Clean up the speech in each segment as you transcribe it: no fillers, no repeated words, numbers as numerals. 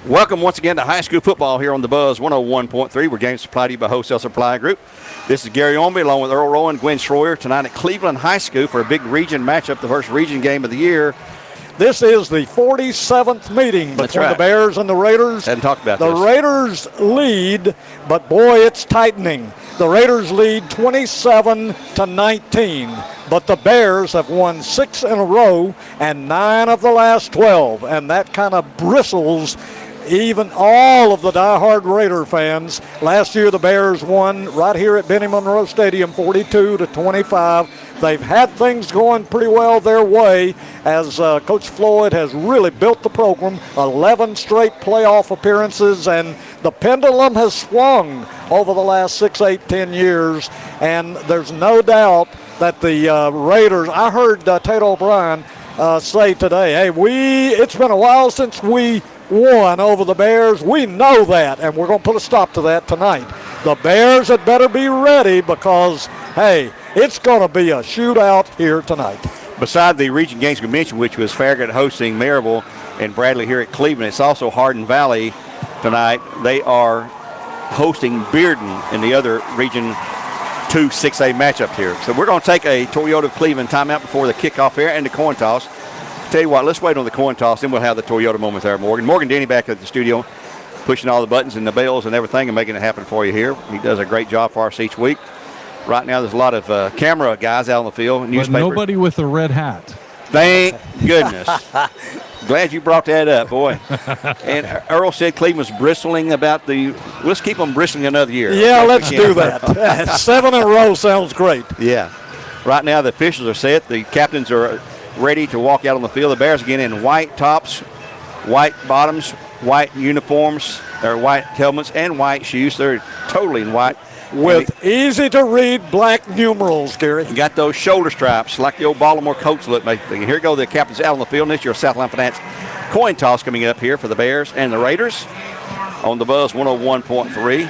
Welcome once again to high school football here on the Buzz 101.3. We're game supplied to you by Wholesale Supply Group. This is Gary Ormby along with Earl Rowan, Gwen Schroyer tonight at Cleveland High School for a big region matchup, the first region game of the year. This is the 47th meeting between the Bears and the Raiders. Hadn't talked about this. The Raiders lead, but boy, it's tightening. The Raiders lead 27-19, but the Bears have won 6 in a row and 9 of the last 12, and that kind of bristles even all of the diehard Raider fans. Last year the Bears won right here at Benny Monroe Stadium 42-25. They've had things going pretty well their way as Coach Floyd has really built the program, 11 straight playoff appearances, and the pendulum has swung over the last 6, 8, 10 years, and there's no doubt that the Raiders, I heard Tate O'Brien say today, hey, it's been a while since we won over the Bears. We know that, and we're going to put a stop to that tonight. The Bears had better be ready because, hey, it's going to be a shootout here tonight. Beside the region games we mentioned, which was Farragut hosting Maryville and Bradley here at Cleveland, it's also Hardin Valley tonight. They are hosting Bearden in the other Region 2 6A matchup here. So we're going to take a Toyota of Cleveland timeout before the kickoff here and the coin toss. Tell you what, let's wait on the coin toss, then we'll have the Toyota moment there, Morgan. Morgan Denny back at the studio, pushing all the buttons and the bells and everything and making it happen for you here. He does a great job for us each week. Right now, there's a lot of camera guys out on the field. But nobody with a red hat. Thank goodness. Glad you brought that up, boy. And Earl said Cleveland's bristling about let's keep them bristling another year. Yeah, let's do that. 7 in a row sounds great. Yeah. Right now, the officials are set. The captains are ready to walk out on the field. The Bears again in white tops, white bottoms, white uniforms, or white helmets, and white shoes. They're totally in white. With easy-to-read black numerals, Gary. You got those shoulder stripes like the old Baltimore Colts look. Here go the captains out on the field. And this is your Southland Finance coin toss coming up here for the Bears and the Raiders on the Buzz 101.3.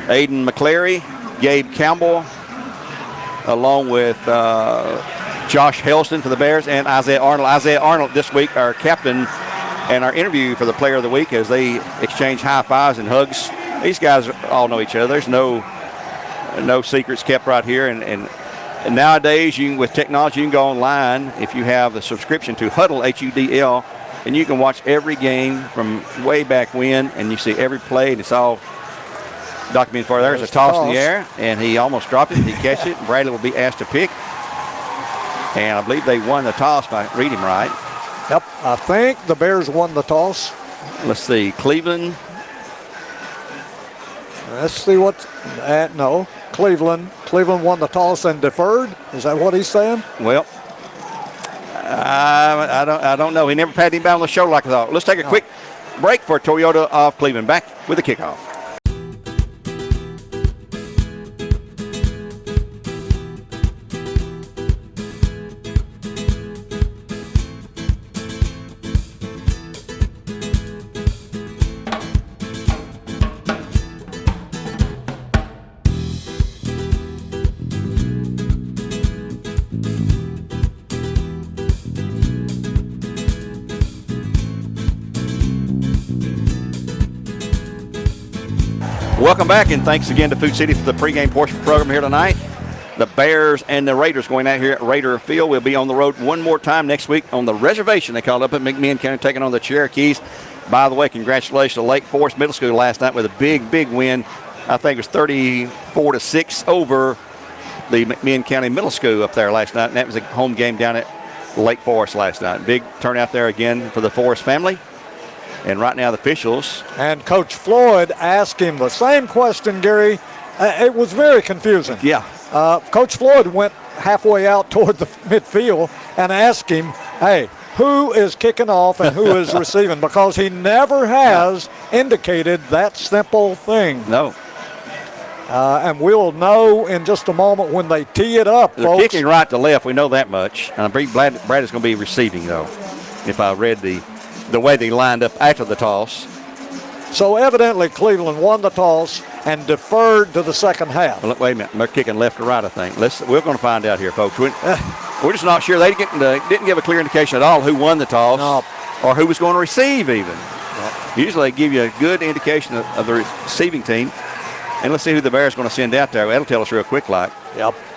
Aiden McClary, Gabe Campbell, along with Josh Helston for the Bears and Isaiah Arnold. Isaiah Arnold this week, our captain, and our interview for the Player of the Week as they exchange high fives and hugs. These guys all know each other. There's no secrets kept right here. And nowadays, with technology, you can go online if you have a subscription to Huddle, HUDL, and you can watch every game from way back when, and you see every play, and it's all documented for you. There's a toss in the air, and he almost dropped it. He catches it, and Bradley will be asked to pick. And I believe they won the toss, if I read him right. Yep, I think the Bears won the toss. Let's see, Cleveland. Let's see what. No, Cleveland. Cleveland won the toss and deferred. Is that what he's saying? Well, I don't know. He never patted him down on the shoulder like I thought. Let's take a quick break for Toyota of Cleveland. Back with the kickoff. Welcome back, and thanks again to Food City for the pregame portion of the program here tonight. The Bears and the Raiders going out here at Raider Field. We'll be on the road one more time next week on the reservation they called up at McMinn County, taking on the Cherokees. By the way, congratulations to Lake Forest Middle School last night with a big, big win. I think it was 34-6 over the McMinn County Middle School up there last night, and that was a home game down at Lake Forest last night. Big turnout there again for the Forest family. And right now the officials. And Coach Floyd asked him the same question, Gary. It was very confusing. Yeah. Coach Floyd went halfway out toward the midfield and asked him, hey, who is kicking off and who is receiving? Because he never has indicated that simple thing. No. And we'll know in just a moment when they tee it up, They're folks. kicking right to left. We know that much. And I'm pretty glad Brad is going to be receiving, though, if I read the way they lined up after the toss. So evidently Cleveland won the toss and deferred to the second half. Well, wait a minute. They're kicking left or right, I think. We're going to find out here, folks. We're just not sure. They didn't give a clear indication at all who won the toss or who was going to receive even. Usually they give you a good indication of the receiving team. And let's see who the Bears are going to send out there. That'll tell us real quick, what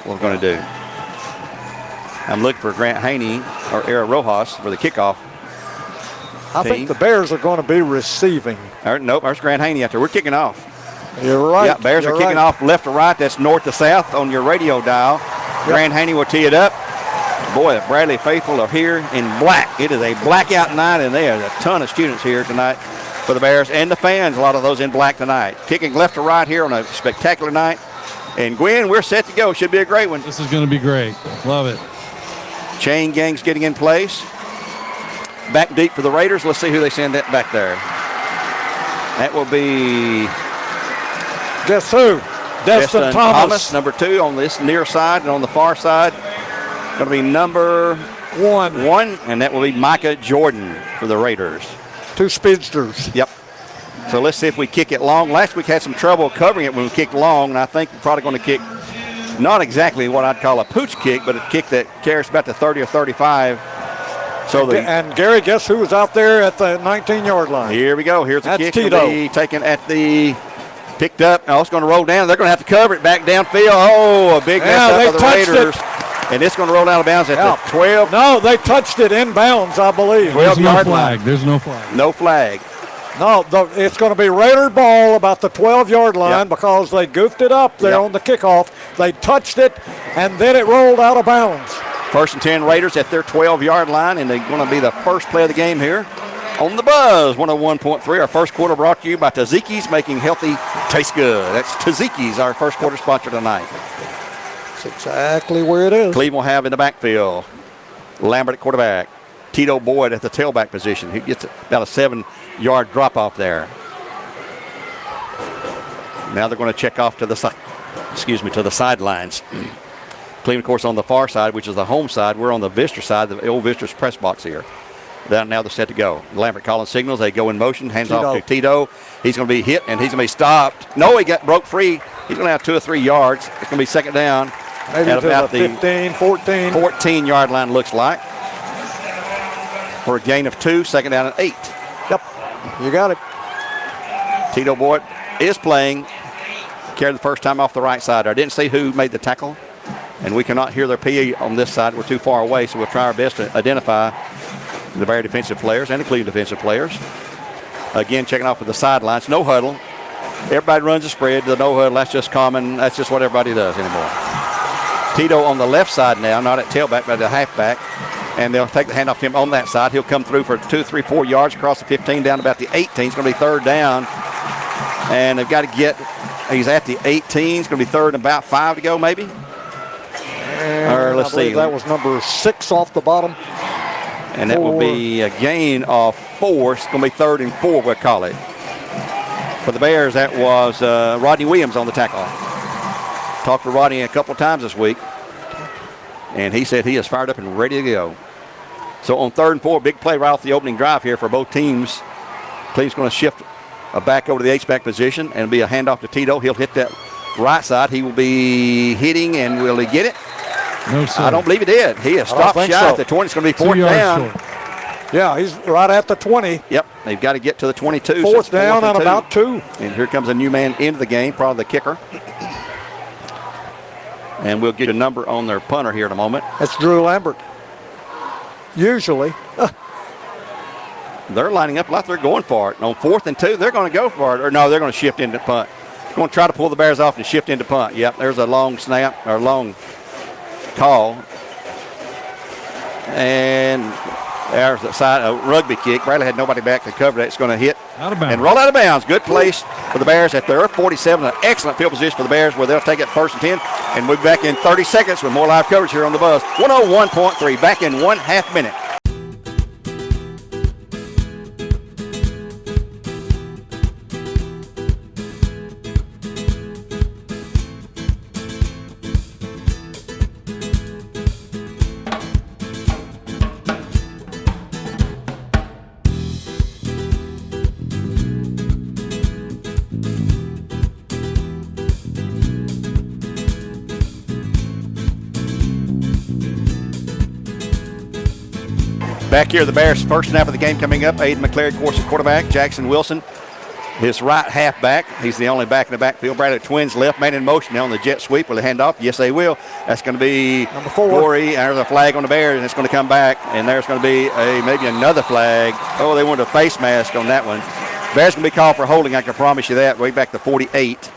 we're going to do. I'm looking for Grant Haney or Era Rojas for the kickoff. I think the Bears are going to be receiving. Nope, there's Grant Haney out there. We're kicking off. You're right. Yeah, Bears are kicking off left to right. That's north to south on your radio dial. Grant Haney will tee it up. Boy, the Bradley faithful are here in black. It is a blackout night, and there's a ton of students here tonight for the Bears and the fans, a lot of those in black tonight. Kicking left to right here on a spectacular night. And Gwen, we're set to go. Should be a great one. This is going to be great. Love it. Chain gang's getting in place. Back deep for the Raiders. Let's see who they send that back there. That will be... Guess who? Destin Thomas. Number 2 on this near side, and on the far side, going to be number 1, and that will be Micah Jordan for the Raiders. 2 speedsters. Yep. So let's see if we kick it long. Last week had some trouble covering it when we kicked long, and I think we're probably going to kick not exactly what I'd call a pooch kick, but a kick that carries about the 30 or 35. So and Gary, guess who was out there at the 19-yard line? Here we go. Here's the kick. Tito. Be taken at the picked up. Oh, it's going to roll down. They're going to have to cover it back downfield. Oh, a big mess up of the Raiders. And it's going to roll out of bounds at the 12. No, they touched it inbounds, I believe. There's no flag. There's no flag. No flag. No, it's going to be Raider ball about the 12-yard line because they goofed it up there on the kickoff. They touched it, and then it rolled out of bounds. 1st and 10 Raiders at their 12-yard line, and they're going to be the first play of the game here on the Buzz 101.3. Our first quarter brought to you by Tzatziki's, making healthy taste good. That's Tzatziki's, our first quarter sponsor tonight. That's exactly where it is. Cleveland will have in the backfield Lambert at quarterback, Tito Boyd at the tailback position. He gets about a 7-yard drop off there. Now they're going to check off to the sidelines. Cleveland, of course, on the far side, which is the home side. We're on the visitor side, the old visitors press box here. Now they're set to go. Lambert calling signals. They go in motion. Hands off to Tito. He's going to be hit, and he's going to be stopped. No, he broke free. He's going to have 2 or 3 yards. It's going to be second down. Maybe at about the 15, 14. 14-yard line looks like. For a gain of 2, second down and 8. Yep, you got it. Tito Boyd is playing. Carried the first time off the right side. I didn't see who made the tackle, and we cannot hear their PA on this side. We're too far away, so we'll try our best to identify the Bear defensive players and the Cleveland defensive players. Again, checking off with the sidelines. No huddle. Everybody runs a spread to the no huddle. That's just common. That's just what everybody does anymore. Tito on the left side now, not at tailback, but at halfback. And they'll take the handoff to him on that side. He'll come through for 2, 3, 4 yards across the 15 down about the 18. It's going to be third down. And they've got to get, he's at the 18. It's going to be third and about 5 to go maybe. Or let's see. That was number 6 off the bottom. And that will be a gain of 4. It's going to be 3rd and 4, we'll call it. For the Bears, that was Rodney Williams on the tackle. Talked to Rodney a couple of times this week, and he said he is fired up and ready to go. So on 3rd and 4, big play right off the opening drive here for both teams. Cleveland's going to shift back over to the H-back position and be a handoff to Tito. He'll hit that right side. He will be hitting, and will he get it? No, sir. I don't believe he did. He has stopped shy at the 20. It's going to be 4th down. Short. Yeah, he's right at the 20. Yep, they've got to get to the 22. 4th down and about 2. And here comes a new man into the game, probably the kicker. And we'll get a number on their punter here in a moment. That's Drew Lambert. Usually. They're lining up like they're going for it. And on 4th and 2, they're going to go for it. Or no, they're going to shift into punt. They're going to try to pull the Bears off and shift into punt. Yep, there's a long snap or long call. And there's the side, a rugby kick. Bradley had nobody back to cover that. It's going to hit out of bounds and roll out of bounds. Good place for the Bears at their 47. An excellent field position for the Bears where they'll take it 1st and 10. And we'll be back in 30 seconds with more live coverage here on the Buzz. 101.3, back in 1/2 minute. Back here, the Bears' first snap of the game coming up. Aiden McClary, of course, is quarterback. Jackson Wilson, his right halfback. He's the only back in the backfield. Bradley Twins left man in motion now on the jet sweep. Will they hand off? Yes, they will. That's going to be number 4. Corey. There's a flag on the Bears, and it's going to come back. And there's going to be maybe another flag. Oh, they wanted a face mask on that one. Bears going to be called for holding. I can promise you that. Way back to 48.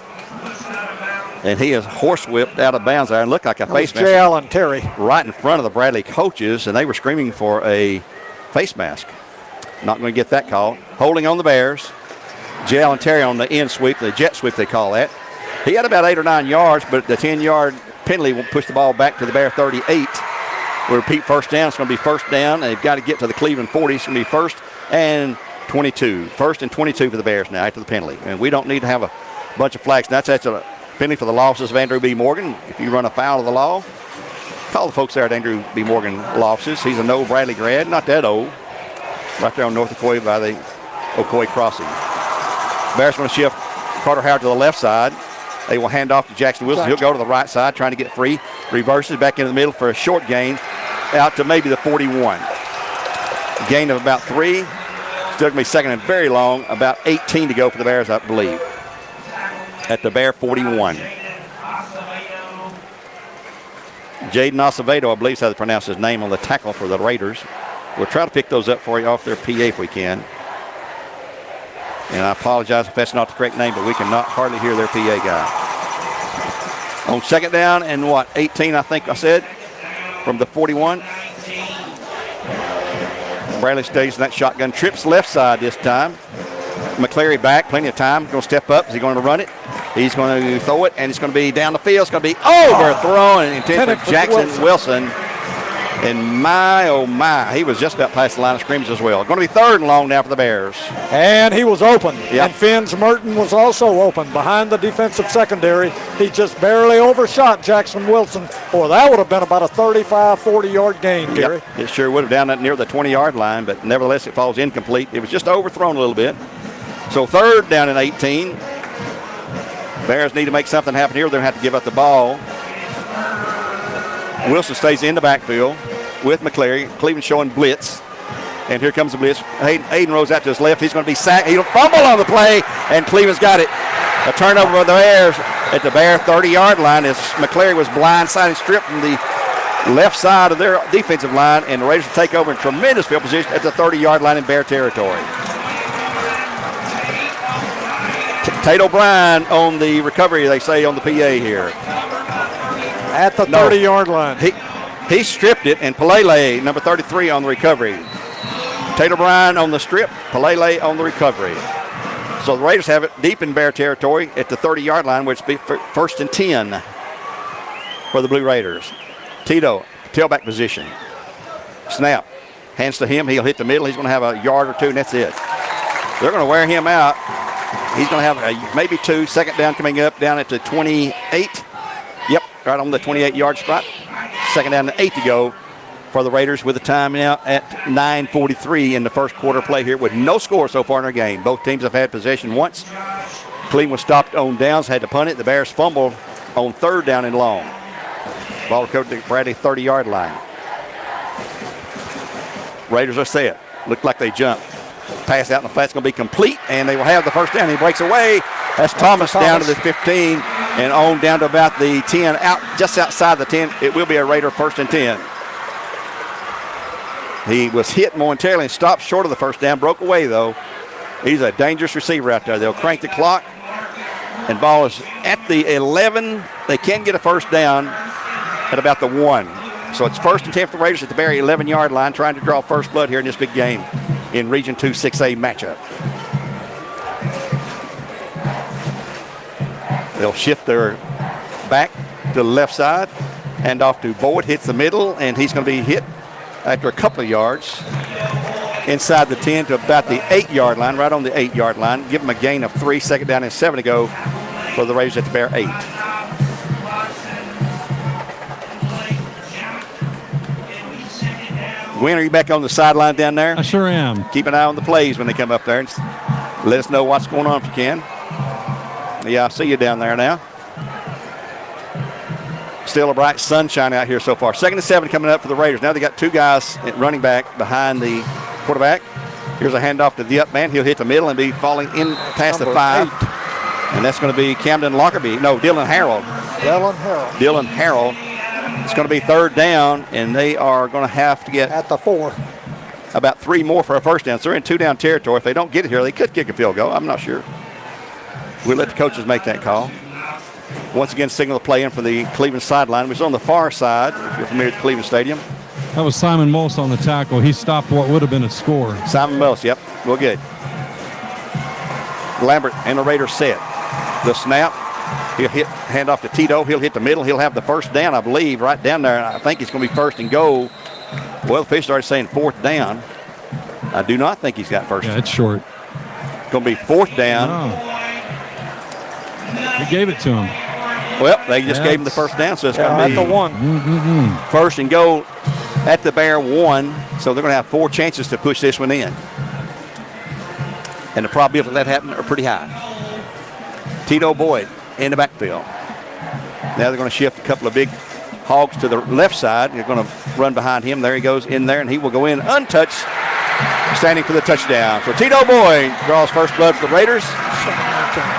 And he is horsewhipped out of bounds there and looked like a face mask. J. Allen Terry. Right in front of the Bradley coaches, and they were screaming for a face mask. Not going to get that call. Holding on the Bears. J. Allen Terry on the end sweep, the jet sweep they call that. He had about 8 or 9 yards, but the 10-yard penalty will push the ball back to the Bear 38. We'll repeat first down. It's going to be first down. They've got to get to the Cleveland 40. It's going to be first and 22. First and 22 for the Bears now after the penalty. And we don't need to have a bunch of flags. That's a penalty for the losses of Andrew B. Morgan. If you run afoul of the law, call the folks there at Andrew B. Morgan losses. He's a Noel Bradley grad, not that old. Right there on North Ocoee by the Ocoee crossing. Bears going to shift Carter Howard to the left side. They will hand off to Jackson Wilson. He'll go to the right side trying to get free. Reverses back into the middle for a short gain out to maybe the 41. Gain of about 3. Still going to be second and very long. About 18 to go for the Bears, I believe. At the Bear 41. Jaden Acevedo, I believe is how they pronounce his name on the tackle for the Raiders. We'll try to pick those up for you off their PA if we can. And I apologize if that's not the correct name, but we cannot hardly hear their PA guy. On second down and 18, I think I said, from the 41. Bradley stays in that shotgun. Trips left side this time. McClary back, plenty of time. Going to step up. Is he going to run it? He's going to throw it, and it's going to be down the field. It's going to be overthrown and intended for Jackson Wilson. And my, oh my, he was just about past the line of scrimmage as well. Going to be third and long now for the Bears. And he was open. Yep. And Finns Merton was also open behind the defensive secondary. He just barely overshot Jackson Wilson, or that would have been about a 35, 40-yard gain, Gary. Yep, it sure would have down that near the 20-yard line, but nevertheless it falls incomplete. It was just overthrown a little bit. So third down and 18. Bears need to make something happen here. They're going to have to give up the ball. Wilson stays in the backfield with McClary. Cleveland showing blitz. And here comes the blitz. Hayden rolls out to his left. He's going to be sacked. He'll fumble on the play, and Cleveland's got it. A turnover for the Bears at the Bear 30-yard line as McClary was blindsided, stripped from the left side of their defensive line, and the Raiders will take over in tremendous field position at the 30-yard line in Bear territory. Tate O'Brien on the recovery, they say on the PA here. At the 30-yard line. He stripped it, and Palele, number 33, on the recovery. Tate O'Brien on the strip, Palele on the recovery. So the Raiders have it deep in Bear territory at the 30-yard line, which will be first and 10 for the Blue Raiders. Tito, tailback position. Snap. Hands to him. He'll hit the middle. He's going to have a yard or two, and that's it. They're going to wear him out. He's going to have maybe 2. Second down coming up down at the 28. Yep, right on the 28-yard spot. Second down and 8 to go for the Raiders with the time now at 9:43 in the first quarter play here with no score so far in our game. Both teams have had possession once. Cleveland was stopped on downs, had to punt it. The Bears fumbled on third down and long. Ball recovered to Bradley 30-yard line. Raiders are set. Looked like they jumped. Pass out in the flat's going to be complete, and they will have the first down. He breaks away. That's Thomas down to the 15 and on down to about the 10, out just outside the 10. It will be a Raider first and 10. He was hit momentarily and stopped short of the first down. Broke away, though. He's a dangerous receiver out there. They'll crank the clock, and ball is at the 11. They can get a first down at about the 1. So it's first and 10 for the Raiders at the Barry 11-yard line, trying to draw first blood here in this big game in Region 2 6A matchup. They'll shift their back to the left side. Hand off to Boyd, hits the middle, and he's going to be hit after a couple of yards inside the 10 to about the 8-yard line, right on the 8-yard line. Give them a gain of 3, second down and 7 to go for the Raiders at the Bear 8. Gwen, are you back on the sideline down there? I sure am. Keep an eye on the plays when they come up there and let us know what's going on if you can. Yeah, I see you down there now. Still a bright sunshine out here so far. 2nd and 7 coming up for the Raiders. Now they got 2 guys at running back behind the quarterback. Here's a handoff to the up man. He'll hit the middle and be falling in past the 5. 8. And that's going to be Camden Lockerbie. No, Dylan Harrell. Dylan Harrell. It's going to be 3rd down, and they are going to have to get at the 4. About 3 more for a first down. So they're in 2-down territory. If they don't get it here, they could kick a field goal. I'm not sure. We'll let the coaches make that call. Once again, signal the play in from the Cleveland sideline. It was on the far side, if you're familiar with Cleveland Stadium. That was Simon Mullis on the tackle. He stopped what would have been a score. Simon Mullis, yep. Well, good. Lambert and the Raiders set. The snap. He'll hit, hand off to Tito. He'll hit the middle. He'll have the first down, I believe, right down there. I think it's going to be 1st and goal. Well, the official started saying 4th down. I do not think he's got first. Yeah, it's short. It's going to be 4th down. No. He gave it to him. Well, they just gave him the first down, so it's going to be at the 1. 1st and goal at the Bear 1. So they're going to have 4 chances to push this one in. And the probability of that happening are pretty high. Tito Boyd in the backfield. Now they're going to shift a couple of big hogs to the left side. They're going to run behind him. There he goes in there, and he will go in untouched, standing for the touchdown. So Tito Boyd draws first blood for the Raiders.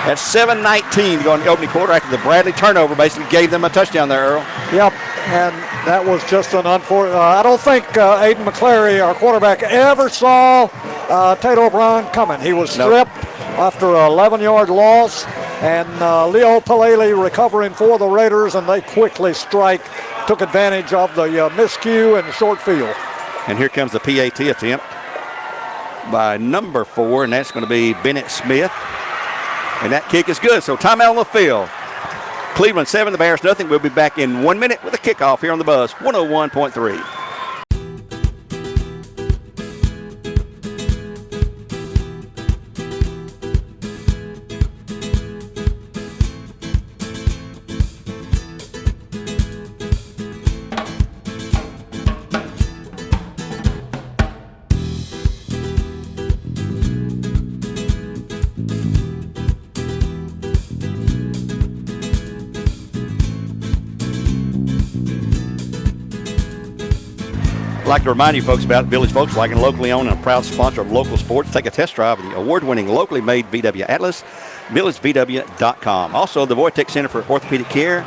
At 7:19 to go in the opening quarter after the Bradley turnover basically gave them a touchdown there, Earl. Yep, and that was just an unfortunate. I don't think Aiden McClary, our quarterback, ever saw Tate O'Brien coming. He was stripped after an 11-yard loss, and Leo Palele recovering for the Raiders, and they quickly took advantage of the miscue and short field. And here comes the PAT attempt by number 4, and that's going to be Bennett Smith. And that kick is good, so timeout on the field. Cleveland 7, the Bears nothing. We'll be back in 1 minute with a kickoff here on the Buzz 101.3. I'd like to remind you folks about Village Volkswagen, locally owned and a proud sponsor of local sports. Take a test drive of the award-winning, locally made VW Atlas, villagevw.com. Also, the Voitech Center for Orthopedic Care.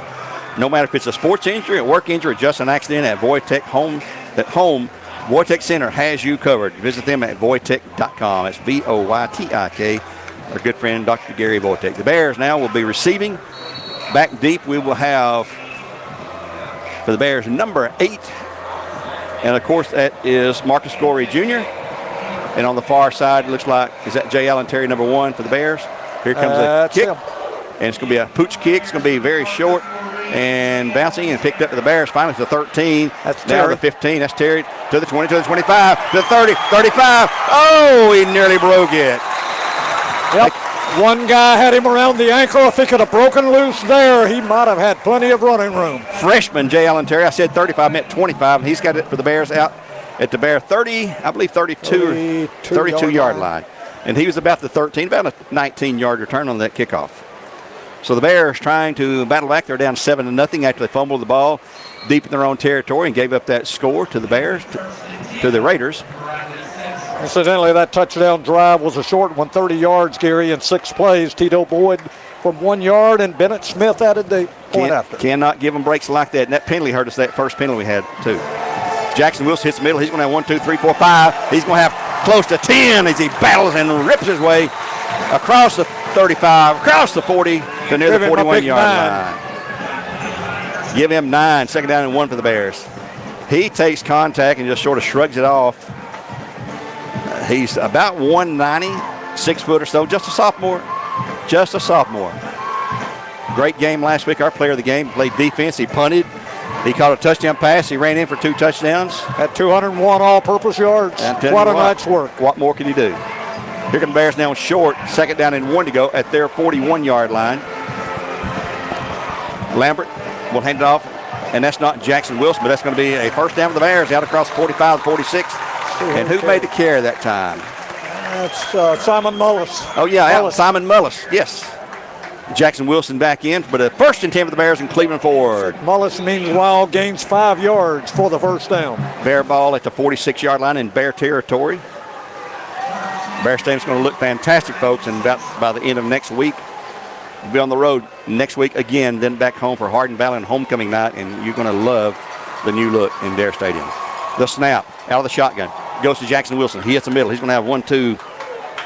No matter if it's a sports injury, a work injury, or just an accident, at Voitech Voitech Center has you covered. Visit them at voitech.com. That's VOYTIK. Our good friend, Dr. Gary Voitech. The Bears now will be receiving. Back deep, we will have, for the Bears, number 8. And, of course, that is Marcus Gorey Jr. And on the far side, it looks like, is that Jay Allen Terry, number 1 for the Bears? Here comes a kick. Him. And it's going to be a pooch kick. It's going to be very short and bouncing and picked up to the Bears. Finally, to the 13. That's now Terry. the 15. That's Terry to the 20, to the 25, to the 30, 35. Oh, he nearly broke it. Yep. One guy had him around the ankle. If he could have broken loose there, he might have had plenty of running room. Freshman Jay Allen Terry. I said 35, meant 25, and he's got it for the Bears out at the Bear 30, I believe 32-yard line. And he was about the 13, about a 19-yard return on that kickoff. So the Bears trying to battle back. They're down 7-0 after they fumbled the ball deep in their own territory and gave up that score to the Bears, to the Raiders. Incidentally, that touchdown drive was a short one, 30 yards, Gary, in 6 plays. Tito Boyd from 1 yard, and Bennett Smith added the point after. Cannot give them breaks like that. And that penalty hurt us, that first penalty we had, too. Jackson Wilson hits the middle. He's going to have 1, 2, 3, 4, 5. He's going to have close to 10 as he battles and rips his way across the 35, across the 40 to near the 41-yard line. Give him 9. 2nd down and 1 for the Bears. He takes contact and just sort of shrugs it off. He's about 190, 6 foot or so, just a sophomore. Just a sophomore. Great game last week. Our player of the game played defense. He punted. He caught a touchdown pass. He ran in for 2 touchdowns. Had 201 all-purpose yards. What a night's work. What more can you do? Here come the Bears now short. 2nd down and 1 to go at their 41-yard line. Lambert will hand it off, and that's not Jackson Wilson, but that's going to be a first down for the Bears out across 45, 46. And who made the carry that time? That's Simon Mullis. Oh, yeah, Simon Mullis, yes. Jackson Wilson back in, but a 1st and 10 for the Bears in Cleveland Ford. Mullis, meanwhile, gains 5 yards for the first down. Bear ball at the 46-yard line in Bear territory. Bear Stadium's going to look fantastic, folks, and about by the end of next week, we'll be on the road next week again, then back home for Hardin Valley and homecoming night, and you're going to love the new look in Bear Stadium. The snap out of the shotgun goes to Jackson Wilson. He hits the middle. He's going to have 1, 2,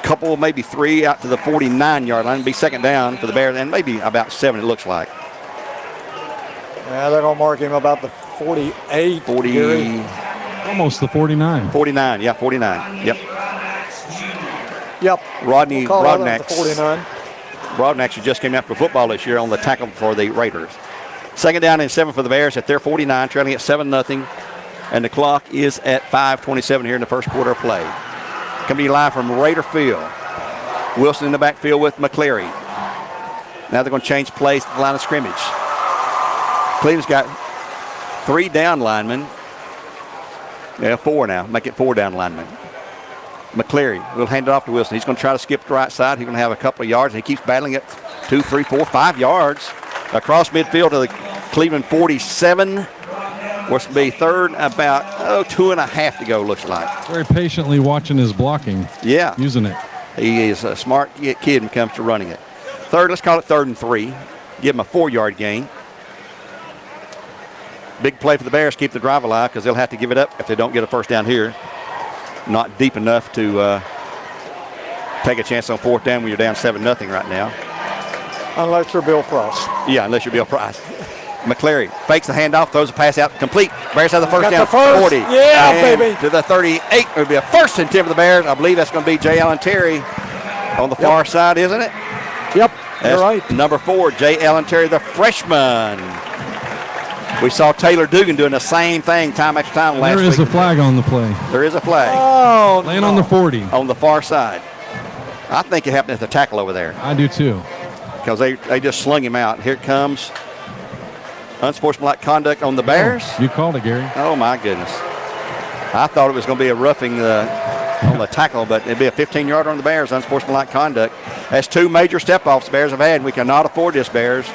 couple, maybe 3 out to the 49-yard line. It'll be 2nd down for the Bears, and maybe about 7, it looks like. Yeah, they're going to mark him about the 48. 40. Almost the 49. 49, yeah, 49. Yep. Yep. Rodney We'll Rodnax. 49. Rodnax, who just came out for football this year on the tackle for the Raiders. 2nd down and 7 for the Bears at their 49, trailing at 7-0. And the clock is at 5:27 here in the first quarter of play. Coming to you live from Raider Field. Wilson in the backfield with McCleary. Now they're going to change plays to the line of scrimmage. Cleveland's got 3 down linemen. Yeah, 4 now. Make it 4 down linemen. McCleary will hand it off to Wilson. He's going to try to skip the right side. He's going to have a couple of yards. He keeps battling it 2, 3, 4, 5 yards across midfield to the Cleveland 47. What's going to be 3rd, about 2.5 to go, looks like. Very patiently watching his blocking. Yeah. Using it. He is a smart kid when it comes to running it. 3rd, let's call it 3rd and 3. Give him a 4-yard gain. Big play for the Bears, keep the drive alive because they'll have to give it up if they don't get a first down here. Not deep enough to take a chance on 4th down when you're down 7-0 right now. Unless you're Bill Price. Yeah, unless you're Bill Price. McCleary fakes the handoff, throws a pass out, complete. Bears have the first Got down, the first. 40. Yeah, and baby. to the 38. It would be a 1st and 10 for the Bears. I believe that's going to be Jay Allen Terry on the far side, isn't it? Yep, That's you're right. number 4, Jay Allen Terry, the freshman. We saw Taylor Dugan doing the same thing time after time last week. There is a flag on the play. There is a flag Oh, Laying on the 40. on the far side. I think it happened at the tackle over there I do too. because they just slung him out. Here it comes. Unsportsmanlike conduct on the Bears. You called it, Gary. Oh, my goodness. I thought it was going to be a roughing on the tackle, but it'd be a 15-yarder on the Bears, unsportsmanlike conduct. That's 2 major step-offs the Bears have had, and we cannot afford this, Bears.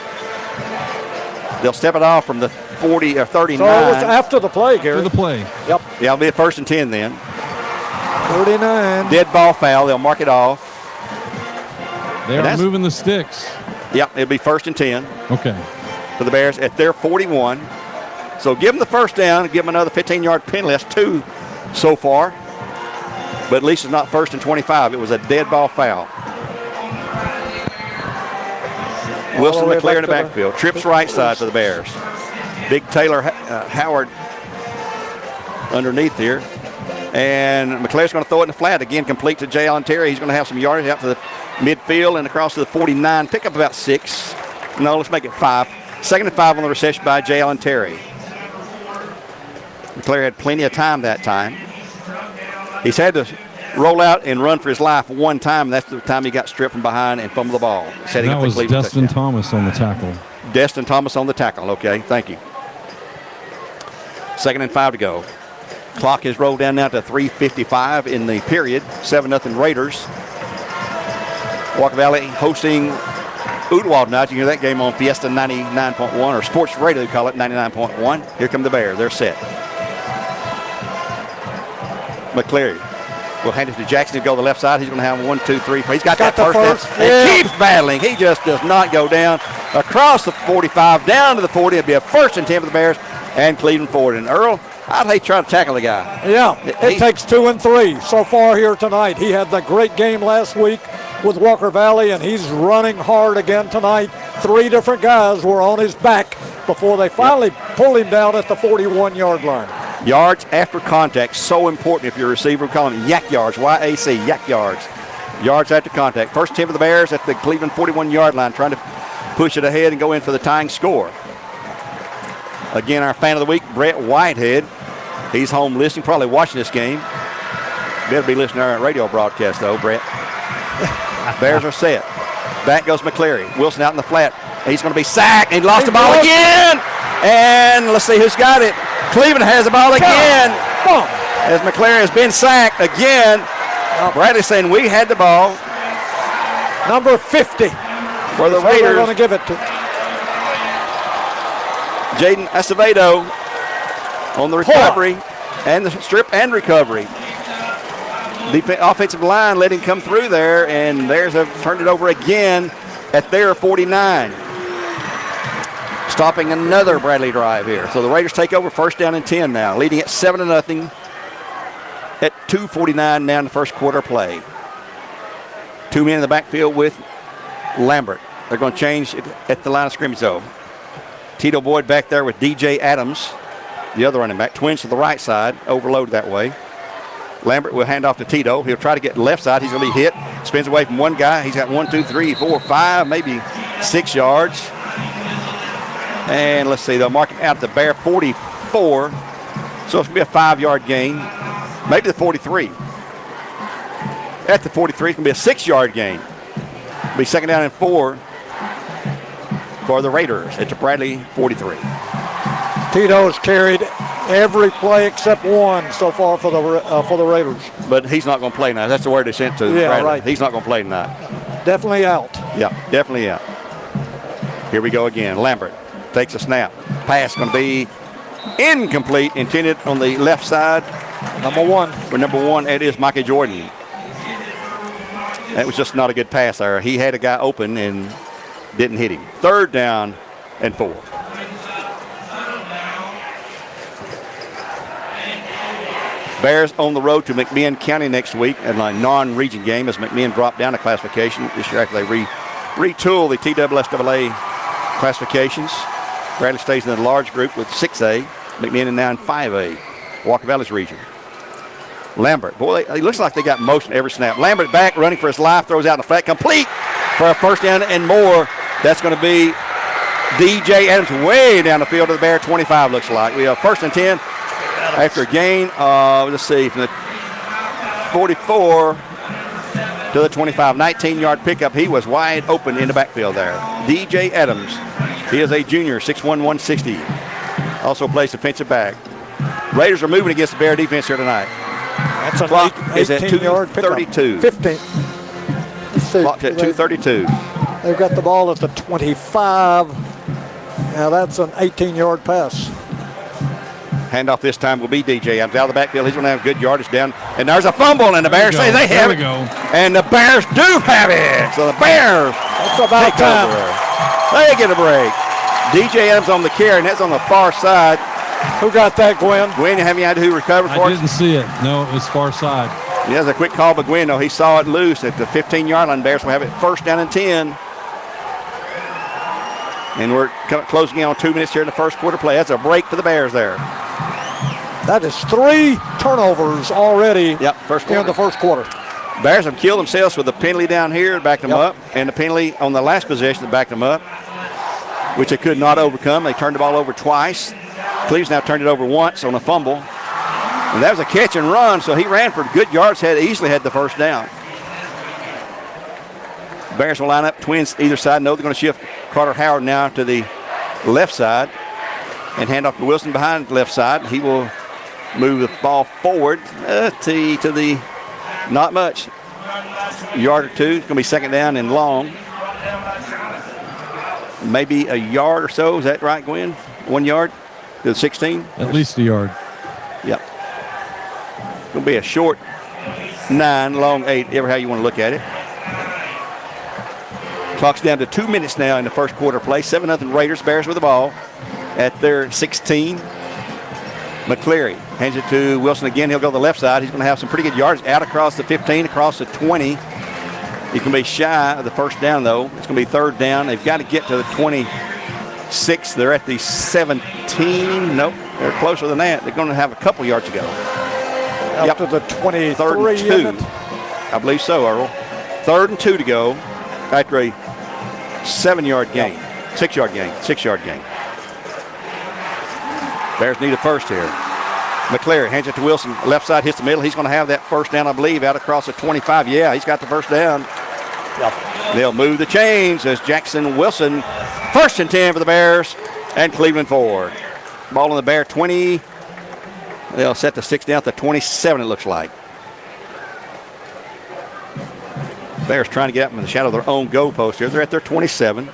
They'll step it off from the 40 or 39. So it was after the play, Gary. For the play. Yep, Yeah, it'll be a 1st and 10 then. 39. Dead ball foul. They'll mark it off. They are moving the sticks. Yep, it'll be 1st and 10 Okay. for the Bears at their 41. So give them the first down, give them another 15-yard penalty. That's 2 so far. But at least it's not 1st and 25. It was a dead ball foul. Wilson McCleary in the backfield. Trips right side for the Bears. Big Taylor Howard underneath here. And McCleary's going to throw it in the flat. Again, complete to Jay Allen Terry. He's going to have some yardage out to the midfield and across to the 49. Pick up about 6. No, let's make it 5. 2nd and 5 on the reception by Jay Allen Terry. McCleary had plenty of time that time. He's had to roll out and run for his life one time, and that's the time he got stripped from behind and fumbled the ball. Setting That up the was Cleveland Destin touchdown. Thomas on the tackle. Destin Thomas on the tackle. Okay, thank you. 2nd and 5 to go. Clock has rolled down now to 3:55 in the period. 7-0 Raiders. Walker Valley hosting Oodwald tonight. You can hear that game on Fiesta 99.1 or Sports Radio, they call it 99.1. Here come the Bears. They're set. McCleary will hand it to Jackson to go to the left side. He's going to have 1, 2, 3. He's got that the first first. down. Yeah. And keeps battling. He just does not go down. Across the 45, down to the 40. It'll be a 1st and 10 for the Bears and Cleveland Ford. And Earl, I'd hate to try to tackle the guy. Yeah, it takes 2 and 3 so far here tonight. He had the great game last week with Walker Valley, and he's running hard again tonight. 3 different guys were on his back before they finally pulled him down at the 41-yard line. Yards after contact, so important if you're a receiver. We call them yak yards, Y-A-C, yak yards. Yards after contact. 1st 10 for the Bears at the Cleveland 41-yard line, trying to push it ahead and go in for the tying score. Again, our fan of the week, Brett Whitehead. He's home listening, probably watching this game. Better be listening to our radio broadcast, though, Brett. Bears are set. Back goes McCleary. Wilson out in the flat. He's going to be sacked. He lost the ball again. And let's see who's got it. Cleveland has the ball again. As McCleary has been sacked again. Bradley saying we had the ball. Number 50. For the They're Raiders, going to give it to Jaden Acevedo on the recovery and the strip and recovery. The offensive line let him come through there, and Bears have turned it over again at their 49. Stopping another Bradley drive here. So the Raiders take over, first down and 10 now, leading at 7-0 at 2:49 now in the first quarter play. 2 men in the backfield with Lambert. They're going to change at the line of scrimmage though. Tito Boyd back there with DJ Adams, the other running back. Twins to the right side, overload that way. Lambert will hand off to Tito. He'll try to get left side. He's going to be hit. Spins away from one guy. He's got 1, 2, 3, 4, 5, maybe 6 yards. And let's see, they'll mark it out at the Bear 44. So it's going to be a 5-yard gain. Maybe the 43. At the 43, it's going to be a 6-yard gain. It'll be second down and 4 for the Raiders at the Bradley 43. Tito's carried every play except one so far for the Raiders. But he's not going to play now. That's the word they sent to Bradley. Right. He's not going to play tonight. Definitely out. Yeah, definitely out. Here we go again. Lambert takes a snap. Pass going to be incomplete, intended on the left side. Number 1. For number 1, it is Micah Jordan. That was just not a good pass there. He had a guy open and didn't hit him. Third down and 4. Bears on the road to McMinn County next week in a non-region game as McMinn dropped down a classification this year after they retool the TSSAA classifications. Bradley stays in the large group with 6A. McMinn is now in 5A. Walker Valley's region. Lambert, boy, it looks like they got motion every snap. Lambert back, running for his life, throws out in the flat, complete for a first down and more. That's going to be DJ Adams way down the field to the Bear 25, looks like. We have first and 10 after a gain of, let's see, from the 44 to the 25. 19-yard pickup. He was wide open in the backfield there. DJ Adams, he is a junior, 6'1", 160. Also plays defensive back. Raiders are moving against the Bear defense here tonight. That's an Clock is at 2:32. 15. Let's see. Clock's at 2:32. They've got the ball at the 25. Now that's an 18-yard pass. Handoff this time will be DJ Adams out of the backfield. He's going to have good yardage down. And there's a fumble, and the Bears say they have it. And the Bears do have it. So the Bears That's about time. They get a break. DJ Adams on the carry, and that's on the far side. Who got that, Gwen? Gwen, have you had who recovered for I us? didn't see it. No, it was far side. Yeah, there's a quick call by Gwen, though. He saw it loose at the 15-yard line. Bears will have it first down and 10. And we're closing in on 2 minutes here in the first quarter play. That's a break for the Bears there. That is 3 turnovers already first quarter. in the first quarter. Bears have killed themselves with the penalty down here that backed them up, and the penalty on the last possession that backed them up, which they could not overcome. They turned the ball over twice. Cleve's now turned it over once on a fumble. And that was a catch and run, so he ran for good yards, easily had the first down. Bears will line up, twins either side. No, they're going to shift Carter Howard now to the left side and hand off to Wilson behind the left side. He will move the ball forward to the, not much, yard or two. It's going to be second down and long. Maybe a yard or so. Is that right, Gwen? 1 yard to the 16? At least a yard. Yep. Going to be a short 9, long 8, ever how you want to look at it. Clock's down to 2 minutes now in the first quarter play. 7-0 Raiders. Bears with the ball at their 16. McCleary hands it to Wilson again. He'll go to the left side. He's going to have some pretty good yards out across the 15, across the 20. He can be shy of the first down, though. It's going to be third down. They've got to get to the 26. They're at the 17. Nope, they're closer than that. They're going to have a couple yards to go. Up to the 23. Third and 2. I believe so, Earl. 3rd and 2 to go after a 7-yard gain. 6-yard gain. 6-yard gain. Bears need a first here. McCleary hands it to Wilson. Left side hits the middle. He's going to have that first down, I believe, out across the 25. Yeah, he's got the first down. Yep. They'll move the chains as Jackson Wilson. First and 10 for the Bears and Cleveland forward. Ball on the Bear 20. They'll set the 6 down to 27, it looks like. Bears trying to get up in the shadow of their own goal post here. They're at their 27.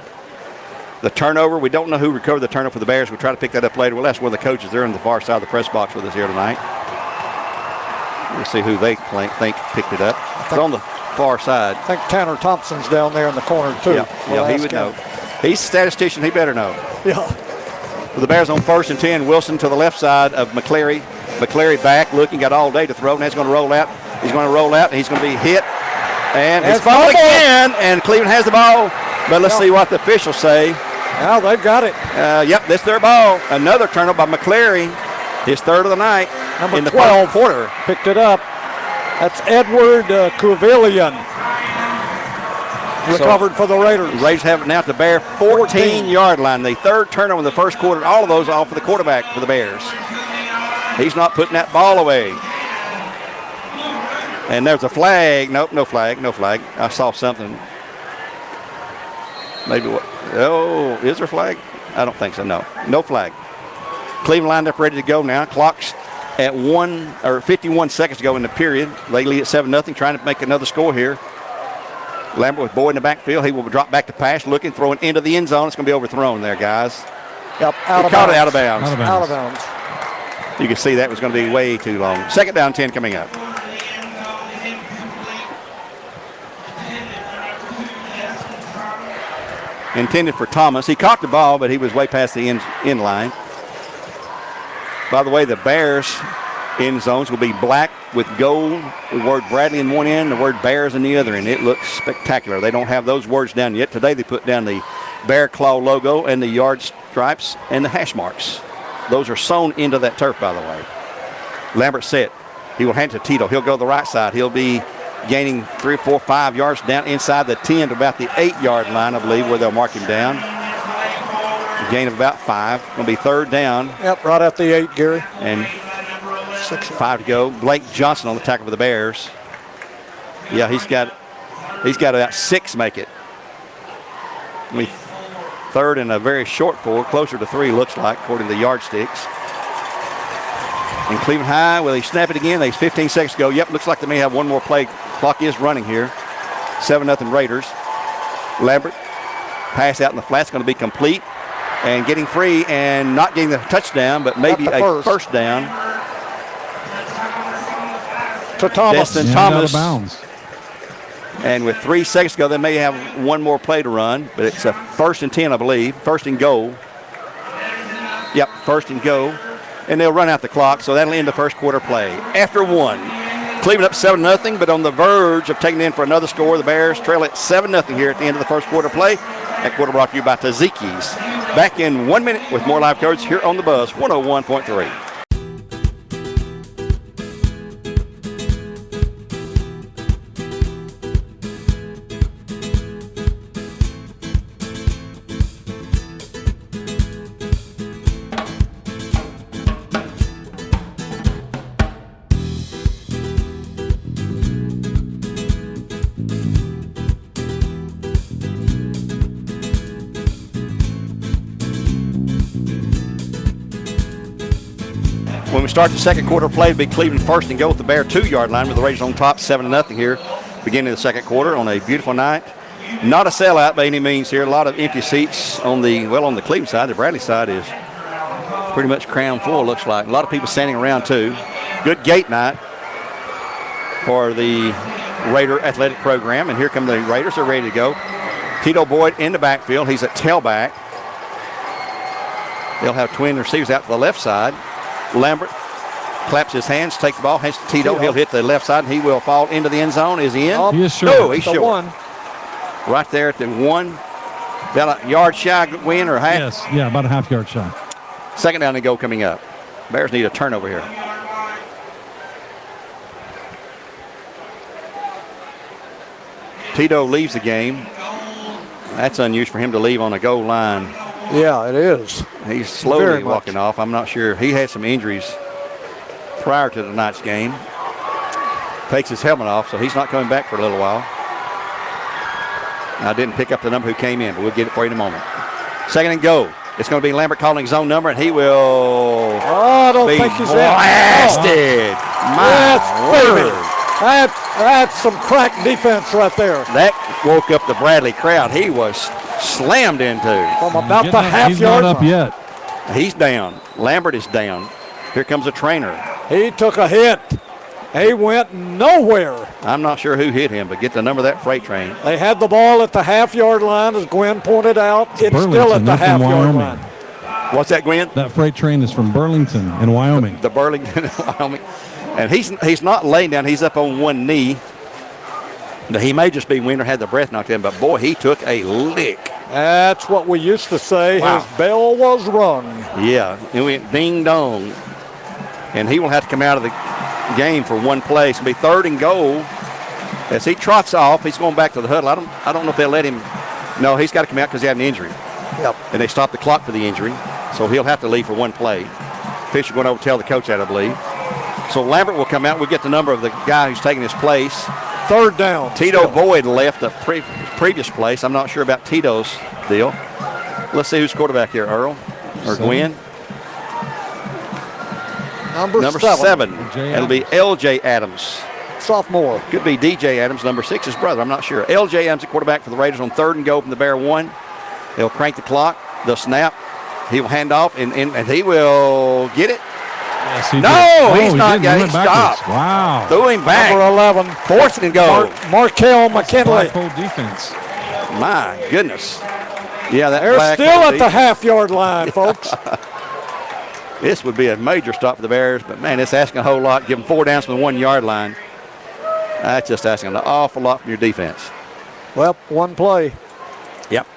The turnover, we don't know who recovered the turnover for the Bears. We'll try to pick that up later. We'll ask one of the coaches. They're on the far side of the press box with us here tonight. We'll see who they think picked it up. It's on the far side. I think Tanner Thompson's down there in the corner, too. Yeah, he would know. He's a statistician. He better know. Yeah. With the Bears on 1st and 10, Wilson to the left side of McCleary. McCleary back, looking, got all day to throw. Now he's going to roll out. He's going to roll out, and he's going to be hit. And it's fumbled again, and Cleveland has the ball. But let's see what the officials say. Now they've got it. Yep, that's their ball. Another turnover by McCleary. His 3rd of the night. Number in the 12 quarter. Picked it up. That's Edward Kuvillian. Recovered for the Raiders. Raiders have it now at the Bear 14-yard line. The 3rd turnover in the first quarter. All of those off for the quarterback for the Bears. He's not putting that ball away. And there's a flag. Nope, no flag, no flag. I saw something. Maybe what? Oh, is there a flag? I don't think so, no. No flag. Cleveland lined up ready to go now. Clock's at 51 seconds to go in the period. They lead at 7-0, trying to make another score here. Lambert with Boyd in the backfield. He will drop back to pass, looking, throwing into the end zone. It's going to be overthrown there, guys. Yep, out of bounds. Out of bounds. Out of bounds. You can see that was going to be way too long. 2nd down, 10 coming up. Intended for Thomas. He caught the ball, but he was way past the end line. By the way, the Bears end zones will be black with gold. The word Bradley in one end, the word Bears in the other, and it looks spectacular. They don't have those words down yet. Today they put down the Bear Claw logo and the yard stripes and the hash marks. Those are sewn into that turf, by the way. Lambert set. He will hand it to Tito. He'll go to the right side. He'll be gaining 3, 4, 5 yards down inside the 10 to about the 8-yard line, I believe, where they'll mark him down. A gain of about 5. Going to be 3rd down. Yep, right at the 8, Gary. And 5 to go. Blake Johnson on the tackle for the Bears. Yeah, he's got about 6 make it. I mean, 3rd and a very short 4, closer to 3 looks like, according to the yardsticks. And Cleveland High, will he snap it again? There's 15 seconds to go. Yep, looks like they may have one more play. Clock is running here. 7-0 Raiders. Lambert, pass out in the flat's going to be complete. And getting free and not getting the touchdown, but maybe a first down. To Thomas. Destin Thomas. Out of bounds. And with 3 seconds to go, they may have one more play to run, but it's a 1st and 10, I believe. 1st and goal. Yep, 1st and go. And they'll run out the clock, so that'll end the first quarter play. After 1, Cleveland up 7-0, but on the verge of taking in for another score. The Bears trail at 7-0 here at the end of the first quarter play. That quarter brought to you by Tzatziki's. Back in 1 minute with more live coverage here on the Buzz 101.3. When we start the second quarter play, it'll be Cleveland 1st and goal at the Bear 2-yard line with the Raiders on top 7-0 here, beginning of the second quarter on a beautiful night. Not a sellout by any means here. A lot of empty seats on the Cleveland side. The Bradley side is pretty much crammed full, looks like. A lot of people standing around too. Good gate night for the Raider athletic program. And here come the Raiders. They're ready to go. Tito Boyd in the backfield. He's at tailback. They'll have twin receivers out to the left side. Lambert claps his hands, takes the ball, hands to Tito. He'll hit the left side, and he will fall into the end zone. Is he in? He is short. No, he's short. 1. Right there at the 1. About a yard shy win or half? Yes, yeah, about a half-yard shy. 2nd down and go coming up. Bears need a turnover here. Tito leaves the game. That's unusual for him to leave on a goal line. Yeah, it is. He's slowly walking off. I'm not sure. He had some injuries prior to tonight's game. Takes his helmet off, so he's not coming back for a little while. I didn't pick up the number who came in, but we'll get it for you in a moment. 2nd and go. It's going to be Lambert calling his own number, and he will I don't think he's blasted. My word. That's some crack defense right there. That woke up the Bradley crowd. He was slammed into. From about the half He's yard not up line. yet. He's down. Lambert is down. Here comes a trainer. He took a hit. He went nowhere. I'm not sure who hit him, but get the number of that freight train. They had the ball at the half-yard line, as Gwen pointed out. It's still at Burlington, the they're from half-yard Wyoming. line. What's that, Gwen? That freight train is from Burlington in Wyoming. The Burlington, Wyoming. And he's not laying down. He's up on one knee. Now, he may just be Winter had the breath knocked in, but boy, he took a lick. That's what we used to say. Wow. His bell was rung. Yeah, it went ding dong. And he will have to come out of the game for one play. It's going to be 3rd and goal. As he trots off, he's going back to the huddle. I don't know if they'll let him. No, he's got to come out because he had an injury. Yep. And they stopped the clock for the injury. So he'll have to leave for one play. Fisher going over to tell the coach that, I believe. So Lambert will come out. We'll get the number of the guy who's taking his place. 3rd down. Tito Boyd left the previous place. I'm not sure about Tito's deal. Let's see who's quarterback here, Earl or Gwen. Number 7. It'll be L.J. Adams. Sophomore. Could be D.J. Adams, number 6, his brother. I'm not sure. L.J. Adams, the quarterback for the Raiders on 3rd and goal from the Bear 1. They'll crank the clock. They'll snap. He will hand off, and he will get it. Yes, He's not getting stopped. Wow. Threw him back. Number 11. Forced it and go. Markel McKinley. Full defense. My goodness. Yeah, that They're black still at defense. the half-yard line, folks. This would be a major stop for the Bears, but, man, it's asking a whole lot. Give them 4 downs from the 1 yard line. That's just asking an awful lot from your defense. Well, one play. Yep.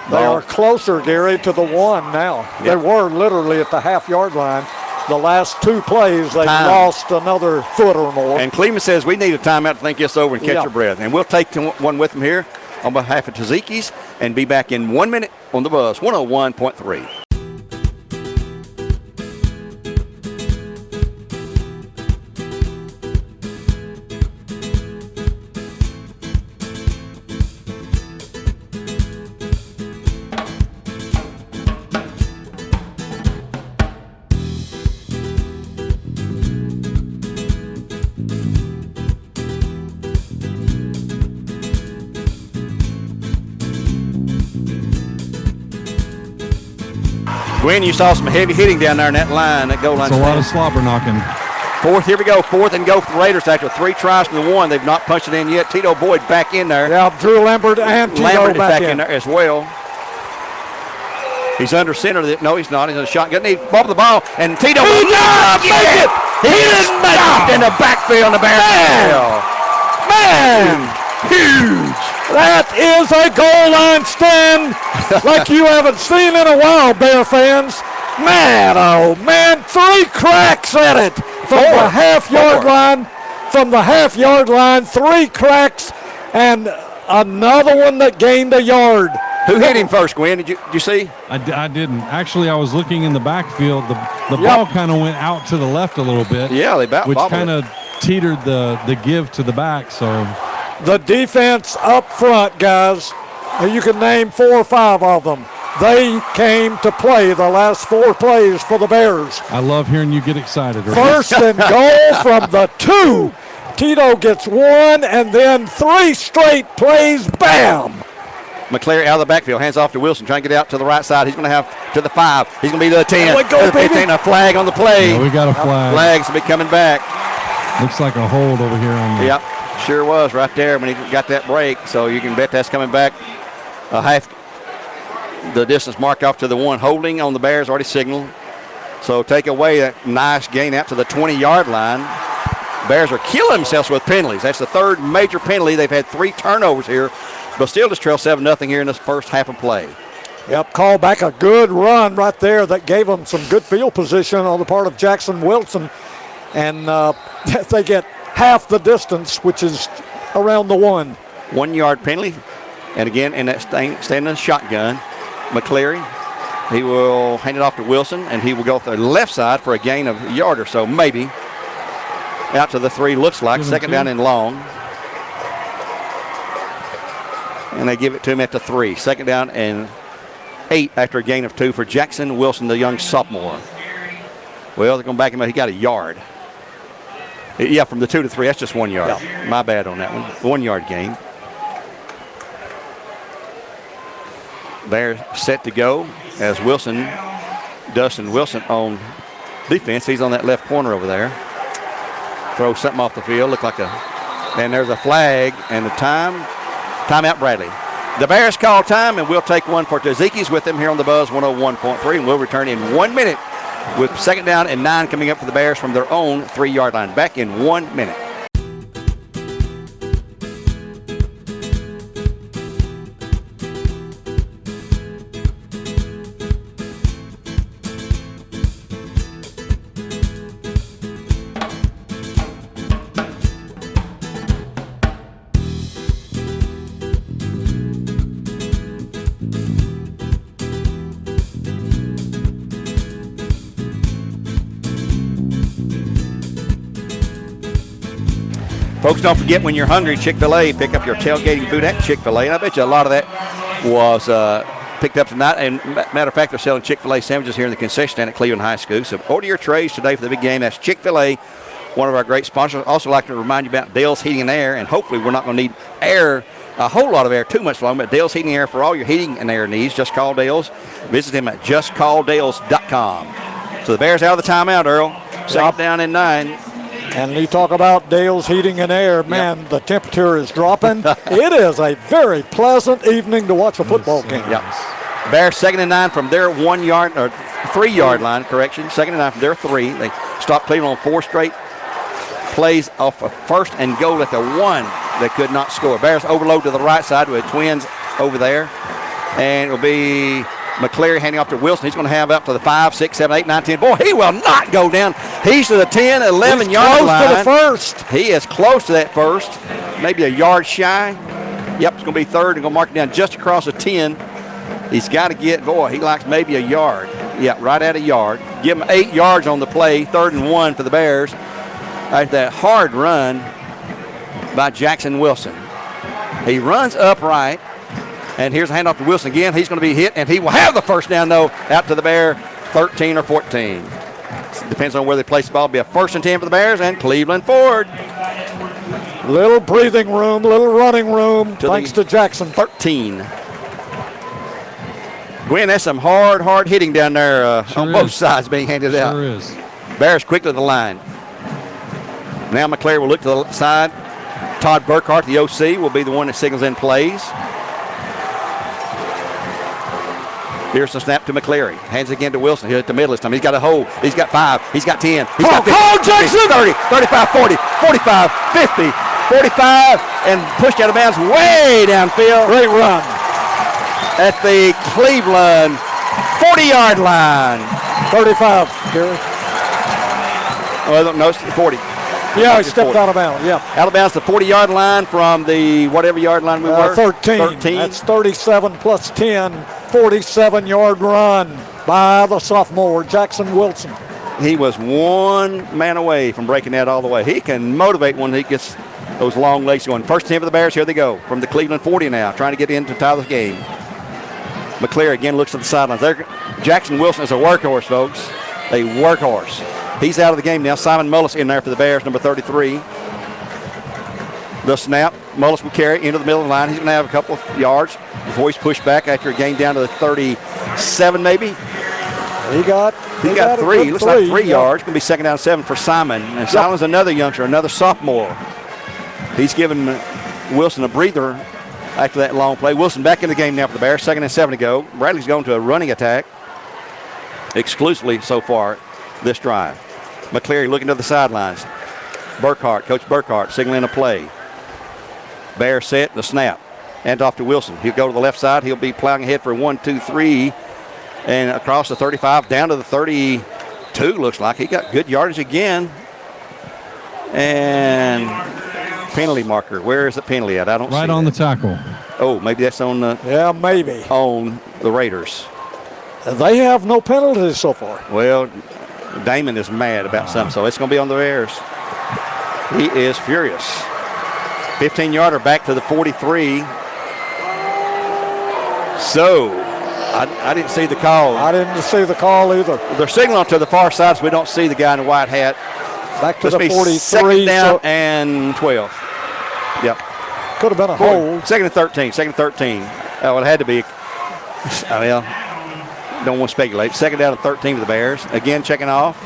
They are closer, Gary, to the 1 now. Yep. They were literally at the half-yard line. The last 2 plays, they've lost another foot or more. And Cleveland says we need a timeout to think this over and catch Yeah. your breath. And we'll take one with them here on behalf of Taziki's and be back in 1 minute on the Buzz 101.3. Gwen, you saw some heavy hitting down there in that line, that goal line. It's a lot of slobber knocking. 4th, here we go. 4th and go for the Raiders after 3 tries from the 1. They've not punched it in yet. Tito Boyd back in there. Yeah, Drew Lambert and Tito Lambert is back back in there as well. He's under center. No, he's not. He's in a shotgun. He bobbled the ball, and Tito will not make it. He didn't make it in the backfield in the Bears. Man, huge. That is a goal line stand like you haven't seen in a while, Bear fans. Man, oh man, 3 cracks at it from the half-yard line. From the half-yard line, 3 cracks, and another one that gained a yard. Who hit him first, Gwen? Did you see? I didn't. Actually, I was looking in the backfield. The ball kind of went out to the left a little bit. Yeah, they which kind of teetered the give to the back. So the defense up front, guys, you can name 4 or 5 of them. They came to play the last 4 plays for the Bears. I love hearing you get excited. First and goal from the 2. Tito gets 1, and then 3 straight plays. Bam! McClary out of the backfield, hands off to Wilson, trying to get out to the right side. He's going to have to the 5. He's going to be to the 10. There we go, to the 15. baby. A flag on the play. Yeah, we got a flag. Flags will be coming back. Looks like a hold over here on the. Yep, sure was right there when he got that break. So you can bet that's coming back. A half the distance marked off to the 1. Holding on the Bears already signaled. So take away that nice gain out to the 20-yard line. Bears are killing themselves with penalties. That's the 3rd major penalty. They've had 3 turnovers here, but still just trail 7-0 here in this first half of play. Yep, call back a good run right there that gave them some good field position on the part of Jackson Wilson. And they get half the distance, which is around the 1. 1 yard penalty. And again, in that standing shotgun, McCleary, he will hand it off to Wilson, and he will go to the left side for a gain of a yard or so, maybe. Out to the 3, looks like. 2nd down and long. And they give it to him at the 3. 2nd down and 8 after a gain of 2 for Jackson Wilson, the young sophomore. Well, they're going to back him up. He got a yard. Yeah, from the 2 to 3. That's just 1 yard. Yeah. My bad on that one. 1 yard gain. Bears set to go as Dustin Wilson on defense. He's on that left corner over there. Throw something off the field. Look like and there's a flag and the timeout Bradley. The Bears call time, and we'll take one for Taziki's with them here on the Buzz 101.3, and we'll return in 1 minute with 2nd down and 9 coming up for the Bears from their own 3-yard line. Back in 1 minute. Folks, don't forget when you're hungry, Chick-fil-A, pick up your tailgating food at Chick-fil-A. And I bet you a lot of that was picked up tonight. And matter of fact, they're selling Chick-fil-A sandwiches here in the concession stand at Cleveland High School. So order your trays today for the big game. That's Chick-fil-A, one of our great sponsors. Also like to remind you about Dale's Heating and Air. And hopefully we're not going to need air, a whole lot of air, too much longer. But Dale's Heating and Air for all your heating and air needs. Just call Dale's. Visit them at justcalldales.com. So the Bears out of the timeout, Earl. 2nd down and 9. And you talk about Dale's Heating and Air, man, The temperature is dropping. It is a very pleasant evening to watch a football game. Yep. Bears 2nd and 9 from their 1 yard or 3-yard line, correction. 2nd and 9 from their 3. They stopped Cleveland on 4 straight plays off a 1st and goal at the 1. They could not score. Bears overload to the right side with Twins over there. And it'll be McCleary handing off to Wilson. He's going to have up to the 5, 6, 7, 8, 9, 10. Boy, he will not go down. He's to the 10, 11-yard line. Close to the first. He is close to that first, maybe a yard shy. Yep, it's going to be 3rd and going to mark it down just across the 10. He's got to get, boy, he likes maybe a yard. Yeah, right at a yard. Give him 8 yards on the play, 3rd and 1 for the Bears. After that hard run by Jackson Wilson. He runs upright. And here's a handoff to Wilson again. He's going to be hit, and he will have the first down, though, out to the Bear, 13 or 14. Depends on where they place the ball. It'll be a 1st and 10 for the Bears, and Cleveland forward. Little breathing room, little running room, thanks to Jackson. 13. Gwen, that's some hard hitting down there on both sides being handed out. Sure is. Bears quickly to the line. Now McClary will look to the side. Todd Burkhart, the OC, will be the one that signals in plays. Here's the snap to McCleary. Hands again to Wilson. He'll hit the middle this time. He's got a hole. He's got 5. He's got 10. He's got 50, Jackson! 30, 35, 40, 45, 50, 45, and pushed out of bounds way downfield. Great run. At the Cleveland 40-yard line. 35, Gary. Oh, no, it's 40. Yeah, he stepped out of bounds, yeah. Out of bounds, the 40-yard line from the whatever yard line we were. 13. That's 37 plus 10, 47-yard run by the sophomore, Jackson Wilson. He was 1 man away from breaking that all the way. He can motivate when he gets those long legs going. 1st 10 for the Bears. Here they go from the Cleveland 40 now, trying to get in to tie the game. McCleary again looks at the sidelines. There, Jackson Wilson is a workhorse, folks. A workhorse. He's out of the game now. Simon Mullis in there for the Bears, number 33. The snap. Mullis will carry into the middle of the line. He's going to have a couple of yards before he's pushed back after a gain down to the 37 maybe. He got 3. Looks like 3 yards. Going to be 2nd down 7 for Simon. And Simon's another youngster, another sophomore. He's given Wilson a breather after that long play. Wilson back in the game now for the Bears. 2nd and 7 to go. Bradley's going to a running attack exclusively so far this drive. McCleary looking to the sidelines. Coach Burkhart signaling a play. Bear set, the snap. And off to Wilson. He'll go to the left side. He'll be plowing ahead for 1, 2, 3. And across the 35 down to the 32, looks like. He got good yardage again. And penalty marker. Where is the penalty at? I don't see it. Right on the tackle. Oh, maybe that's on the maybe on the Raiders. They have no penalties so far. Well, Damon is mad about something, so it's going to be on the Bears. He is furious. 15-yarder back to the 43. So, I didn't see the call. I didn't see the call either. They're signaling to the far side, so we don't see the guy in the white hat. Back to Must the be 43. second down and 12. Yep. Could have been a hold. Second and 13. Second and 13. Well, it had to be. Well, don't want to speculate. Second down and 13 for the Bears. Again, checking off.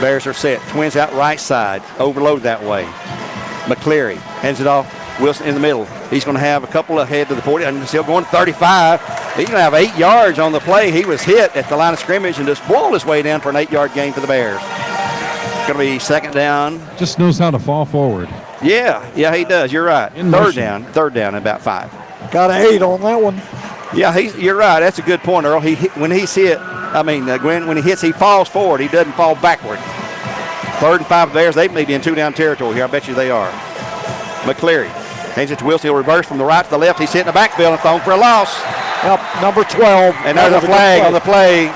Bears are set. Twins out right side. Overload that way. McCleary hands it off. Wilson in the middle. He's going to have a couple ahead to the 40. And still going to 35. He's going to have 8 yards on the play. He was hit at the line of scrimmage and just boiled his way down for an 8-yard gain for the Bears. It's going to be second down. Just knows how to fall forward. Yeah, he does. You're right. Third down, about 5. Got an 8 on that one. Yeah, you're right. That's a good point, Earl. When he's hit, when he hits, he falls forward. He doesn't fall backward. Third and 5 Bears. They may be in 2-down territory here. I bet you they are. McCleary hands it to Wilson. He'll reverse from the right to the left. He's hit in the backfield and thrown for a loss. Yep, number 12. And there's a flag on the play.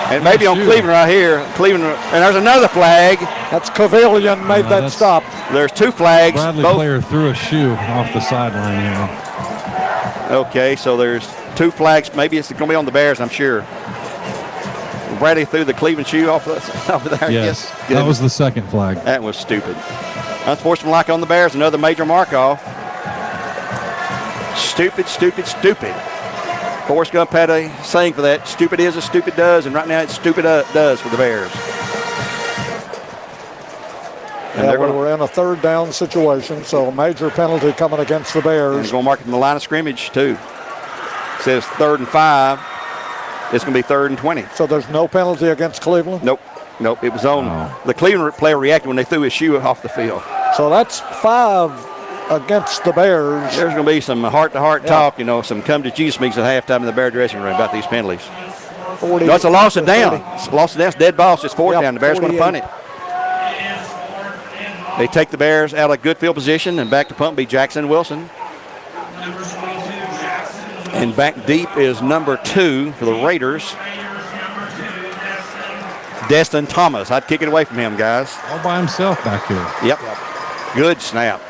And maybe on Cleveland right here. Cleveland, and there's another flag. That's Cavilion made that stop. There's 2 flags. Bradley player threw a shoe off the sideline here. Okay, so there's 2 flags. Maybe it's going to be on the Bears, I'm sure. Bradley threw the Cleveland shoe off there. Yes, that was the second flag. That was stupid. Unsportsmanlike on the Bears, another major mark-off. Stupid. Forrest Gump had a saying for that. Stupid is as stupid does, and right now it's stupid does for the Bears. And we're in a third down situation, so a major penalty coming against the Bears. And he's going to mark it from the line of scrimmage, too. It says 3rd and 5. It's going to be 3rd and 20. So there's no penalty against Cleveland? Nope. It was on. The Cleveland player reacted when they threw his shoe off the field. So that's 5 against the Bears. There's going to be some heart-to-heart talk, some come-to-Jesus meetings at halftime in the Bear dressing room about these penalties. 40, no, it's a loss of down. It's a loss of down. It's dead ball. It's 4th down. The Bears going to punt it. They take the Bears out of good field position, and back to punt be Jackson and Wilson. And back deep is number 2 for the Raiders, Destin Thomas. I'd kick it away from him, guys. All by himself back here. Yep. Good snap.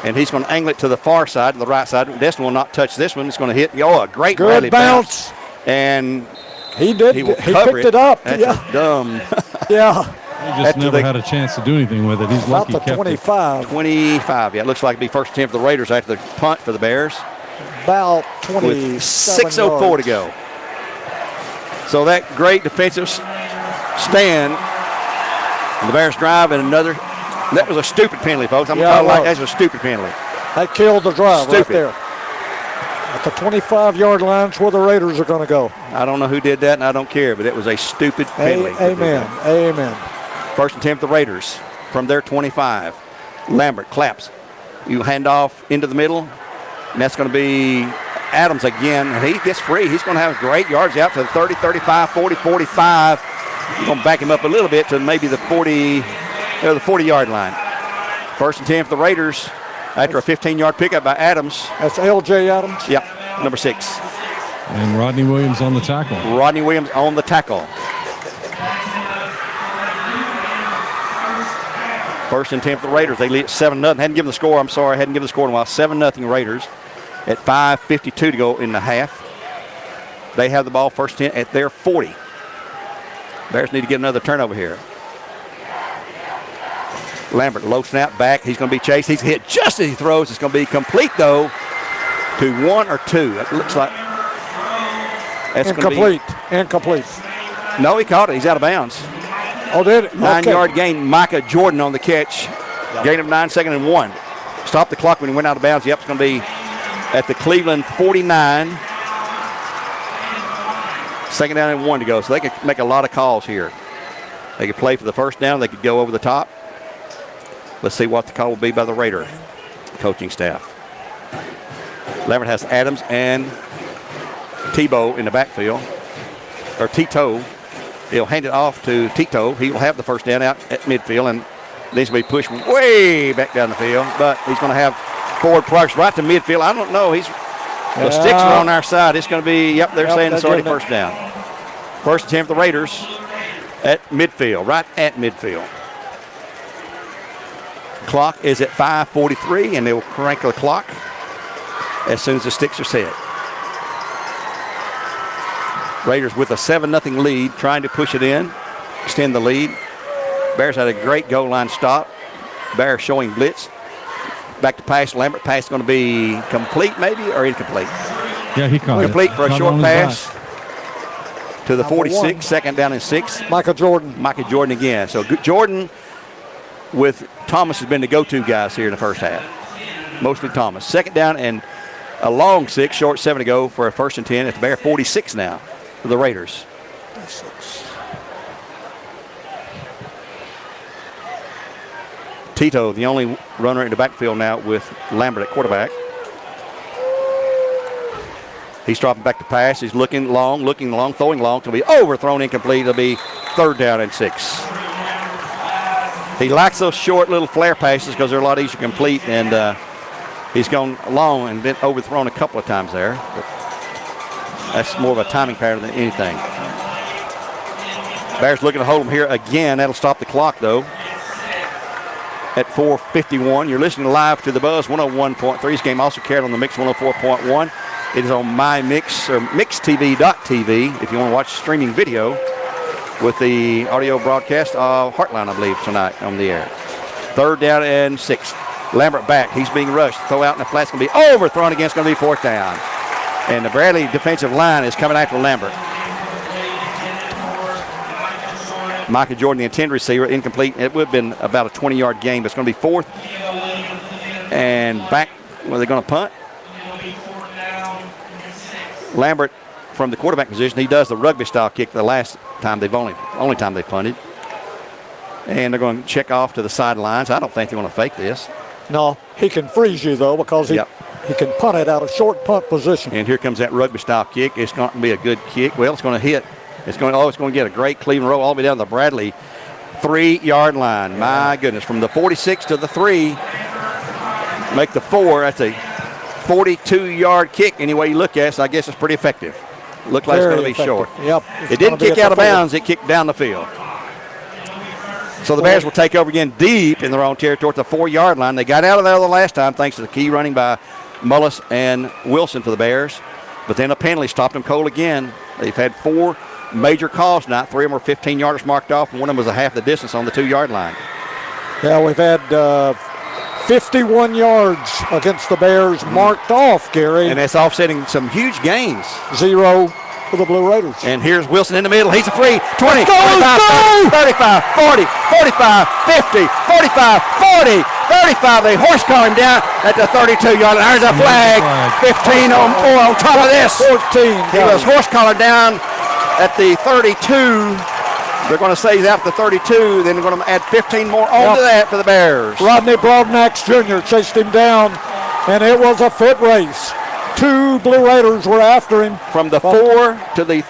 And he's going to angle it to the far side, to the right side. Destin will not touch this one. It's going to hit. A great good bounce. And he did. He picked it up. That's dumb. Yeah. He just never had a chance to do anything with it. He's lucky he kept 25. 25. Yeah, it looks like it'll be first attempt for the Raiders after the punt for the Bears. About 27 6:04 to go. So that great defensive stand. And the Bears drive and another. That was a stupid penalty, folks. That's a stupid penalty. That killed the drive right there. At the 25-yard line, that's where the Raiders are going to go. I don't know who did that, and I don't care, but it was a stupid penalty. Amen. First attempt, the Raiders from their 25. Lambert claps. You hand off into the middle, and that's going to be Adams again. And he gets free. He's going to have great yards out to the 30, 35, 40, 45. I'm going to back him up a little bit to maybe the 40-yard line. First and 10 for the Raiders after a 15-yard pickup by Adams. That's L.J. Adams? Yep, number 6. And Rodney Williams on the tackle. First and 10 for the Raiders. They lead 7-0. Hadn't given the score. I'm sorry. Hadn't given the score in a while. 7-0 Raiders at 5:52 to go in the half. They have the ball first 10 at their 40. Bears need to get another turnover here. Lambert, low snap back. He's going to be chased. He's hit just as he throws. It's going to be complete, though, to 1 or 2. It looks like that's Incomplete. No, he caught it. He's out of bounds. Oh, did it? 9-yard gain. Micah Jordan on the catch. Gain of 9, 2nd and 1. Stop the clock when he went out of bounds. Yep, it's going to be at the Cleveland 49. 2nd down and 1 to go. So they could make a lot of calls here. They could play for the first down. They could go over the top. Let's see what the call will be by the Raider coaching staff. Lambert has Adams and Tebow in the backfield. Or Tito. He'll hand it off to Tito. He will have the first down out at midfield and needs to be pushed way back down the field. But he's going to have forward progress right to midfield. I don't know. The sticks are on our side. It's going to be, they're saying it's already first down. First attempt for the Raiders at midfield, right at midfield. Clock is at 5:43, and they will crank the clock as soon as the sticks are set. Raiders with a 7-0 lead, trying to push it in, extend the lead. Bears had a great goal line stop. Bears showing blitz. Back to pass. Lambert pass going to be complete maybe or incomplete? Yeah, he caught complete it. for a Caught short on his pass to the Number 46, one. second down and 6. Micah Jordan. Micah Jordan again. So Jordan with Thomas has been the go-to guys here in the first half. Mostly Thomas. Second down and a long 6, short 7 to go for a 1st and 10 at the Bear 46 now for the Raiders. Tito, the only runner in the backfield now with Lambert at quarterback. He's dropping back to pass. He's looking long, throwing long. It'll be overthrown, incomplete. It'll be 3rd down and 6. He likes those short little flare passes because they're a lot easier to complete, and he's gone long and been overthrown a couple of times there. But that's more of a timing pattern than anything. Bears looking to hold him here again. That'll stop the clock, though, at 4:51. You're listening live to The Buzz 101.3. This game also carried on the Mix 104.1. It is on MyMix or MixTV.tv if you want to watch streaming video with the audio broadcast of Heartline, I believe, tonight on the air. 3rd down and 6. Lambert back. He's being rushed. Throw out in the flat's going to be overthrown again. It's going to be 4th down. And the Bradley defensive line is coming after Lambert. Micah Jordan, the intended receiver, incomplete. It would have been about a 20-yard game, but it's going to be 4th and back. Were they going to punt? Lambert from the quarterback position. He does the rugby style kick the last time only time they punted. And they're going to check off to the sidelines. I don't think they're going to fake this. No, he can freeze you, though, because he can punt it out of short punt position. And here comes that rugby style kick. It's going to be a good kick. Well, it's going to hit. It's going to get a great Cleveland roll all the way down to the Bradley 3-yard line. My goodness, from the 46 to the 3, make the 4. That's a 42-yard kick any way you look at it, so I guess it's pretty effective. Looked like it's going to be short. Yep. It didn't kick out of bounds. It kicked down the field. So the Bears will take over again deep in their own territory at the 4-yard line. They got out of there the last time thanks to the key running by Mullis and Wilson for the Bears. But then a penalty stopped them cold again. They've had 4 major calls tonight. 3 of them were 15-yarders marked off, and one of them was a half the distance on the 2-yard line. Yeah, we've had 51 yards against the Bears marked off, Gary. And that's offsetting some huge gains. 0 for the Blue Raiders. And here's Wilson in the middle. He's a free. 20, Go, 25, 35, 40, 45, 50, 45, 40, 35. They horse collar him down at the 32-yard line. There's a flag. 15 on top of this. 14. He was horse collar down at the 32. They're going to say he's out at the 32. Then they're going to add 15 more on to that for the Bears. Rodney Broadnax Jr. chased him down, and it was a foot race. 2 Blue Raiders were after him. From the 4 to the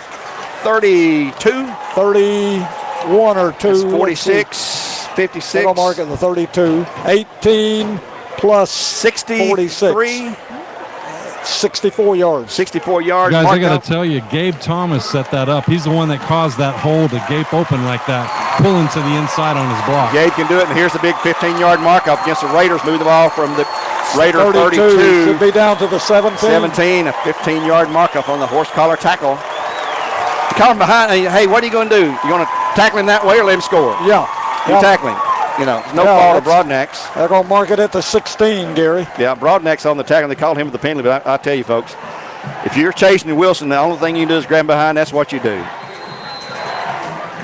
32. 31 or 2. It's 46, 56. I'll mark it the 32. 18 plus 63. 64 yards. 64 yards. Guys, I got to tell you, Gabe Thomas set that up. He's the one that caused that hole to gape open like that, pulling to the inside on his block. Gabe can do it, and here's the big 15-yard mark up against the Raiders. Move the ball from the Raider 32. 32. Should be down to the 17. 17, a 15-yard mark up on the horse collar tackle. You call him behind. Hey, what are you going to do? You going to tackle him that way or let him score? Yeah. You tackle him. You know, no fault of Broadnax. They're going to mark it at the 16, Gary. Yeah, Broadnax on the tackle. They called him with the penalty, but I tell you, folks, if you're chasing Wilson, the only thing you can do is grab behind. That's what you do.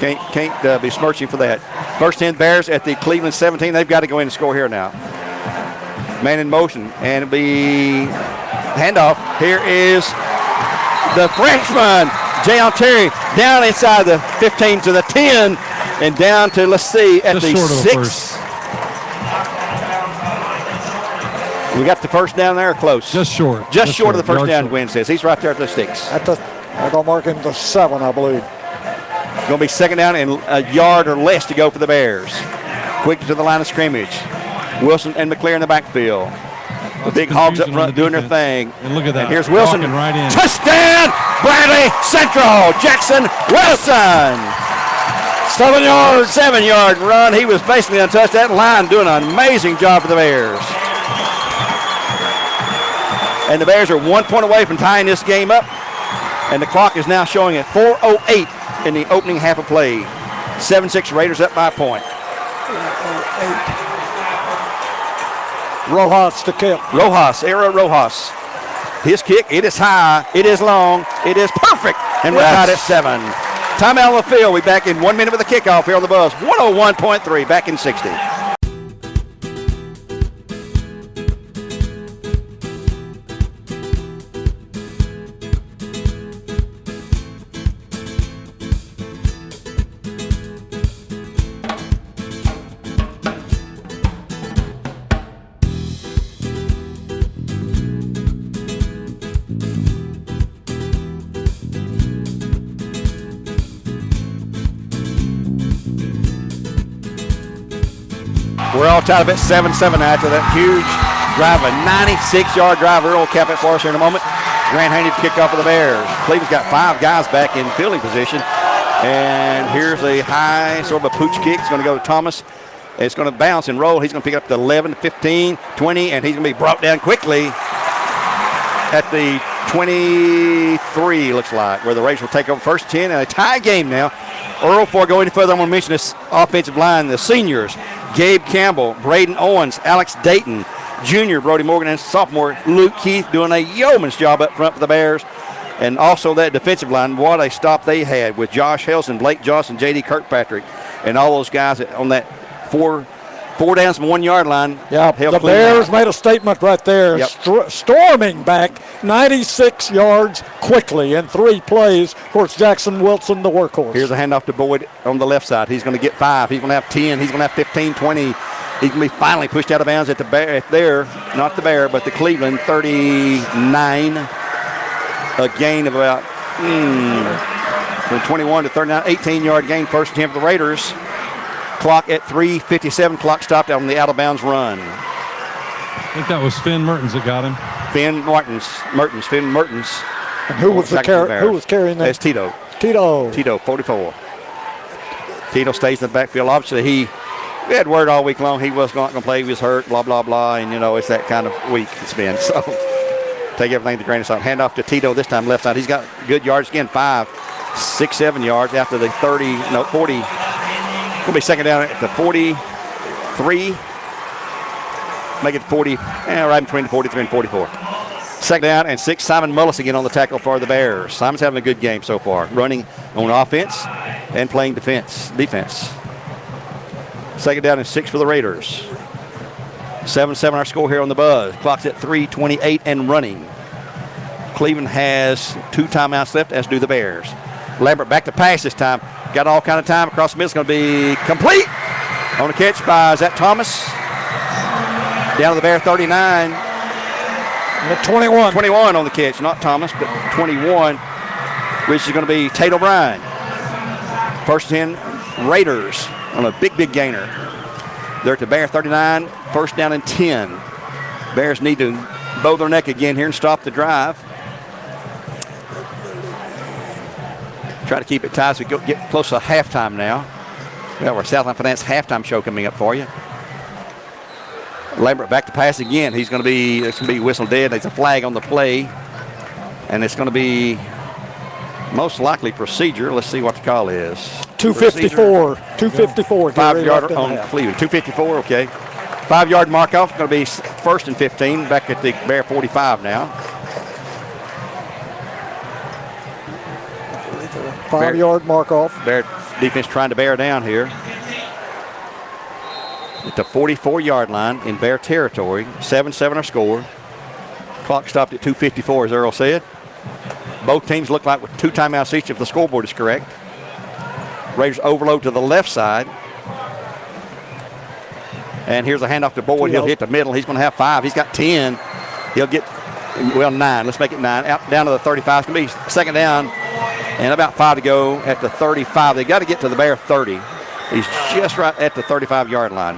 Can't be smirching for that. First 10 Bears at the Cleveland 17. They've got to go in and score here now. Man in motion, and it'll be handoff. Here is the freshman, Jayon Terry, down inside the 15 to the 10, and down to, let's see, at the 6. We got the first down there, close. Just short. Just short of the first down, Gwen says. He's right there at the 6. They're going to mark him the 7, I believe. Going to be second down and a yard or less to go for the Bears. Quick to the line of scrimmage. Wilson and McClear in the backfield. The big Hogs up front doing their thing. And look at that. And here's Wilson. Right in. Touchdown, Bradley Central. Jackson Wilson. 7 yards. 7-yard run. He was basically untouched. That line doing an amazing job for the Bears. And the Bears are 1 point away from tying this game up. And the clock is now showing at 4:08 in the opening half of play. 7-6 Raiders up by a point. 4:08. Rojas to kick. Era Rojas. His kick, it is high, it is long, it is perfect, and we're tied at 7. Timeout on the field. We'll be back in 1 minute with the kickoff here on the Buzz. 101.3, back in 60. We're all tied up at 7-7 after that huge drive, a 96-yard drive. Earl will cap it for us here in a moment. Grant Haney to kick off for the Bears. Cleveland's got 5 guys back in fielding position. And here's a high, sort of a pooch kick. It's going to go to Thomas. It's going to bounce and roll. He's going to pick it up to 11, 15, 20, and he's going to be brought down quickly at the 23, looks like, where the Raiders will take over first 10 and a tie game now. Earl, before going any further, I'm going to mention this offensive line, the seniors, Gabe Campbell, Braden Owens, Alex Dayton, junior Brody Morgan, and sophomore Luke Keith doing a yeoman's job up front for the Bears. And also that defensive line, what a stop they had with Josh Helson, Blake Johnson, J.D. Kirkpatrick, and all those guys on that four downs from 1 yard line. Yeah, the Bears made a statement right there, storming back 96 yards quickly in 3 plays. Of course, Jackson Wilson, the workhorse. Here's a handoff to Boyd on the left side. He's going to get 5. He's going to have 10. He's going to have 15, 20. He's going to be finally pushed out of bounds at the Bear, not the Bear, but the Cleveland 39. A gain of about from 21 to 39, 18-yard gain, first attempt for the Raiders. Clock at 3:57. Clock stopped on the out-of-bounds run. I think that was Finn Mertens that got him. Finn Mertens. And who was carrying that? That's Tito. Tito, 44. Tito stays in the backfield. Obviously, we had word all week long he was not going to play. He was hurt, blah, blah, blah. And, it's that kind of week it's been. So take everything to the grain of salt. Hand off to Tito this time, left side. He's got good yards again, 5, 6, 7 yards after the 40. Going to be second down at the 43. Make it 40, right between the 43 and 44. Second down and 6. Simon Mullis again on the tackle for the Bears. Simon's having a good game so far, running on offense and playing defense. Second down and 6 for the Raiders. 7-7 our score here on the Buzz. Clock's at 3:28 and running. Cleveland has 2 timeouts left, as do the Bears. Lambert back to pass this time. Got all kind of time across the middle. It's going to be complete. On the catch by, is that Thomas? Down to the Bear 39. 21 on the catch, not Thomas, but 21, which is going to be Tate O'Brien. First 10 Raiders on a big gainer. They're at the Bear 39, first down and 10. Bears need to bow their neck again here and stop the drive. Try to keep it tight as we get close to halftime now. We have our Southland Finance halftime show coming up for you. Lambert back to pass again. It's going to be whistle dead. There's a flag on the play. And it's going to be most likely procedure. Let's see what the call is. 254. 254. 5-yarder on Cleveland. 254, okay. 5-yard mark off. Going to be first and 15. Back at the Bear 45 now. 5-yard mark off. Bear defense trying to bear down here. At the 44-yard line in Bear territory. 7-7 our score. Clock stopped at 2:54, as Earl said. Both teams look like with 2 timeouts each if the scoreboard is correct. Raiders overload to the left side. And here's a handoff to Boyd. He'll hit the middle. He's going to have 5. He's got 10. He'll get, 9. Let's make it 9. Out down to the 35. It's going to be second down and about 5 to go at the 35. They got to get to the Bear 30. He's just right at the 35-yard line.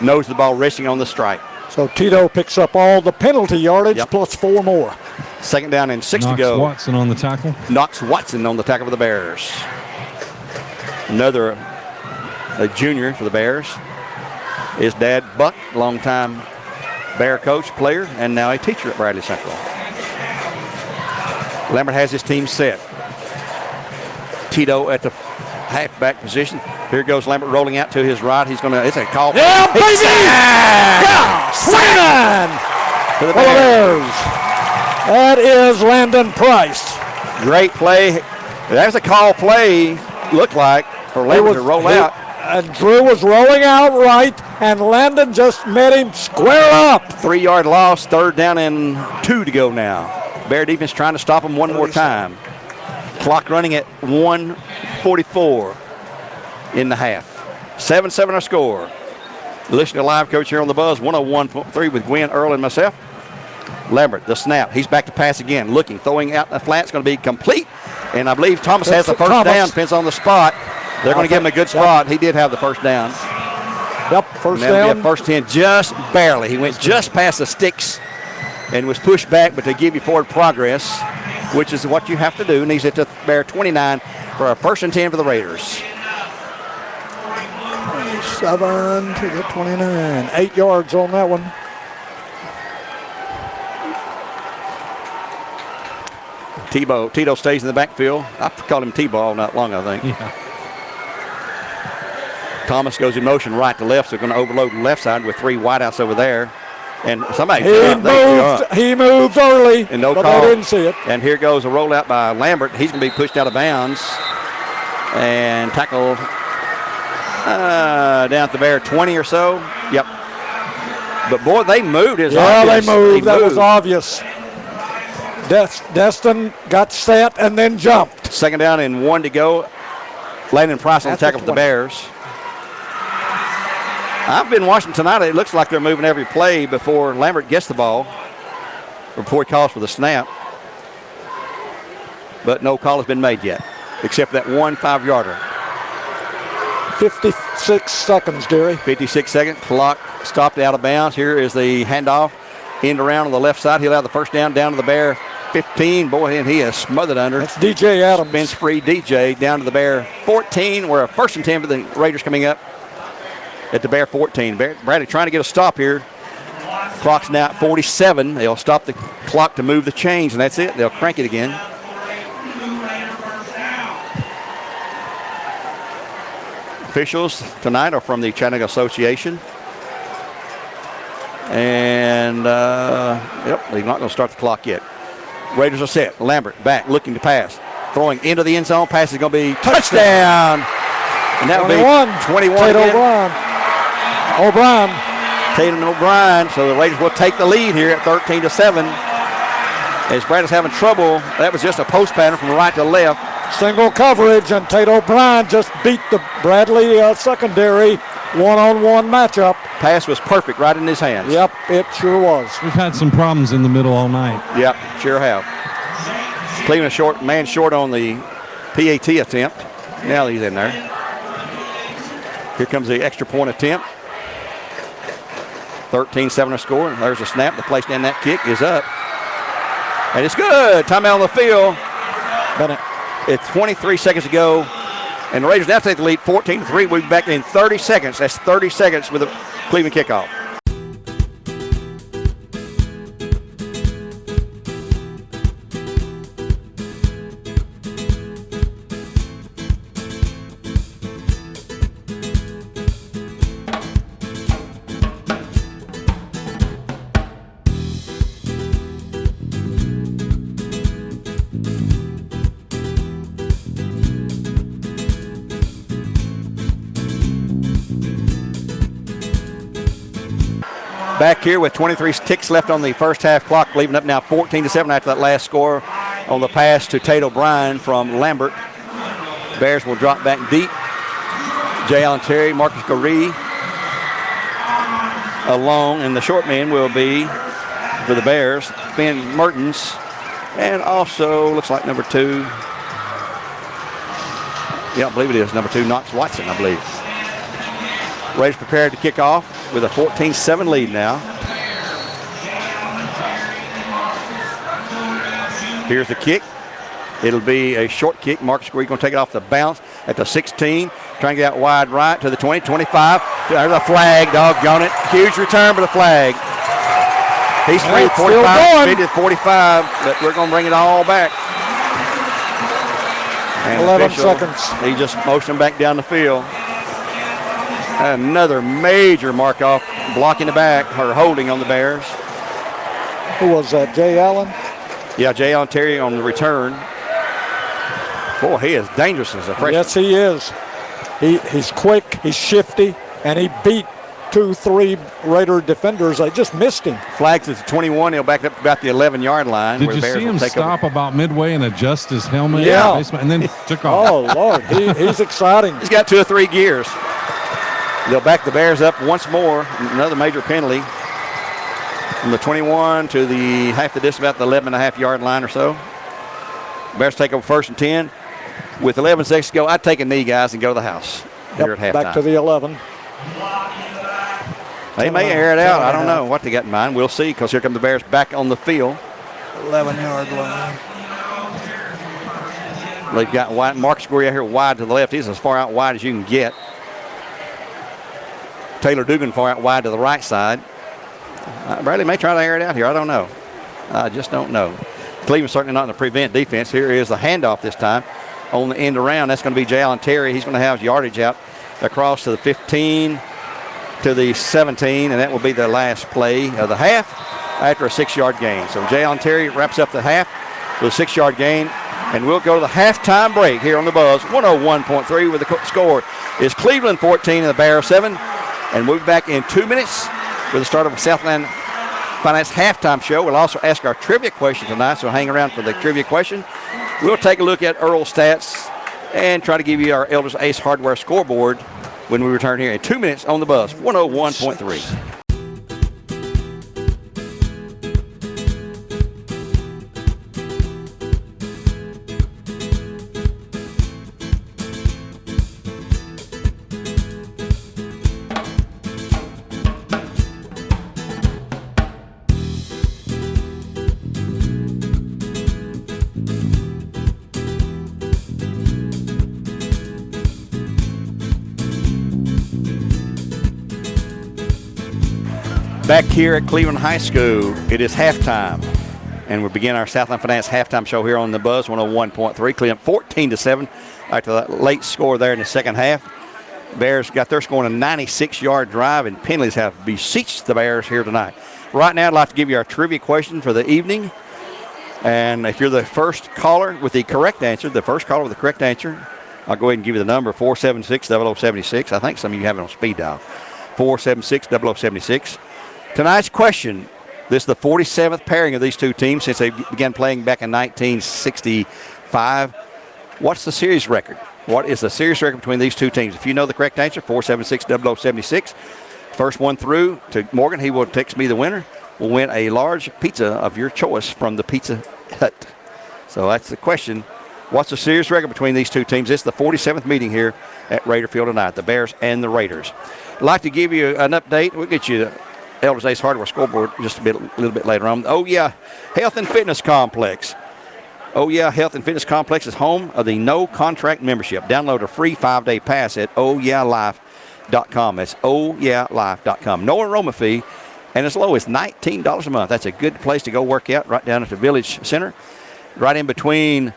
Knows the ball resting on the stripe. So Tito picks up all the penalty yardage plus 4 more. Second down and 6 to go. Knox Watson on the tackle. Knox Watson on the tackle for the Bears. Another junior for the Bears. His dad, Buck, longtime Bear coach, player, and now a teacher at Bradley Central. Lambert has his team set. Tito at the halfback position. Here goes Lambert rolling out to his right. He's going to, it's a call. Yeah, baby! Yeah! 29 for the for the Bears. That is Landon Price. Great play. That was a call play, looked like, for Lambert to roll out. And Drew was rolling out right, and Landon just met him square up. 3-yard loss, 3rd down and 2 to go now. Bear defense trying to stop him one more time. Clock running at 1:44 in the half. 7-7 our score. Listen to live coach here on the Buzz, 101.3 with Gwen, Earl, and myself. Lambert, the snap. He's back to pass again, looking, throwing out the flat. It's going to be complete. And I believe Thomas has the first down, depends on the spot. They're going to give him a good spot. He did have the first down. Yep, first down. First 10 just barely. He went just past the sticks and was pushed back, but they give you forward progress, which is what you have to do. Needs it to Bear 29 for a 1st and 10 for the Raiders. 27 to the 29. 8 yards on that one. Tito stays in the backfield. I called him T-ball not long, I think. Yeah. Thomas goes in motion right to left, so they're going to overload the left side with 3 wideouts over there. And somebody he moved early, and no but call. they didn't see it. And here goes a rollout by Lambert. He's going to be pushed out of bounds and tackled down at the Bear 20 or so. Yep. But boy, they moved. They moved. That was obvious. Destin got set and then jumped. 2nd down and 1 to go. Landon Price on the tackle for the Bears. I've been watching tonight. It looks like they're moving every play before Lambert gets the ball, or before he calls for the snap. But no call has been made yet, except for that 1 5-yarder. 56 seconds, Gary. 56 seconds. Clock stopped out of bounds. Here is the handoff. End around on the left side. He'll have the first down to the Bear 15. Boy, and he is smothered under. That's DJ Adams. Bench free DJ down to the Bear 14. We're a 1st and 10 for the Raiders coming up at the Bear 14. Bradley trying to get a stop here. Clock's now at 47. They'll stop the clock to move the chains, and that's it. They'll crank it again. Officials tonight are from the Chattanooga Association. And, they're not going to start the clock yet. Raiders are set. Lambert back, looking to pass. Throwing into the end zone. Pass is going to be touchdown. And that would be 21 Tatum O'Brien. So the Raiders will take the lead here at 13-7. As Bradley's having trouble, that was just a post pattern from right to left. Single coverage, and Tate O'Brien just beat the Bradley secondary one-on-one matchup. Pass was perfect right in his hands. Yep, it sure was. We've had some problems in the middle all night. Yep, sure have. Cleveland man short on the PAT attempt. Now he's in there. Here comes the extra point attempt. 13-7 our score. There's a snap. The place down that kick is up. And it's good. Timeout on the field. Bennett. It's 23 seconds to go. And the Raiders now take the lead 14-3. We'll be back in 30 seconds. That's 30 seconds with the Cleveland kickoff. Back here with 23 ticks left on the first half clock, leaving up now 14-7 after that last score on the pass to Tate O'Brien from Lambert. Bears will drop back deep. J. Allen Terry, Marcus Goree along, and the short man will be for the Bears, Finn Mertens, and also looks like number 2. Yeah, I believe it is number 2, Knox Watson, I believe. Raiders prepared to kick off with a 14-7 lead now. Here's the kick. It'll be a short kick. Marcus Goree going to take it off the bounce at the 16. Trying to get out wide right to the 20, 25. There's a flag, doggone it. Huge return for the flag. He's free at 45, 50 to 45, but we're going to bring it all back. And 11 official, seconds. He just motioned him back down the field. Another major mark off, blocking the back, or holding on the Bears. Who was that, Jay Allen? Yeah, Jay Allen Terry on the return. Boy, he is dangerous as a freshman. Yes, he is. He's quick, he's shifty, and he beat 2-3 Raider defenders. They just missed him. Flags at 21. He'll back up about the 11-yard line. Did you see him stop about midway and adjust his helmet? Yeah. And then took off. Oh, Lord, he's exciting. He's got 2 or 3 gears. They'll back the Bears up once more. Another major penalty from the 21 to the half the distance, about the 11.5-yard line or so. Bears take over 1st and 10. With 11 seconds to go, I'd take a knee, guys, and go to the house here at halftime. Back to the 11. They may air it out. I don't know what they got in mind. We'll see, because here come the Bears back on the field. 11-yard line. They've got wide. Marcus Gorey out here wide to the left. He's as far out wide as you can get. Taylor Dugan far out wide to the right side. Bradley may try to air it out here. I don't know. I just don't know. Cleveland's certainly not in the prevent defense. Here is the handoff this time on the end around. That's going to be Jay Allen Terry. He's going to have yardage out across to the 15 to the 17, and that will be the last play of the half after a 6-yard gain. So Jay Allen Terry wraps up the half with a 6-yard gain, and we'll go to the halftime break here on the Buzz. 101.3 with the score is Cleveland 14 and the Bears 7. And we'll be back in 2 minutes with the start of the Southland Finance halftime show. We'll also ask our trivia question tonight, so hang around for the trivia question. We'll take a look at Earl stats and try to give you our Elders Ace Hardware scoreboard when we return here in 2 minutes on the Buzz. 101.3. Back here at Cleveland High School, it is halftime, and we begin our Southland Finance halftime show here on the Buzz 101.3. Cleveland 14-7 after that late score there in the second half. Bears got their score on a 96-yard drive, and penalties have beseeched the Bears here tonight. Right now, I'd like to give you our trivia question for the evening, and if you're the first caller with the correct answer, I'll go ahead and give you the number 476-0076. I think some of you have it on speed dial. 476-0076. Tonight's question, this is the 47th pairing of these two teams since they began playing back in 1965. What's the series record? What is the series record between these two teams? If you know the correct answer, 476-0076. First one through to Morgan, he will text me the winner, will win a large pizza of your choice from the Pizza Hut. So that's the question. What's the series record between these two teams? It's the 47th meeting here at Raider Field tonight, the Bears and the Raiders. I'd like to give you an update. We'll get you Elders Ace Hardware scoreboard just a little bit later on. Oh Yeah Health and Fitness Complex. Oh Yeah Health and Fitness Complex is home of the no contract membership. Download a free 5-day pass at ohyeahlife.com. That's ohyeahlife.com. No enrollment fee, and as low as $19 a month. That's a good place to go work out right down at the Village Center, right in between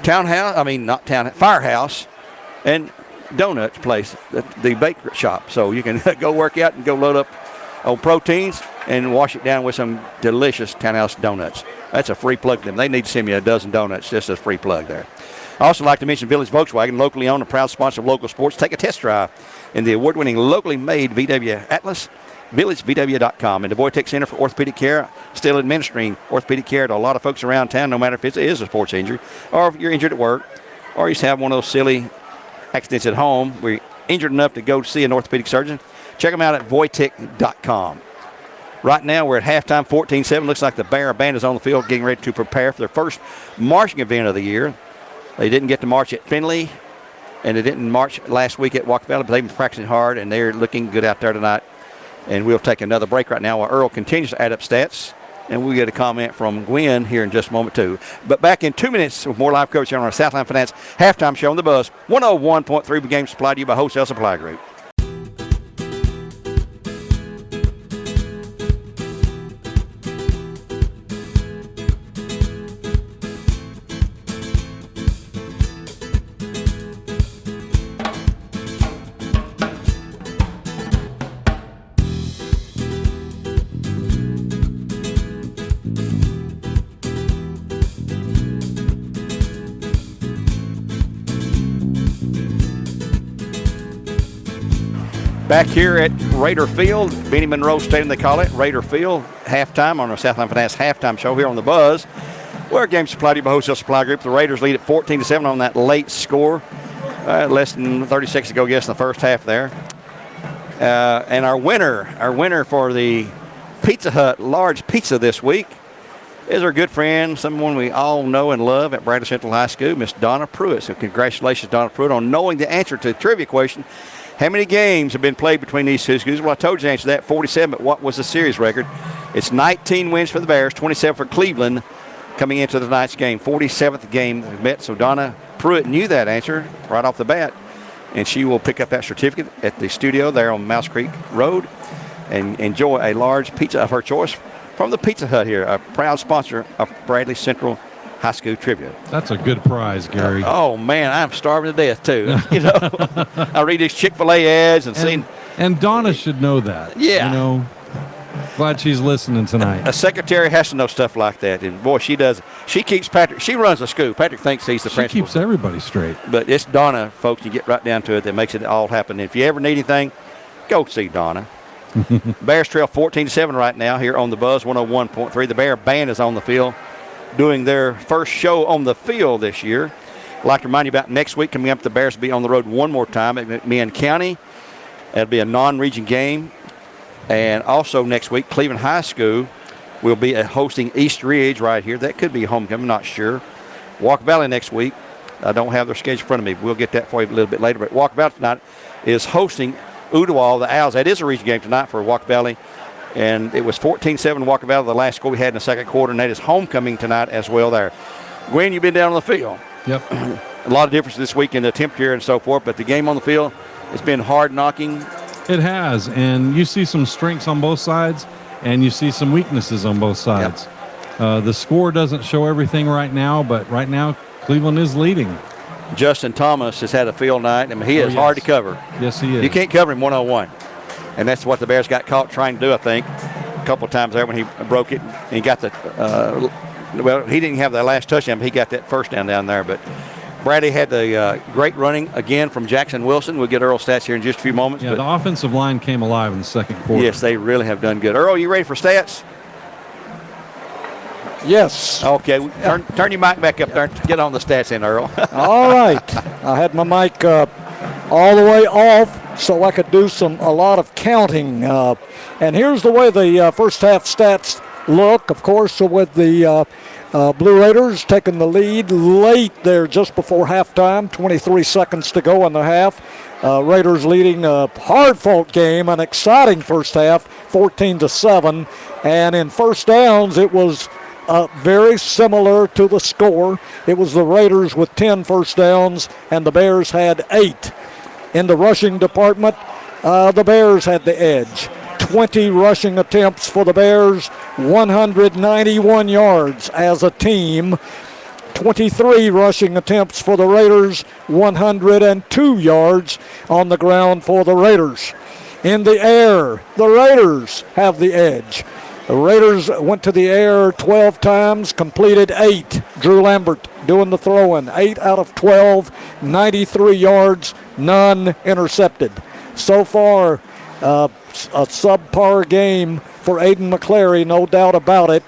Firehouse and Donuts place, the bakery shop. So you can go work out and go load up on proteins and wash it down with some delicious Townhouse donuts. That's a free plug to them. They need to send me a dozen donuts just as a free plug there. I also like to mention Village Volkswagen, locally owned and proud sponsor of local sports. Take a test drive in the award-winning locally made VW Atlas, villagevw.com. And the Boytech Center for Orthopedic Care, still administering orthopedic care to a lot of folks around town, no matter if it is a sports injury or if you're injured at work or you just have one of those silly accidents at home where you're injured enough to go see an orthopedic surgeon. Check them out at voitech.com. Right now, we're at halftime, 14-7. Looks like the Bear Band is on the field getting ready to prepare for their first marching event of the year. They didn't get to march at Findlay, and they didn't march last week at Walker Valley, but they've been practicing hard, and they're looking good out there tonight. And we'll take another break right now while Earl continues to add up stats, and we'll get a comment from Gwen here in just a moment, too. But back in 2 minutes with more live coverage here on our Southland Finance halftime show on the Buzz. 101.3 game supplied to you by Wholesale Supply Group. Back here at Raider Field, Benny Monroe Stadium, they call it, Raider Field, halftime on our Southland Finance halftime show here on the Buzz. Where Game Supply by Wholesale Supply Group. The Raiders lead at 14-7 on that late score. Less than 30 seconds to go, in the first half there. And our winner for the Pizza Hut large pizza this week is our good friend, someone we all know and love at Bradley Central High School, Miss Donna Pruitt. So congratulations, Donna Pruitt, on knowing the answer to the trivia question. How many games have been played between these two schools? Well, I told you the answer to that, 47, but what was the series record? It's 19 wins for the Bears, 27 for Cleveland coming into tonight's game. 47th game they've met, so Donna Pruitt knew that answer right off the bat, and she will pick up that certificate at the studio there on Mouse Creek Road and enjoy a large pizza of her choice from the Pizza Hut here, a proud sponsor of Bradley Central High School Trivia. That's a good prize, Gary. Oh, man, I'm starving to death, too. I read these Chick-fil-A ads and Donna should know that. Yeah. Glad she's listening tonight. A secretary has to know stuff like that, and boy, she does. She keeps Patrick. She runs the school. Patrick thinks he's the principal. She keeps everybody straight. But it's Donna, folks. You get right down to it. That makes it all happen. If you ever need anything, go see Donna. Bears trail 14-7 right now here on the Buzz 101.3. The Bear Band is on the field, doing their first show on the field this year. I'd like to remind you about next week coming up. The Bears will be on the road one more time at McMinn County. That'll be a non-region game. And also next week, Cleveland High School will be hosting East Ridge right here. That could be homecoming, I'm not sure. Walker Valley next week. I don't have their schedule in front of me. We'll get that for you a little bit later. But Walker Valley tonight is hosting Ooltewah, the Owls. That is a region game tonight for Walker Valley. And it was 14-7 Walker Valley, the last score we had in the second quarter. And that is homecoming tonight as well there. Gwen, you've been down on the field. Yep. A lot of difference this week in the temperature and so forth. But the game on the field has been hard knocking. It has, and you see some strengths on both sides, and you see some weaknesses on both sides. Yep. The score doesn't show everything right now, but right now Cleveland is leading. Justin Thomas has had a field night. I mean, he is hard to cover. Yes, he is. You can't cover him one-on-one, and that's what the Bears got caught trying to do, I think, a couple of times there when he broke it and he got the well, he didn't have that last touchdown, but he got that first down there. But Brady had the great running again from Jackson Wilson. We'll get Earl's stats here in just a few moments. Yeah, the offensive line came alive in the second quarter. Yes, they really have done good. Earl, you ready for stats? Yes. Okay, turn your mic back up there and get on the stats in, Earl. All right. I had my mic all the way off so I could do a lot of counting. And here's the way the first half stats look, of course, with the Blue Raiders taking the lead late there just before halftime, 23 seconds to go in the half. Raiders leading a hard-fought game, an exciting first half, 14-7. And in first downs, it was very similar to the score. It was the Raiders with 10 first downs, and the Bears had 8. In the rushing department, the Bears had the edge. 20 rushing attempts for the Bears, 191 yards as a team. 23 rushing attempts for the Raiders, 102 yards on the ground for the Raiders. In the air, the Raiders have the edge. The Raiders went to the air 12 times, completed 8. Drew Lambert doing the throwing, 8 out of 12, 93 yards, none intercepted. So far, a subpar game for Aiden McClary, no doubt about it.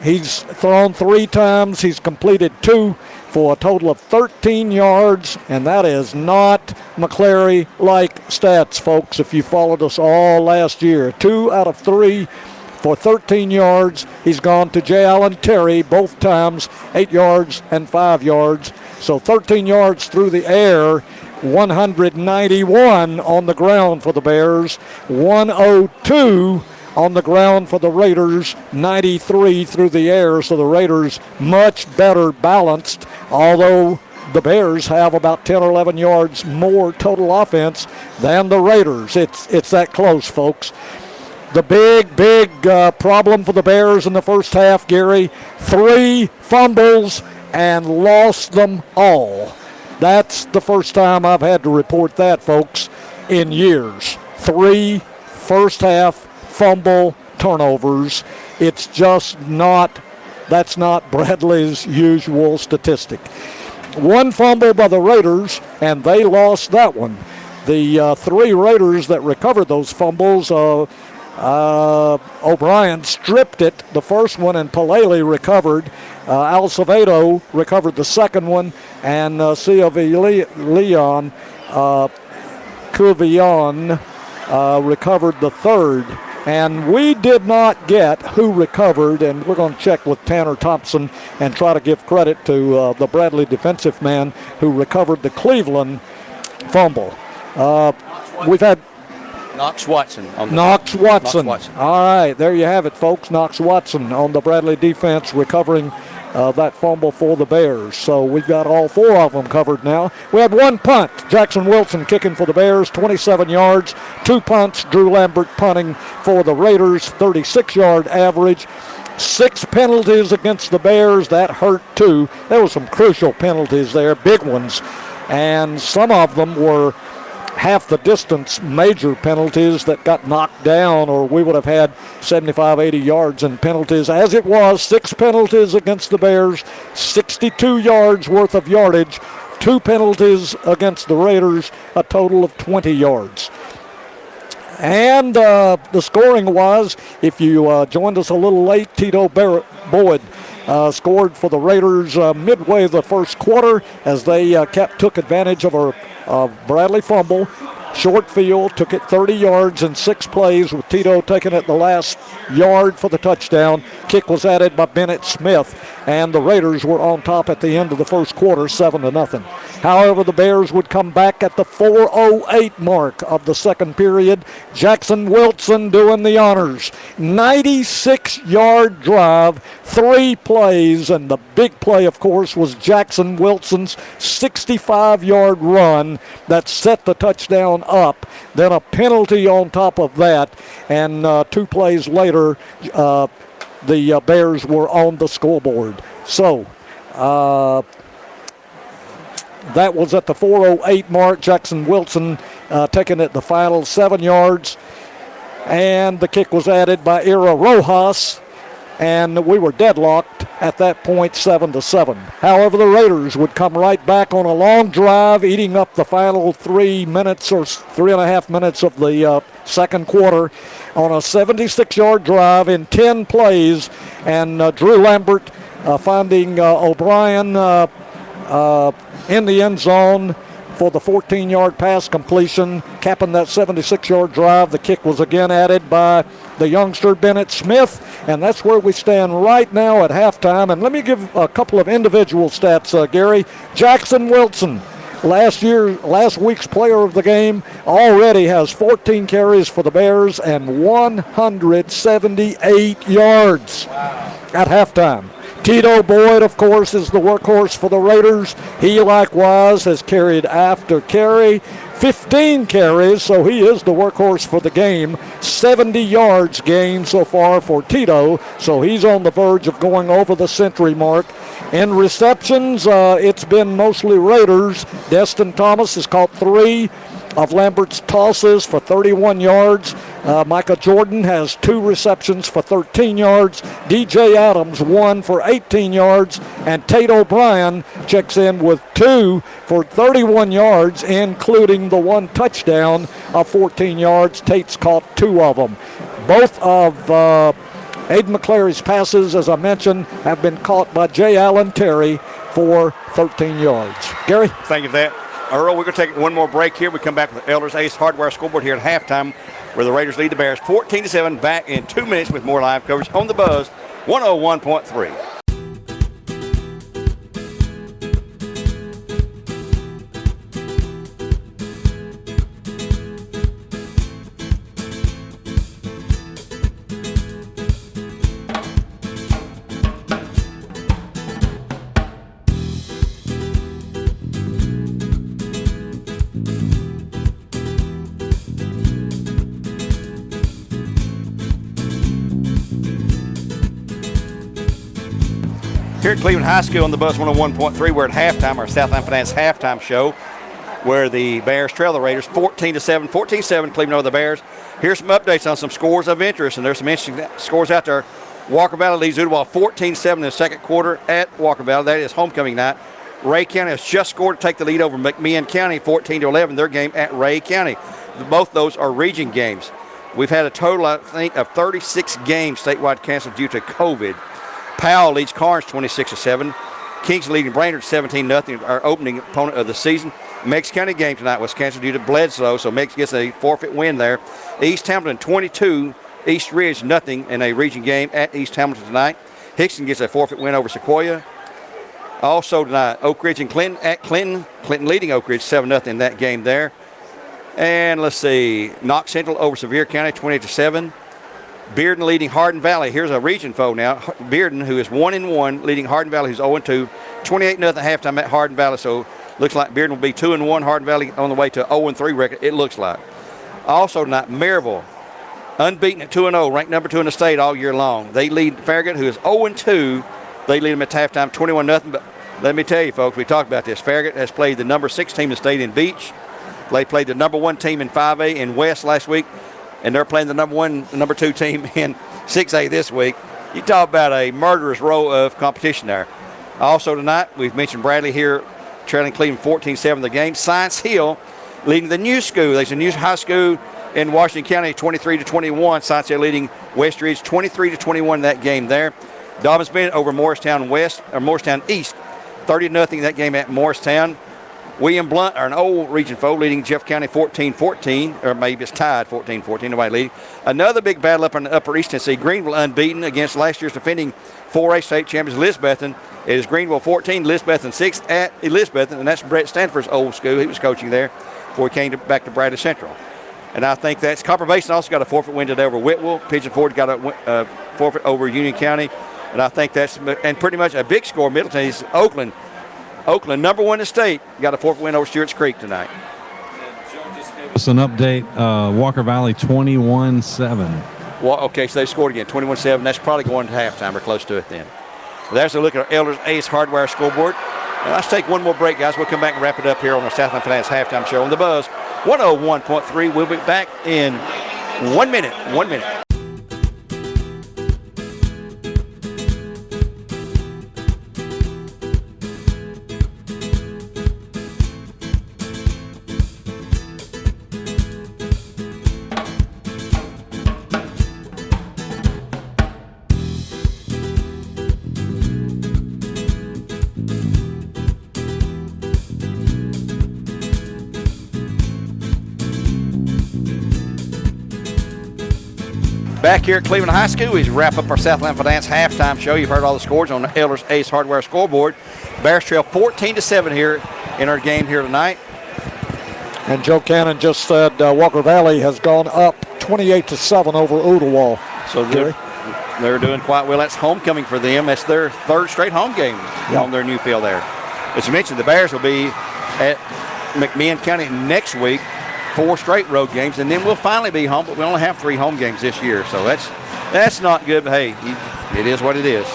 He's thrown 3 times. He's completed 2 for a total of 13 yards, and that is not McClary-like stats, folks, if you followed us all last year. 2 out of 3 for 13 yards. He's gone to J. Allen Terry both times, 8 yards and 5 yards. So 13 yards through the air, 191 on the ground for the Bears, 102 on the ground for the Raiders, 93 through the air. So the Raiders much better balanced, although the Bears have about 10 or 11 yards more total offense than the Raiders. It's that close, folks. The big problem for the Bears in the first half, Gary, 3 fumbles and lost them all. That's the first time I've had to report that, folks, in years. 3 first half fumble turnovers. It's just not, that's not Bradley's usual statistic. 1 fumble by the Raiders, and they lost that one. the three Raiders that recovered those fumbles, O'Brien stripped it, the first one, and Palele recovered. Alcevedo recovered the second one, and Leon Cuvion recovered the third. And we did not get who recovered, and we're going to check with Tanner Thompson and try to give credit to the Bradley defensive man who recovered the Cleveland fumble. We've had Knox Watson. Knox Watson. All right, there you have it, folks. Knox Watson on the Bradley defense recovering that fumble for the Bears. So we've got all four of them covered now. We had one punt. Jackson Wilson kicking for the Bears, 27 yards. Two punts. Drew Lambert punting for the Raiders, 36-yard average. 6 penalties against the Bears. That hurt, too. There were some crucial penalties there, big ones. And some of them were half the distance major penalties that got knocked down, or we would have had 75, 80 yards in penalties. As it was, 6 penalties against the Bears, 62 yards worth of yardage, 2 penalties against the Raiders, a total of 20 yards. And the scoring was, if you joined us a little late, Tito Boyd scored for the Raiders midway the first quarter as they took advantage of a Bradley fumble. Short field, took it 30 yards in 6 plays, with Tito taking it the last yard for the touchdown. Kick was added by Bennett Smith, and the Raiders were on top at the end of the first quarter, 7-0. However, the Bears would come back at the 4:08 mark of the second period. Jackson Wilson doing the honors. 96-yard drive, 3 plays, and the big play, of course, was Jackson Wilson's 65-yard run that set the touchdown up. Then a penalty on top of that, and 2 plays later, the Bears were on the scoreboard. So, that was at the 4:08 mark. Jackson Wilson taking it the final 7 yards. And the kick was added by Ira Rojas. And we were deadlocked at that point, 7-7. However, the Raiders would come right back on a long drive, eating up the final 3 minutes or 3.5 minutes of the second quarter on a 76-yard drive in 10 plays. And Drew Lambert finding O'Brien in the end zone for the 14-yard pass completion, capping that 76-yard drive. The kick was again added by the youngster Bennett Smith, and that's where we stand right now at halftime. And let me give a couple of individual stats, Gary. Jackson Wilson, last week's player of the game, already has 14 carries for the Bears and 178 yards at halftime. Tito Boyd, of course, is the workhorse for the Raiders. He likewise has carried after carry, 15 carries, so he is the workhorse for the game. 70 yards gained so far for Tito, so he's on the verge of going over the century mark. In receptions, it's been mostly Raiders. Destin Thomas has caught 3 of Lambert's tosses for 31 yards. Micah Jordan has 2 receptions for 13 yards. DJ Adams 1 for 18 yards. And Tate O'Brien checks in with 2 for 31 yards, including the 1 touchdown of 14 yards. Tate's caught 2 of them. Both of Aiden McClary's passes, as I mentioned, have been caught by J. Allen Terry for 13 yards. Gary? Thank you for that. Earl, we're going to take one more break here. We come back with the Elders Ace Hardware scoreboard here at halftime, where the Raiders lead the Bears 14-7. Back in 2 minutes with more live coverage on the Buzz 101.3. Here at Cleveland High School on the Buzz 101.3, we're at halftime, our Southland Finance halftime show, where the Bears trail the Raiders 14-7. 14-7, Cleveland over the Bears. Here's some updates on some scores of interest, and there's some interesting scores out there. Walker Valley leads Ooltewah 14-7 in the second quarter at Walker Valley. That is homecoming night. Ray County has just scored to take the lead over McMinn County 14-11, their game at Ray County. Both those are region games. We've had a total, I think, of 36 games statewide canceled due to COVID. Powell leads Carnes 26-7. Kings leading Brainerd 17-0, our opening opponent of the season. Meigs County game tonight was canceled due to Bledsoe, so Meigs gets a forfeit win there. East Hamilton 22, East Ridge nothing in a region game at East Hamilton tonight. Hickson gets a forfeit win over Sequoia. Also tonight, Oak Ridge and Clinton at Clinton. Clinton leading Oak Ridge 7-0 in that game there. And let's see, Knox Central over Sevier County 28-7. Bearden leading Hardin Valley. Here's a region foe now. Bearden, who is 1-1, leading Hardin Valley, who's 0-2. 28-0 halftime at Hardin Valley. So looks like Bearden will be 2-1. Hardin Valley on the way to 0-3 record. It looks like. Also tonight, Maryville, unbeaten at 2-0, ranked number 2 in the state all year long. They lead Farragut, who is 0-2. They lead them at halftime, 21-0. But let me tell you, folks, we talked about this. Farragut has played the number 6 team in the state in Beach. They played the number 1 team in 5A in West last week, and they're playing the number 2 team in 6A this week. You talk about a murderous row of competition there. Also tonight, we've mentioned Bradley here trailing Cleveland 14-7 the game. Science Hill leading the new school. There's a new high school in Washington County 23-21. Science Hill leading West Ridge 23-21 that game there. Dobbins Bennett over Morristown East 30-0 that game at Morristown. William Blunt, an old region foe, leading Jeff County 14-14, or maybe it's tied 14-14, nobody leading. Another big battle up in the Upper East Tennessee. Greenville unbeaten against last year's defending 4A state champions Elizabethton. It is Greenville 14, Elizabethton 6 at Elizabethton, and that's Brett Stanford's old school. He was coaching there before he came back to Bradley Central. And I think that's Copper Basin also got a forfeit win today over Whitwell. Pigeon Forge got a forfeit over Union County. And I think that's, and pretty much a big score, Middleton is Oakland. Oakland, number 1 in the state, got a forfeit win over Stewart's Creek tonight. Us an update, Walker Valley 21-7. Well, okay, so they scored again, 21-7. That's probably going to halftime or close to it then. Well, there's a look at our Elders Ace Hardware scoreboard. And let's take one more break, guys. We'll come back and wrap it up here on our Southland Finance halftime show on the Buzz 101.3. We'll be back in 1 minute. 1 minute. Back here at Cleveland High School, we wrap up our Southland Finance halftime show. You've heard all the scores on the Elders Ace Hardware scoreboard. Bears trail 14-7 here in our game here tonight. And Joe Cannon just said Walker Valley has gone up 28-7 over Ooltewah. So they're doing quite well. That's homecoming for them. That's their 3rd straight home game on their new field there. As you mentioned, the Bears will be at McMinn County next week. 4 straight road games, and then we'll finally be home, but we only have 3 home games this year, so that's not good, but hey, it is what it is.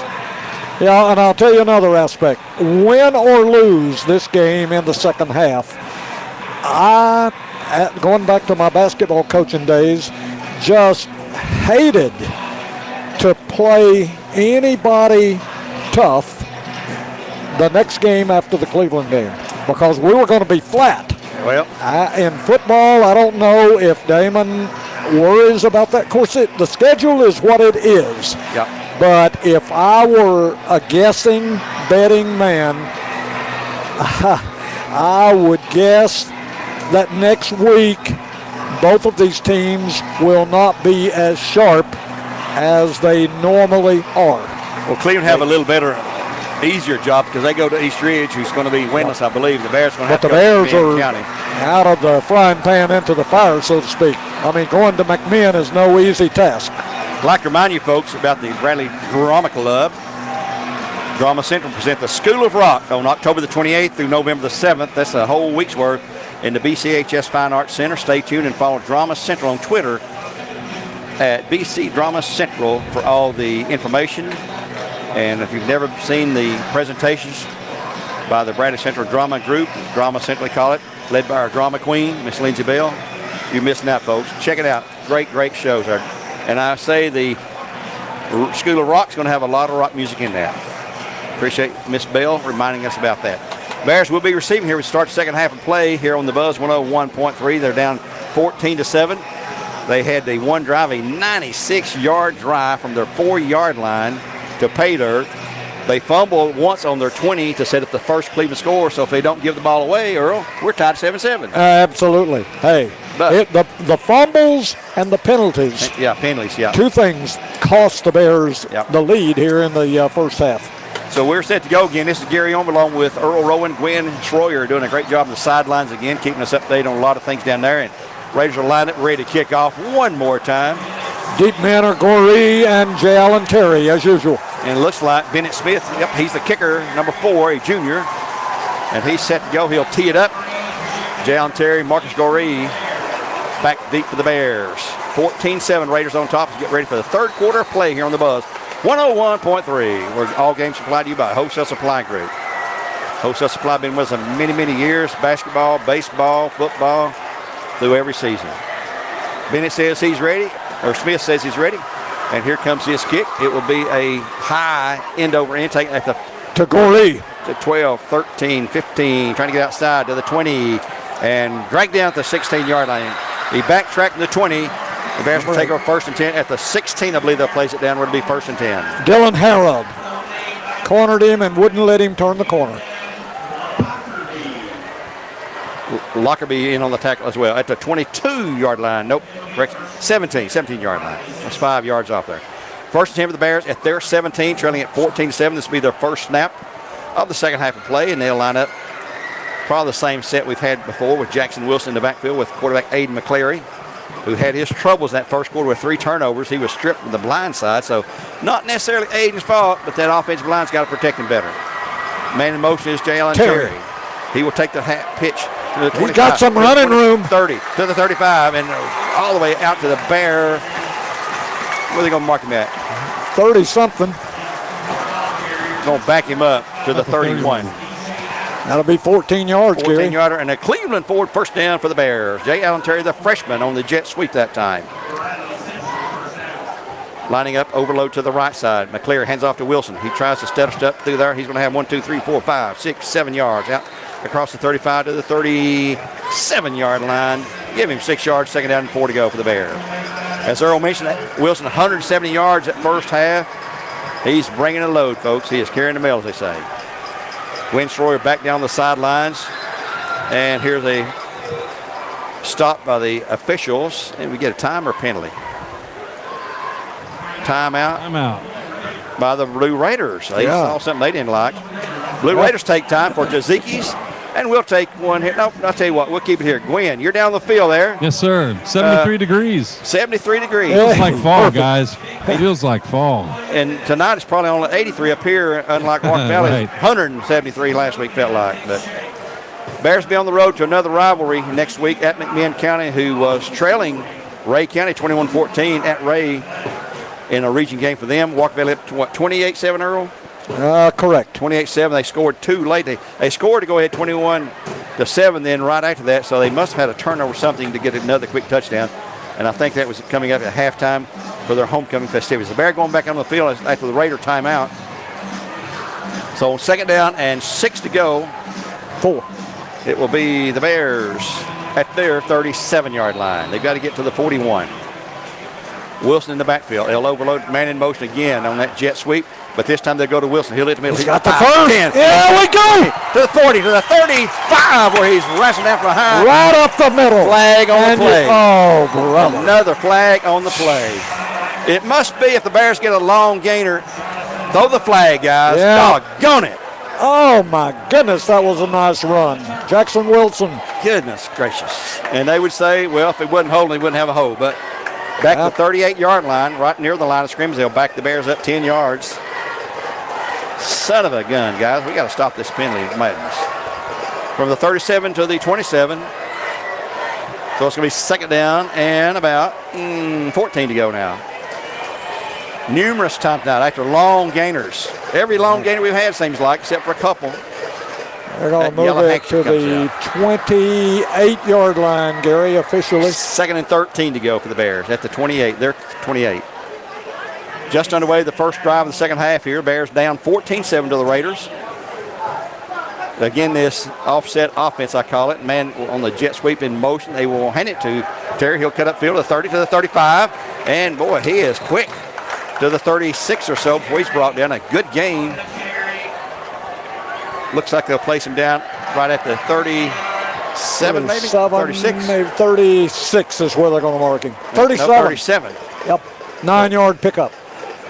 Yeah, and I'll tell you another aspect. Win or lose this game in the second half, going back to my basketball coaching days, just hated to play anybody tough the next game after the Cleveland game because we were going to be flat. Well, in football, I don't know if Damon worries about that. Of course, the schedule is what it is. Yeah. But if I were a guessing betting man, I would guess that next week both of these teams will not be as sharp as they normally are. Well, Cleveland have a little better, easier job because they go to East Ridge, who's going to be winless, I believe. The Bears are going to have to go to McMinn County. Out of the frying pan into the fire, so to speak. I mean, going to McMinn is no easy task. I'd like to remind you folks about the Bradley Drama Club. Drama Central present the School of Rock on October the 28th through November the 7th. That's a whole week's worth in the BCHS Fine Arts Center. Stay tuned and follow Drama Central on Twitter at BC Drama Central for all the information. And if you've never seen the presentations by the Bradley Central Drama Group, Drama Central they call it, led by our drama queen, Miss Lindsay Bell, you're missing out, folks. Check it out. Great, great shows there. And I say the School of Rock's going to have a lot of rock music in that. Appreciate Miss Bell reminding us about that. Bears will be receiving here. We start the second half of play here on the Buzz 101.3. They're down 14-7. They had the one drive, a 96-yard drive from their 4-yard line to pay dirt. They fumbled once on their 20 to set up the first Cleveland score. So if they don't give the ball away, Earl, we're tied 7-7. Absolutely. Hey, the fumbles and the penalties. Yeah, penalties, yeah. Two things cost the Bears the lead here in the first half. So we're set to go again. This is Gary Ohm along with Earl Rowan, Gwen Schroyer doing a great job on the sidelines again, keeping us updated on a lot of things down there. And Raiders are lined up ready to kick off one more time. Deep men are Goree and J. Allen Terry, as usual. And it looks like Bennett Smith, he's the kicker, number 4, a junior. And he's set to go. He'll tee it up. J. Allen Terry, Marcus Goree back deep for the Bears. 14-7, Raiders on top. Get ready for the third quarter of play here on the Buzz. 101.3, where all games supplied to you by Wholesale Supply Group. Wholesale Supply been with us many, many years. Basketball, baseball, football, through every season. Bennett says he's ready, or Smith says he's ready. And here comes his kick. It will be a high end over end taken at the to Goree. To 12, 13, 15, trying to get outside to the 20 and drag down at the 16-yard line. He backtracked to the 20. The Bears will take over 1st and 10. At the 16, I believe they'll place it down where it'll be 1st and 10. Dylan Harrod cornered him and wouldn't let him turn the corner. Lockerbie in on the tackle as well. At the 22-yard line. Nope. Correct. 17-yard line. That's 5 yards off there. 1st and 10 for the Bears at their 17, trailing at 14-7. This will be their first snap of the second half of play, and they'll line up probably the same set we've had before with Jackson Wilson in the backfield with quarterback Aiden McCleary, who had his troubles in that first quarter with 3 turnovers. He was stripped from the blind side, so not necessarily Aiden's fault, but that offensive line's got to protect him better. Man in motion is J. Allen Terry. He will take the pitch to the 25. He's got some running room. 30 to the 35 and all the way out to the Bear. Where are they going to mark him at? 30-something. Going to back him up to the 31. That'll be 14 yards, 14-yarder, and a Cleveland Ford first down for the Bears. J. Allen Terry, the freshman, on the jet sweep that time. Lining up, overload to the right side. McCleary hands off to Wilson. He tries to step through there. He's going to have 1, 2, 3, 4, 5, 6, 7 yards out across the 35 to the 37-yard line. Give him 6 yards, second down and 4 to go for the Bears. As Earl mentioned, Wilson 170 yards at first half. He's bringing a load, folks. He is carrying the mail, as they say. Gwen Schroyer back down the sidelines. And here's a stop by the officials. And we get a time or penalty? Timeout. Timeout. By the Blue Raiders. They saw something they didn't like. Blue Raiders take time for Jazikis. And we'll take one here. No, I'll tell you what. We'll keep it here. Gwen, you're down the field there. Yes, sir. 73 degrees. 73 degrees. Feels like fall, guys. Feels like fall. And tonight it's probably only 83 up here, unlike Mark Valley. Right. 173 last week felt like. But Bears be on the road to another rivalry next week at McMinn County, who was trailing Ray County 21-14 at Ray in a region game for them. Walker Valley up to what, 28-7, Earl? Correct. 28-7. They scored 2 late. They scored to go ahead 21-7 then right after that, so they must have had a turnover or something to get another quick touchdown. And I think that was coming up at halftime for their homecoming festivities. The Bears going back on the field after the Raider timeout. So on second down and 6 to go. 4. It will be the Bears at their 37-yard line. They've got to get to the 41. Wilson in the backfield. They'll overload, man in motion again on that jet sweep. But this time they'll go to Wilson. He'll hit the middle. He's got the first. 10. There we go. To the 40, to the 35, where he's wrestling down from behind. Right up the middle. Flag on the play. Oh, brother. Another flag on the play. It must be if the Bears get a long gainer. Throw the flag, guys. Yeah. Doggone it. Oh, my goodness, that was a nice run. Jackson Wilson. Goodness gracious. And they would say, well, if he wasn't holding, he wouldn't have a hold. But back to the 38-yard line, right near the line of scrimmage, they'll back the Bears up 10 yards. Son of a gun, guys. We got to stop this penalty madness. From the 37 to the 27. So it's going to be second down and about 14 to go now. Numerous times tonight after long gainers. Every long gainer we've had seems like, except for a couple. They're going to move it to the 28-yard line, Gary, officially. Second and 13 to go for the Bears at the 28. They're 28. Just underway the first drive of the second half here. Bears down 14-7 to the Raiders. Again, this offset offense, I call it. Man on the jet sweep in motion. They will hand it to Terry. He'll cut upfield to the 30 to the 35. And, boy, he is quick to the 36 or so before he's brought down. A good gain. Looks like they'll place him down right at the 37, maybe? 36? Maybe 36 is where they're going to mark him. 37. No, 37. Yep. 9-yard pickup.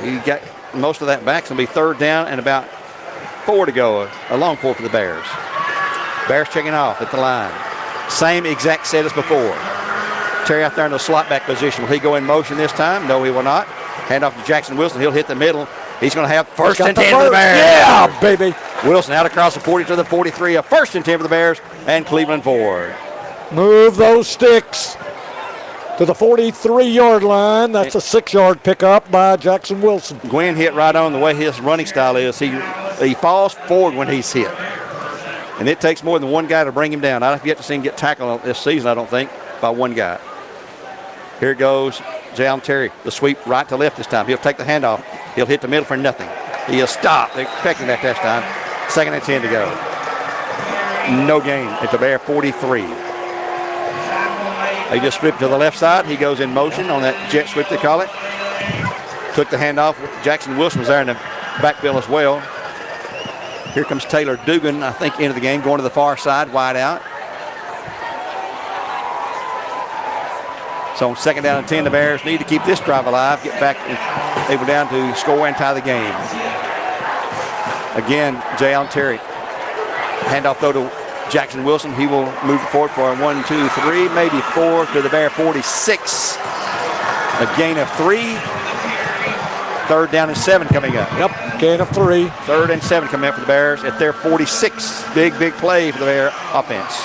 You got most of that back. It's going to be third down and about 4 to go. A long 4 for the Bears. Bears checking off at the line. Same exact set as before. Terry out there in the slot back position. Will he go in motion this time? No, he will not. Hand off to Jackson Wilson. He'll hit the middle. He's going to have first and 10 for the Bears. Yeah, baby. Wilson out across the 40 to the 43. A first and 10 for the Bears and Cleveland forward. Move those sticks to the 43-yard line. That's a 6-yard pickup by Jackson Wilson. Gwen hit right on the way his running style is. He falls forward when he's hit. And it takes more than one guy to bring him down. I have yet to see him get tackled this season, I don't think, by one guy. Here goes Jalen Terry. The sweep right to left this time. He'll take the handoff. He'll hit the middle for nothing. He'll stop. They're expecting that this time. 2nd and 10 to go. No gain at the Bear 43. They just flipped to the left side. He goes in motion on that jet sweep, they call it. Took the handoff. Jackson Wilson was there in the backfield as well. Here comes Taylor Dugan, I think, into the game, going to the far side, wide out. So on 2nd down and 10, the Bears need to keep this drive alive, get back able down to score and tie the game. Again, Jalen Terry. Handoff though to Jackson Wilson. He will move forward for a 1, 2, 3, maybe 4 to the Bear 46. A gain of 3. 3rd down and 7 coming up. Yep, gain of 3. 3rd and 7 coming up for the Bears at their 46. Big play for the Bear offense.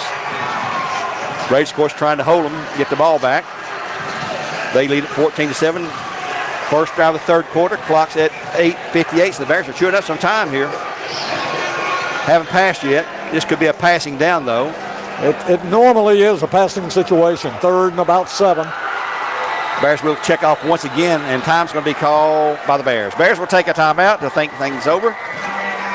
Raiders, of course, trying to hold them, get the ball back. They lead at 14-7. First drive of the 3rd quarter. Clock's at 8:58, so the Bears are chewing up some time here. Haven't passed yet. This could be a passing down, though. It normally is a passing situation. 3rd and about 7. Bears will check off once again, and time's going to be called by the Bears. Bears will take a timeout to think things over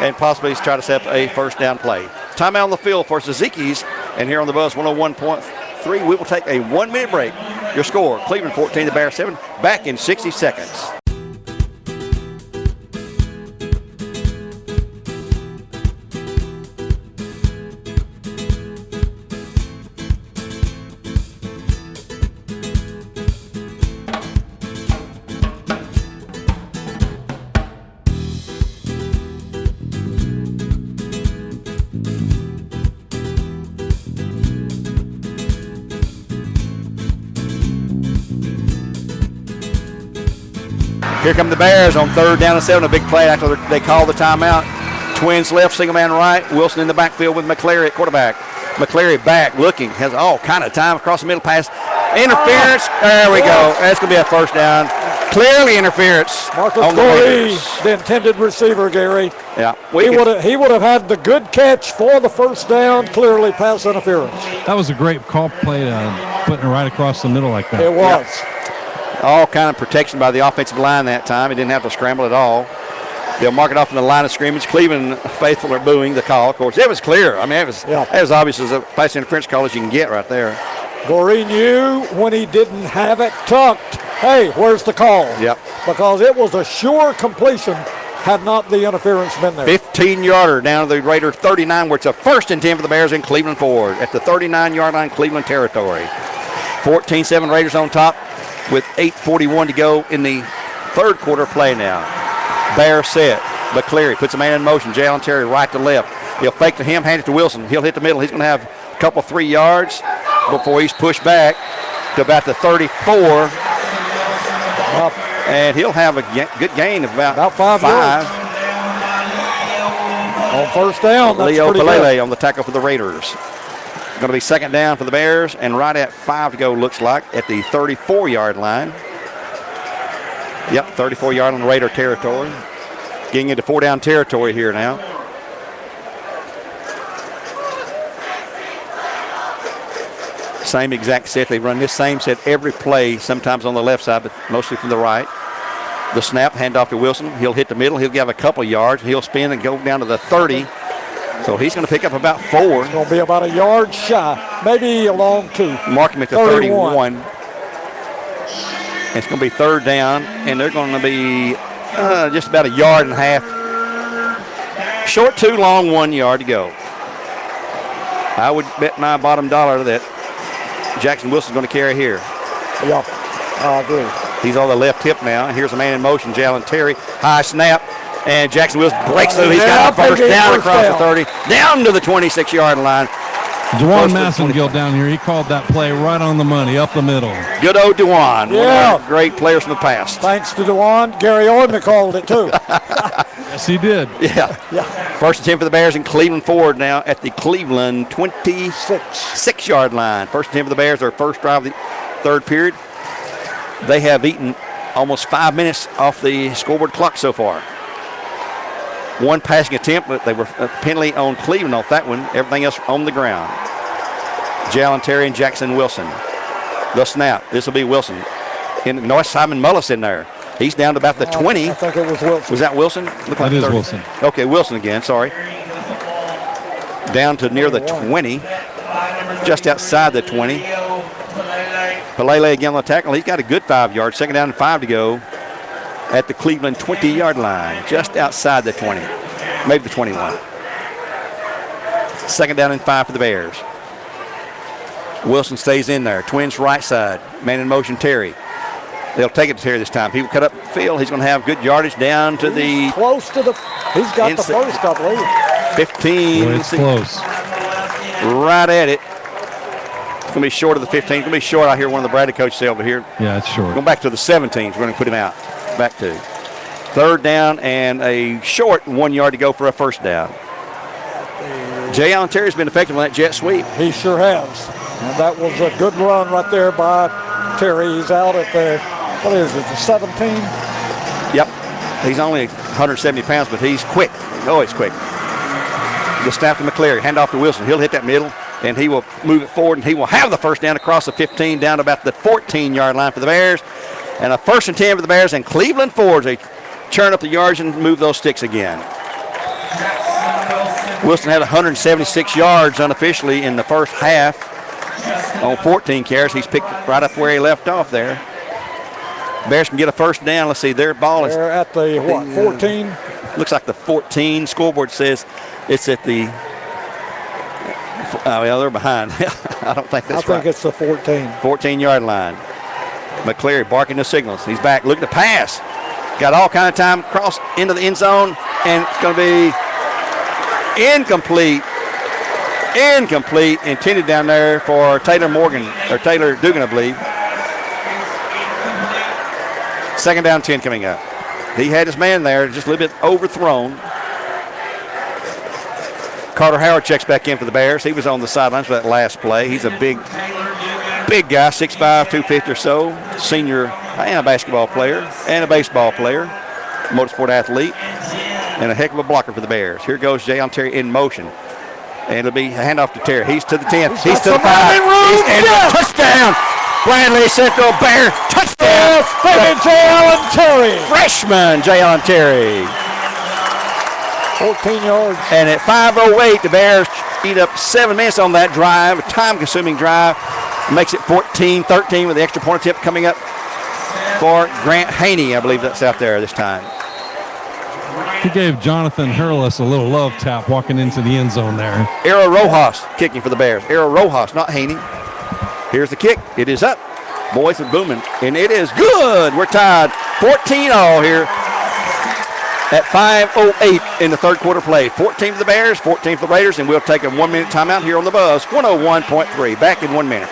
and possibly try to set up a first down play. Timeout on the field for Suzuki's, and here on the Buzz 101.3, we will take a 1-minute break. Your score, Cleveland 14, the Bears 7, back in 60 seconds. Here come the Bears on 3rd down and 7. A big play after they call the timeout. Twins left, single man right. Wilson in the backfield with McCleary at quarterback. McCleary back looking. Has all kind of time across the middle pass. Interference. There we go. That's going to be a first down. Clearly interference. Marcus on Gorey, the intended receiver, Gary. Yeah. He would have had the good catch for the first down. Clearly pass interference. That was a great call play, putting it right across the middle like that. It was. Yep. All kind of protection by the offensive line that time. He didn't have to scramble at all. They'll mark it off in the line of scrimmage. Cleveland faithful are booing the call. Of course, it was clear. I mean, it was obvious as a pass interference call as you can get right there. Gorey knew when he didn't have it tucked, hey, where's the call? Yep. Because it was a sure completion had not the interference been there. 15-yarder down to the Raider 39, where it's a 1st and 10 for the Bears in Cleveland forward at the 39-yard line, Cleveland territory. 14-7 Raiders on top with 8:41 to go in the 3rd quarter play now. Bears set. McCleary puts a man in motion. Jalen Terry right to left. He'll fake to him, hand it to Wilson. He'll hit the middle. He's going to have a couple 3 yards before he's pushed back to about the 34. And he'll have a good gain of about 5 yards. On 1st down, that's Leo pretty Pelele good. on the tackle for the Raiders. Going to be 2nd down for the Bears, and right at 5 to go, looks like, at the 34-yard line. Yep, 34-yard on the Raider territory. Getting into 4-down territory here now. Same exact set. They run this same set every play, sometimes on the left side, but mostly from the right. The snap, handoff to Wilson. He'll hit the middle. He'll give a couple yards. He'll spin and go down to the 30. So he's going to pick up about 4. Going to be about a yard shy, maybe a long 2. Mark him at the 31. It's going to be 3rd down, and they're going to be just about a yard and a half. Short 2, long 1 yard to go. I would bet my bottom dollar that Jackson Wilson's going to carry here. Yeah, I agree. He's on the left hip now. Here's a man in motion, Jalen Terry. High snap, and Jackson Wilson breaks through. He's got a first down across the 30, down to the 26-yard line. Dewan Massengill down here, he called that play right on the money, up the middle. Good old Dewan, yeah. One of our great players from the past. Thanks to Dewan, Gary Oyman called it too. Yes, he did. Yeah. 1st and 10 for the Bears, and Cleveland forward now at the Cleveland 26-yard line. 1st and 10 for the Bears, their first drive of the 3rd period. They have eaten almost 5 minutes off the scoreboard clock so far. 1 passing attempt, but they were a penalty on Cleveland off that one. Everything else on the ground. Jalen Terry and Jackson Wilson. The snap. This will be Wilson. Simon Mullis in there. He's down to about the 20. I think it was Wilson. Was that Wilson? That is 30. Wilson. Okay, Wilson again. Sorry. Down to near the 20. Just outside the 20. Pelele again on the tackle. He's got a good 5 yards. 2nd down and 5 to go at the Cleveland 20-yard line, just outside the 20, maybe the 21. 2nd down and 5 for the Bears. Wilson stays in there. Twins right side. Man in motion, Terry. They'll take it to Terry this time. He will cut up the field. He's going to have good yardage down to the... Close to the... He's got the first, I believe. 15. Boy, it's close. Right at it. It's going to be short of the 15. It's going to be short. I hear one of the Bradley coaches say over here. Yeah, it's short. Going back to the 17s. We're going to put him out. Back to 3rd down and a short 1 yard to go for a 1st down. Jay Allen Terry's been effective on that jet sweep. He sure has. And that was a good run right there by Terry. He's out at the, what is it, the 17? Yep. He's only 170 pounds, but he's quick. Oh, he's quick. The snap to McCleary. Hand off to Wilson. He'll hit that middle, and he will move it forward, and he will have the 1st down across the 15 down to about the 14-yard line for the Bears. And a 1st and 10 for the Bears, and Cleveland forwards. They churn up the yards and move those sticks again. Wilson had 176 yards unofficially in the first half on 14 carries. He's picked right up where he left off there. Bears can get a 1st down. Let's see, their ball is... They're at the, what, 14? Looks like the 14. Scoreboard says it's at the... Oh, well, they're behind. I don't think that's right. I think it's the 14. 14-yard line. McCleary barking the signals. He's back. Look at the pass. Got all kind of time across into the end zone, and it's going to be incomplete. Incomplete. Intended down there for Taylor Morgan, or Taylor Dugan, I believe. 2nd down, 10 coming up. He had his man there, just a little bit overthrown. Carter Howard checks back in for the Bears. He was on the sidelines for that last play. He's a big guy, 6'5", 250 or so, senior and a basketball player and a baseball player, motorsport athlete, and a heck of a blocker for the Bears. Here goes Jayon Terry in motion. And it'll be a handoff to Terry. He's to the 10. He's to the 5. And touchdown! Bradley Central Bear touchdown! Jayon Terry. Freshman Jayon Terry. 14 yards. And at 5:08, the Bears eat up 7 minutes on that drive, a time-consuming drive. Makes it 14-13 with the extra point attempt coming up for Grant Haney. I believe that's out there this time. He gave Jonathan Hurlis a little love tap walking into the end zone there. Arrow Rojas kicking for the Bears. Arrow Rojas, not Haney. Here's the kick. It is up. Boys are booming, and it is good. We're tied 14-all here at 5:08 in the 3rd quarter play. 14 for the Bears, 14 for the Raiders, and we'll take a 1-minute timeout here on the Buzz. 101.3. Back in 1 minute.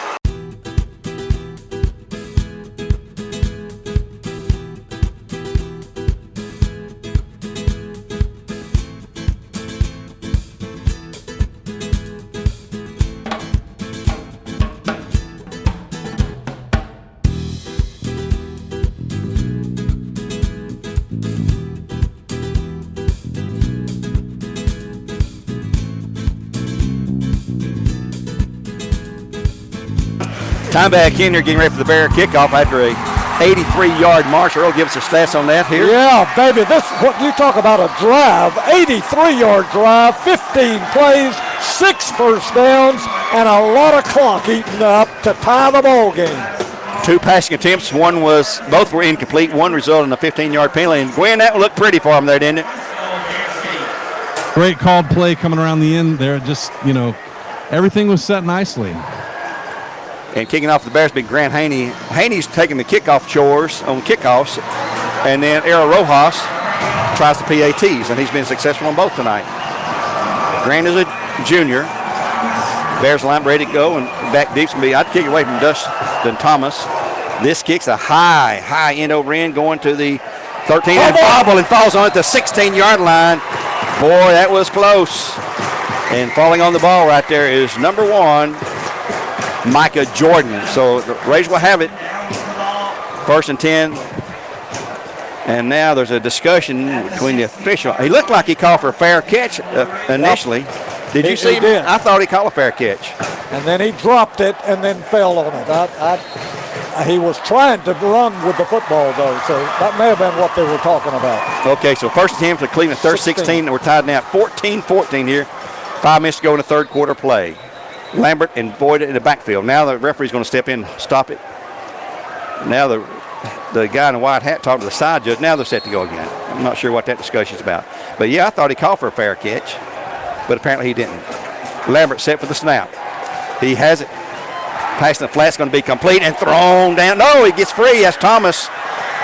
Time back in here, getting ready for the Bear kickoff after a 83-yard march. Earl, give us the stats on that here. Yeah, baby, this what you talk about a drive, 83-yard drive, 15 plays, 6 first downs, and a lot of clock eaten up to tie the ball game. 2 passing attempts. Both were incomplete. One resulted in a 15-yard penalty. And Gwen, that looked pretty for him there, didn't it? Great called play coming around the end there. Just, everything was set nicely. And kicking off the Bears, big Grant Haney. Haney's taking the kickoff chores on kickoffs. And then Errol Rojas tries the PATs, and he's been successful on both tonight. Grant is a junior. Bears line ready to go, and back deep's going to be, I'd kick away from Dustin Thomas. This kick's a high end over end going to the 13 and bobble and falls on at the 16-yard line. Boy, that was close. And falling on the ball right there is number 1, Micah Jordan. So the Rays will have it. 1st and 10. And now there's a discussion between the official. He looked like he called for a fair catch initially. Did you see him? Did. I thought he called a fair catch. And then he dropped it and then fell on it. He was trying to run with the football, though, so that may have been what they were talking about. Okay, so 1st and 10 for Cleveland, 3rd 16. We're tied now at 14-14 here. 5 minutes to go in the third quarter play. Lambert and Boyd in the backfield. Now the referee's going to step in, stop it. Now the guy in the white hat talking to the side judge. Now they're set to go again. I'm not sure what that discussion's about. But, yeah, I thought he called for a fair catch, but apparently he didn't. Lambert set for the snap. He has it. Passing the flat's going to be complete and thrown down. No, he gets free. That's Thomas.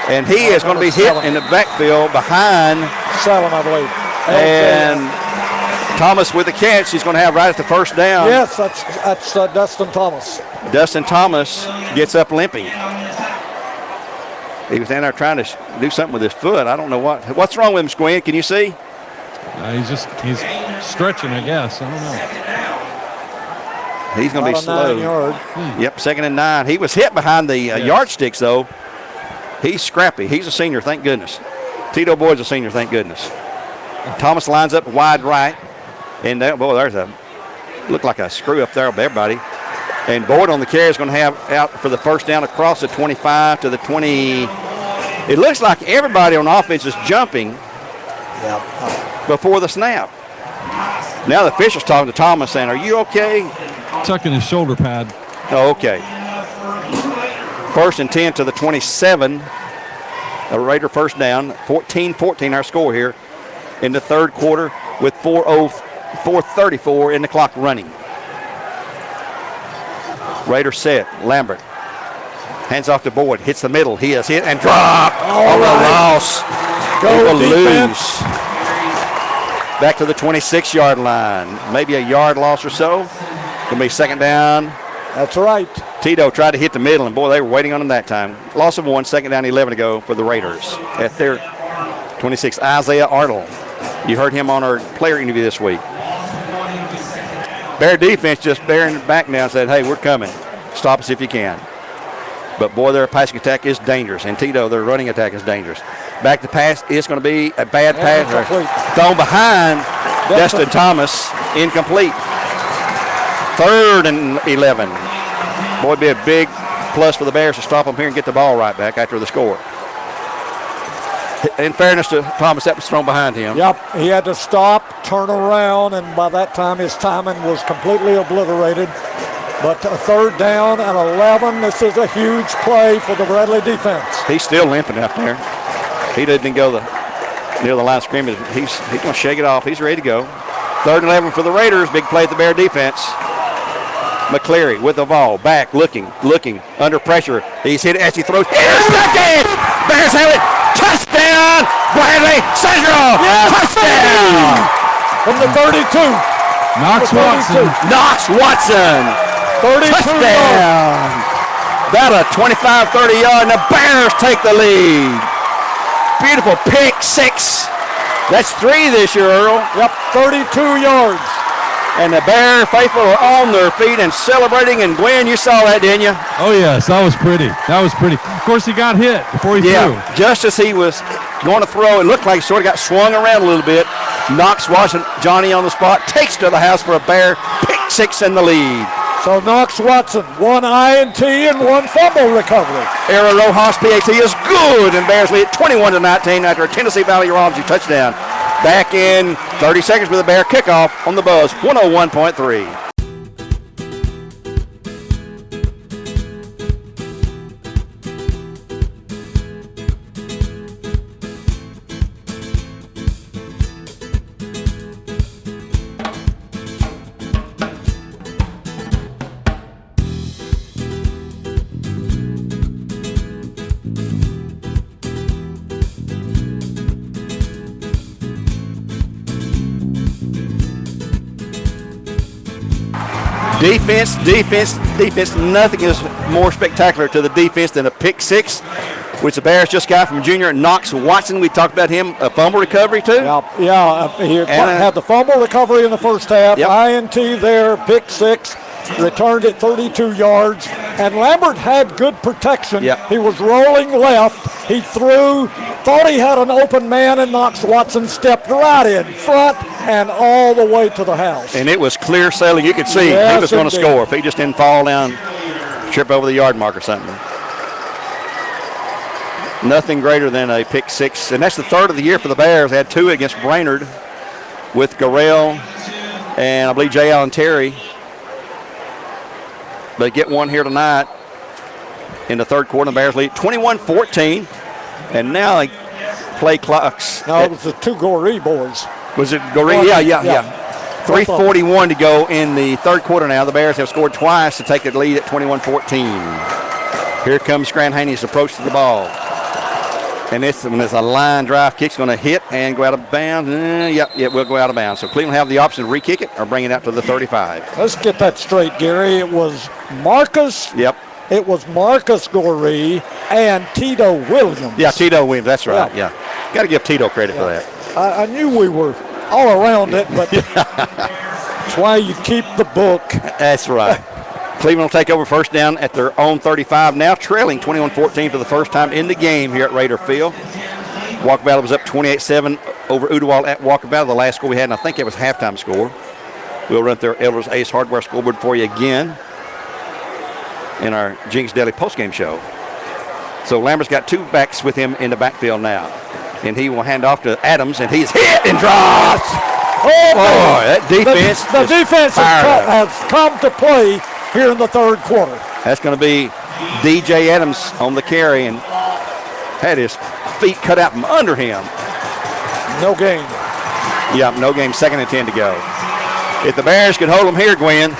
And he is going to be hit in the backfield behind. 7, I believe. And Thomas with the catch. He's going to have right at the first down. Yes, that's Dustin Thomas. Dustin Thomas gets up limping. He was down there trying to do something with his foot. I don't know what's wrong with him, Squint. Can you see? He's stretching, I guess. I don't know. He's going to be slow. 9-yard. Yep, 2nd and 9. He was hit behind the yardsticks, though. He's scrappy. He's a senior, thank goodness. Tito Boyd's a senior, thank goodness. Thomas lines up wide right. And there's looked like a screw up there with everybody. And Boyd on the carry is going to have out for the first down across the 25 to the 20. It looks like everybody on offense is jumping before the snap. Now the official's talking to Thomas saying, "Are you okay?" Tucking his shoulder pad. Oh, okay. 1st and 10 to the 27. A Raider first down. 14-14 our score here in the third quarter with 4:34 in the clock running. Raider set. Lambert hands off to Boyd. Hits the middle. He is hit and dropped. Oh, loss. Go lose. Back to the 26-yard line. Maybe a yard loss or so. Going to be 2nd down. That's right. Tito tried to hit the middle, and boy, they were waiting on him that time. Loss of 1, 2nd down, 11 to go for the Raiders. At their 26, Isaiah Arnold. You heard him on our player interview this week. Bear defense just bearing back now and said, "Hey, we're coming. Stop us if you can." But boy, their passing attack is dangerous, and Tito, their running attack is dangerous. Back to pass, it's going to be a bad pass. Thrown behind Dustin Thomas, incomplete. 3rd and 11. Boy, it'd be a big plus for the Bears to stop them here and get the ball right back after the score. In fairness to Thomas, that was thrown behind him. Yep, he had to stop, turn around, and by that time his timing was completely obliterated. But a 3rd down and 11, this is a huge play for the Bradley defense. He's still limping out there. He didn't go near the line of scrimmage. He's going to shake it off. He's ready to go. 3rd and 11 for the Raiders. Big play at the Bear defense. McCleary with the ball, back, looking, under pressure. He's hit it as he throws. Intercepted! Bears have it. Touchdown! Bradley Central! Yes, touchdown! From the 32. Knox Watson. 32 touchdown! About a 25-30 yard, and the Bears take the lead. Beautiful pick 6. That's 3 this year, Earl. Yep, 32 yards. And the Bear faithful are on their feet and celebrating. And Gwen, you saw that, didn't you? Oh, yes, that was pretty. Of course, he got hit before he threw. Just as he was going to throw, it looked like he sort of got swung around a little bit. Knox watching Johnny on the spot, takes to the house for a Bear pick 6 in the lead. So Knox Watson, 1 INT and 1 fumble recovery. Era Rojas PAT is good, and Bears lead 21-19 after a Tennessee Valley Urology touchdown. Back in 30 seconds with a Bear kickoff on the Buzz, 101.3. Defense. Nothing is more spectacular to the defense than a pick six, which the Bears just got from junior Knox Watson. We talked about him, a fumble recovery too. He had the fumble recovery in the first half. Yep. INT there, pick six, returned it 32 yards. And Lambert had good protection. Yep. He was rolling left. He threw, thought he had an open man, and Knox Watson stepped right in front and all the way to the house. And it was clear sailing. You could see he was going to score if he just didn't fall down, trip over the yard mark or something. Nothing greater than a pick six. And that's the third of the year for the Bears. They had 2 against Brainerd with Garrell and I believe J. Allen Terry. They get one here tonight in the third quarter. The Bears lead 21-14. And now they play clocks. No, it was the 2 Goree boys. Was it Goree? Yeah. 3:41 to go in the third quarter now. The Bears have scored twice to take the lead at 21-14. Here comes Grant Haney's approach to the ball. And this when there's a line drive kick's going to hit and go out of bounds. It will go out of bounds. So Cleveland have the option to re-kick it or bring it out to the 35. Let's get that straight, Gary. It was Marcus. Yep. It was Marcus Goree and Tito Williams. Yeah, Tito Williams. That's right. Yeah. Got to give Tito credit for that. I knew we were all around it, but that's why you keep the book. That's right. Cleveland will take over first down at their own 35, now trailing 21-14 for the first time in the game here at Raider Field. Walker Valley was up 28-7 over Udawal at Walker Valley, the last score we had, and I think it was halftime score. We'll run through Elders Ace Hardware scoreboard for you again in our Jinx Daily postgame show. So Lambert's got 2 backs with him in the backfield now. And he will hand off to Adams, and he's hit and drops. Oh, boy, that defense. The defense has come to play here in the third quarter. That's going to be DJ Adams on the carry and had his feet cut out from under him. No gain. Yeah, no game, 2nd and 10 to go. If the Bears could hold them here, Gwen.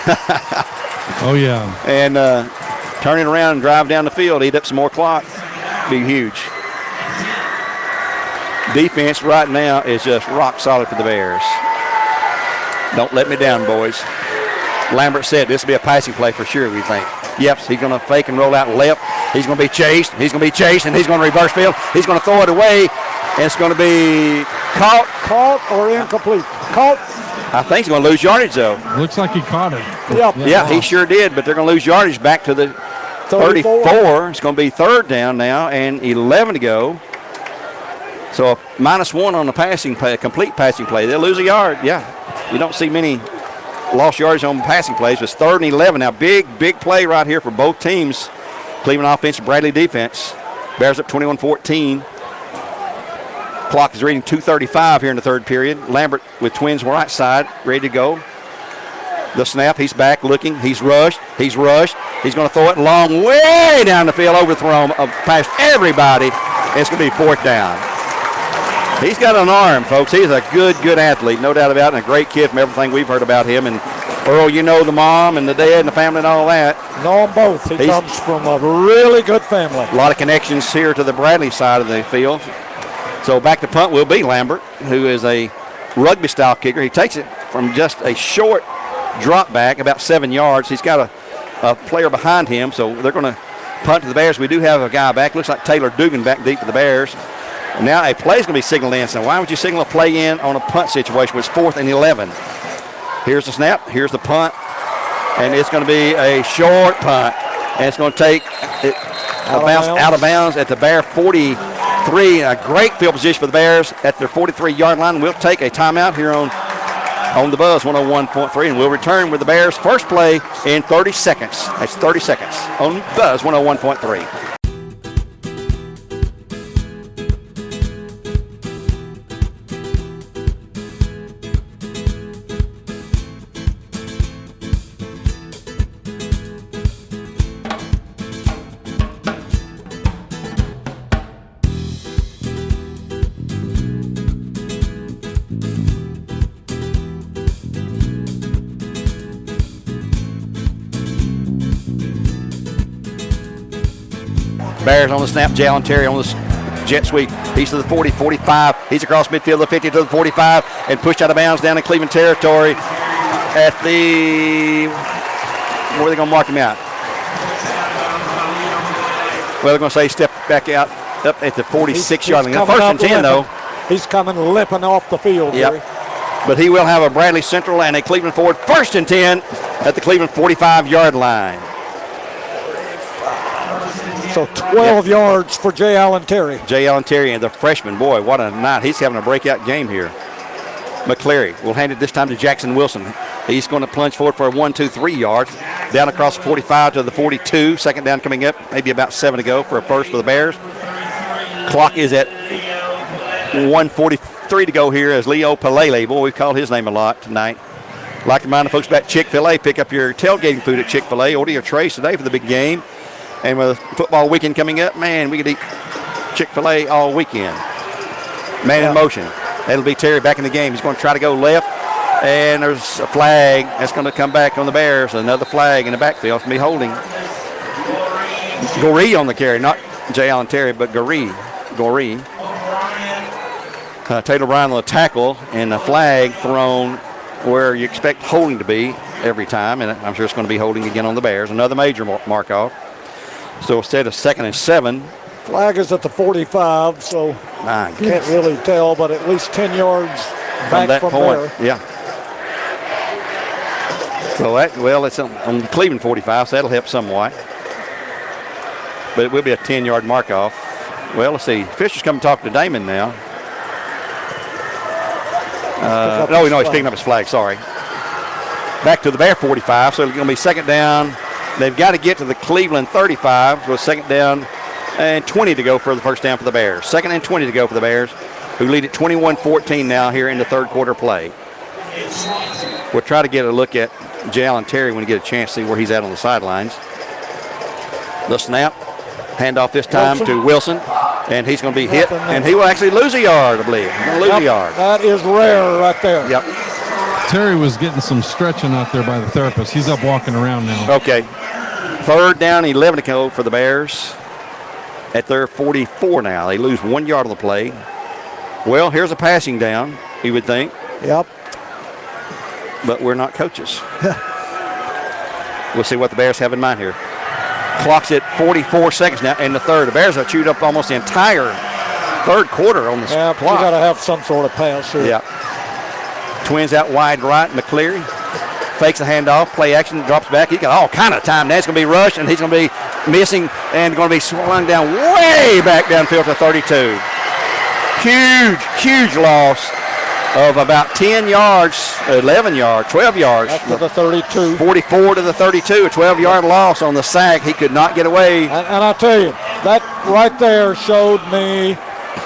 Oh, yeah. And turn it around and drive down the field, eat up some more clock, be huge. Defense right now is just rock solid for the Bears. Don't let me down, boys. Lambert said this will be a passing play for sure, we think. Yep, he's going to fake and roll out left. He's going to be chased. He's going to be chased, and he's going to reverse field. He's going to throw it away, and it's going to be caught. Caught or incomplete? Caught. I think he's going to lose yardage, though. Looks like he caught it. Yeah, he sure did, but they're going to lose yardage back to the 34. It's going to be third down now and 11 to go. So -1 on the passing play, complete passing play. They'll lose a yard. Yeah, you don't see many lost yards on passing plays. It's 3rd and 11 now. Big play right here for both teams. Cleveland offense, Bradley defense. Bears up 21-14. Clock is reading 2:35 here in the third period. Lambert with twins right side, ready to go. The snap, he's back looking. He's rushed. He's going to throw it long way down the field, overthrown past everybody. It's going to be 4th down. He's got an arm, folks. He's a good athlete, no doubt about it, and a great kid from everything we've heard about him. And Earl, you know the mom and the dad and the family and all that. Know them both. He comes from a really good family. A lot of connections here to the Bradley side of the field. So back to punt will be Lambert, who is a rugby-style kicker. He takes it from just a short drop back, about 7 yards. He's got a player behind him, so they're going to punt to the Bears. We do have a guy back. Looks like Taylor Dugan back deep for the Bears. Now a play is going to be signaled in. So why would you signal a play in on a punt situation where it's 4th and 11? Here's the snap. Here's the punt. And it's going to be a short punt. And it's going to take it out of bounds at the Bear 43. A great field position for the Bears at their 43-yard line. We'll take a timeout here on on the Buzz 101.3, and we'll return with the Bears' first play in 30 seconds. That's 30 seconds on Buzz 101.3. Bears on the snap. Jalen Terry on the jet sweep. He's to the 40, 45. He's across midfield, the 50 to the 45, and pushed out of bounds down in Cleveland territory at the, where are they going to mark him out? Well, they're going to say step back out up at the 46-yard line. First and 10, though. He's coming limping off the field. Yep. Gary. But he will have a Bradley Central and a Cleveland forward. First and 10 at the Cleveland 45-yard line. So 12 yards for J. Allen Terry. J. Allen Terry and the freshman, boy, what a night. He's having a breakout game here. McCleary will hand it this time to Jackson Wilson. He's going to plunge forward for a 1, 2, 3 yards. Down across the 45 to the 42. Second down coming up, maybe about 7 to go for a first for the Bears. Clock is at 1:43 to go here as Leo Pelele. Boy, we've called his name a lot tonight. Like to remind the folks about Chick-fil-A. Pick up your tailgating food at Chick-fil-A. Order your trays today for the big game. And with football weekend coming up, man, we could eat Chick-fil-A all weekend. Man in motion. That'll be Terry back in the game. He's going to try to go left. And there's a flag that's going to come back on the Bears. Another flag in the backfield. It's going to be holding. Goree on the carry. Not J. Allen Terry, but Goree. Taylor Bryan on the tackle. And a flag thrown where you expect holding to be every time. And I'm sure it's going to be holding again on the Bears. Another major mark-off. So instead of 2nd and 7. Flag is at the 45, so can't really tell, but at least 10 yards back from point. there. Yeah. So it's on the Cleveland 45, so that'll help somewhat. But it will be a 10-yard mark-off. Well, let's see. Fisher's coming to talk to Damon now. No, he's picking up his flag. Sorry. Back to the Bear 45, so it's going to be second down. They've got to get to the Cleveland 35 with second down and 20 to go for the first down for the Bears. Second and 20 to go for the Bears, who lead at 21-14 now here in the third quarter play. We'll try to get a look at J. Allen Terry when we get a chance to see where he's at on the sidelines. The snap, handoff this time to Wilson, and he's going to be hit, and he will actually lose a yard, I believe. He's going to lose a yard. That is rare right there. Yep. Terry was getting some stretching out there by the therapist. He's up walking around now. Okay. Third down, 11 to go for the Bears at their 44 now. They lose 1 yard on the play. Well, here's a passing down, you would think. Yep. But we're not coaches. We'll see what the Bears have in mind here. Clock's at 44 seconds now in the third. The Bears have chewed up almost the entire third quarter on the clock. You got to have some sort of pass here. Yeah. Twins out wide right. McCleary fakes the handoff, play action, drops back. He's got all kind of time. Now it's going to be rushed, and he's going to be missing and going to be swung down way back downfield to 32. Huge loss of about 10 yards, 11 yards, 12 yards. Up to the 32. 44 to the 32, a 12-yard loss on the sack. He could not get away. And I'll tell you, that right there showed me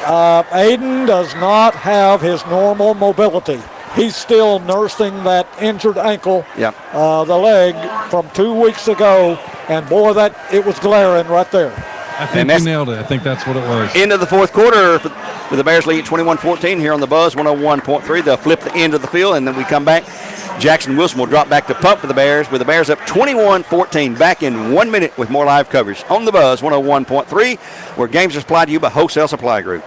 Aiden does not have his normal mobility. He's still nursing that injured ankle, Yep. The leg from 2 weeks ago, and boy, it was glaring right there. I think you nailed it. I think that's what it was. Into the fourth quarter, with the Bears lead 21-14 here on the Buzz 101.3. They'll flip the end of the field, and then we come back. Jackson Wilson will drop back to punt for the Bears, with the Bears up 21-14. Back in 1 minute with more live coverage on the Buzz 101.3, where games are supplied to you by Wholesale Supply Group.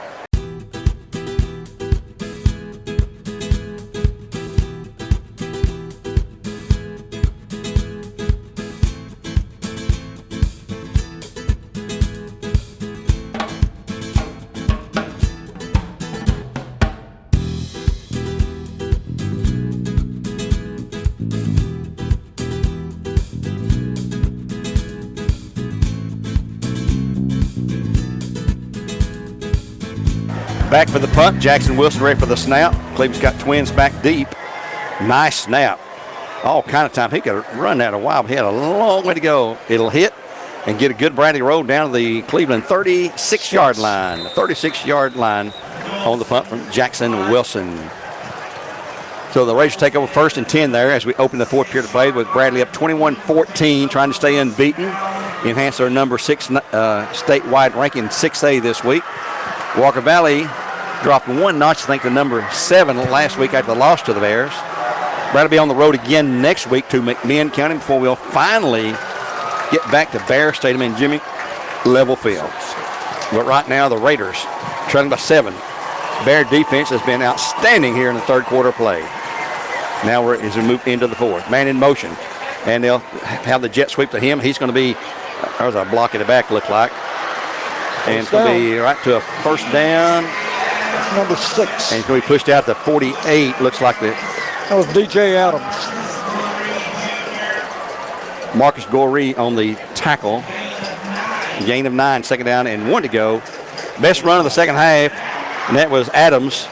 Back for the punt. Jackson Wilson ready for the snap. Cleveland's got Twins back deep. Nice snap. All kind of time. He could run that a while, but he had a long way to go. It'll hit and get a good Bradley roll down to the Cleveland 36-yard line. 36-yard line on the punt from Jackson Wilson. So the Raiders take over 1st and 10 there as we open the fourth period of play with Bradley up 21-14, trying to stay unbeaten. Enhance their number 6 statewide ranking 6A this week. Walker Valley dropped 1 notch, I think, to number 7 last week after the loss to the Bears. Bradley will be on the road again next week to McMinn County before we'll finally get back to Bear Stadium in Jimmy Level Field. But right now the Raiders trailing by 7. Bear defense has been outstanding here in the third quarter play. Now as we move into the fourth. Man in motion. And they'll have the jet sweep to him. He's going to be, there's a block in the back, look like. And it's going to be right to a first down. Number 6. And it's going to be pushed out to 48, looks like that was DJ Adams. Marcus Goree on the tackle. Gain of 9, second down and 1 to go. Best run of the second half, and that was Adams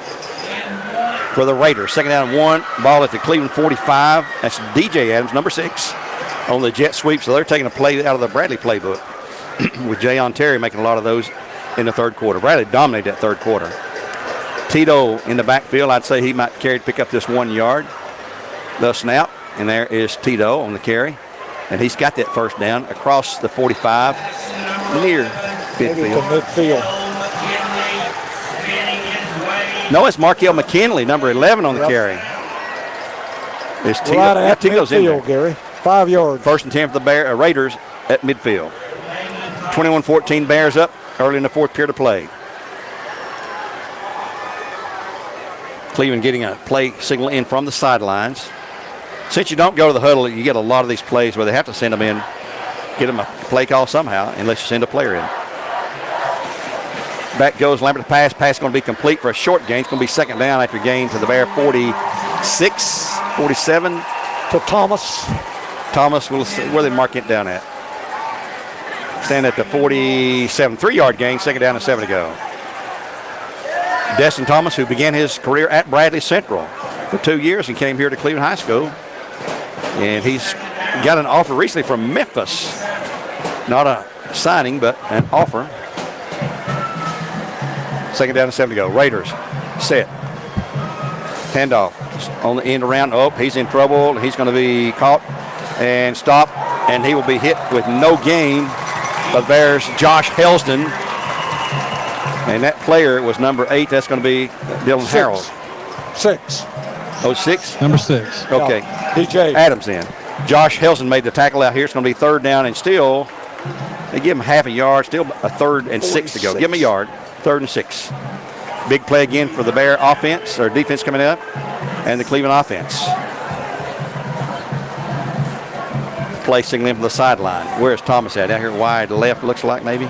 for the Raiders. Second down and 1, ball at the Cleveland 45. That's DJ Adams, number 6, on the jet sweep. So they're taking a play out of the Bradley playbook with Jayon Terry making a lot of those in the third quarter. Bradley dominated that third quarter. Tito in the backfield, I'd say he might carry to pick up this 1 yard. The snap, and there is Tito on the carry. And he's got that first down across the 45 near midfield. No, it's Markel McKinley, number 11 on the carry. It's Tito. Right at Tito's in there. midfield, Gary. 5 yards. 1st and 10 for the Raiders at midfield. 21-14 Bears up early in the fourth period of play. Cleveland getting a play signal in from the sidelines. Since you don't go to the huddle, you get a lot of these plays where they have to send them in, get them a play call somehow, unless you send a player in. Back goes Lambert to pass. Pass is going to be complete for a short gain. It's going to be second down after gain to the Bear 46, 47. To Thomas. Thomas, will see where they mark it down at. Stand at the 47, 3-yard gain, second down and 7 to go. Destin Thomas, who began his career at Bradley Central for 2 years and came here to Cleveland High School. And he's got an offer recently from Memphis. Not a signing, but an offer. Second down and 7 to go. Raiders set. Handoff on the end around. Oh, he's in trouble. He's going to be caught and stopped. And he will be hit with no gain. But there's Josh Helston. And that player was number 8. That's going to be Dylan Harold. 6. Oh, 6? Number 6. Okay. DJ Adams in. Josh Helston made the tackle out here. It's going to be third down and still. They give him half a yard. Still a 3rd and 6 to go. Give him a yard. 3rd and 6. Big play again for the Bear offense, or defense coming up, and the Cleveland offense. Play signal in from the sideline. Where's Thomas at? Out here wide left, looks like maybe.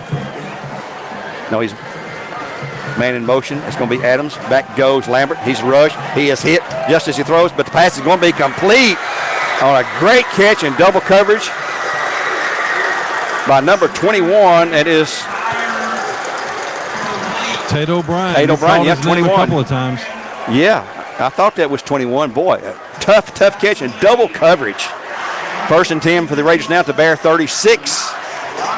No, he's man in motion. It's going to be Adams. Back goes Lambert. He's rushed. He is hit just as he throws, but the pass is going to be complete on a great catch and double coverage by number 21. It is Tate O'Brien. Tate O'Brien, yeah, 21. A couple of times. Yeah, I thought that was 21. Boy, tough catch and double coverage. 1st and 10 for the Raiders now at the Bear 36.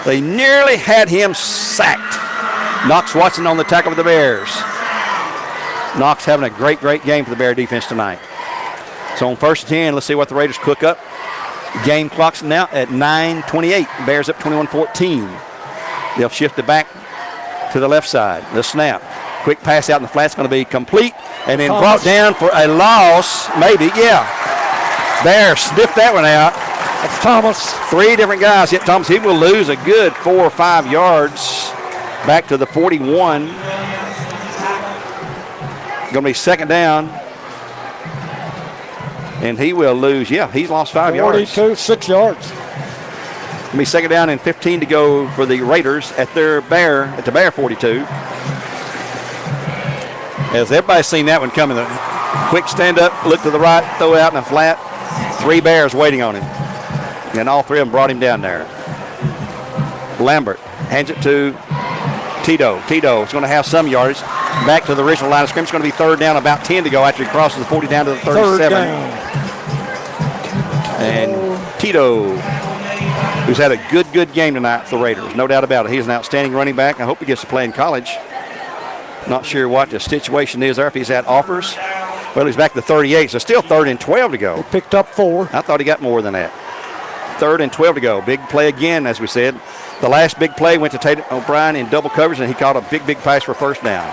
They nearly had him sacked. Knox Watson on the tackle for the Bears. Knox having a great game for the Bear defense tonight. So on 1st and 10, let's see what the Raiders cook up. Game clock's now at 9:28. Bears up 21-14. They'll shift it back to the left side. The snap. Quick pass out in the flat's going to be complete. And then brought down for a loss. Maybe, yeah. Bears sniffed that one out. That's Thomas. 3 different guys hit Thomas. He will lose a good 4 or 5 yards back to the 41. Going to be second down. And he will lose, he's lost 5 yards. 42, 6 yards. It'll be second down and 15 to go for the Raiders at the Bear 42. As everybody's seen that one coming. The quick stand up, look to the right, throw out in a flat. 3 Bears waiting on him. And all 3 of them brought him down there. Lambert hands it to Tito. Tito is going to have some yardage. back to the original line of scrimmage. It's going to be third down, about 10 to go after he crosses the 40 down to the 37. Third down. And Tito, who's had a good game tonight for the Raiders, no doubt about it. He's an outstanding running back. I hope he gets to play in college. Not sure what the situation is there, if he's had offers. Well, he's back to 38, so still 3rd and 12 to go. He picked up 4. I thought he got more than that. 3rd and 12 to go. Big play again, as we said. The last big play went to Tate O'Brien in double coverage, and he caught a big pass for first down.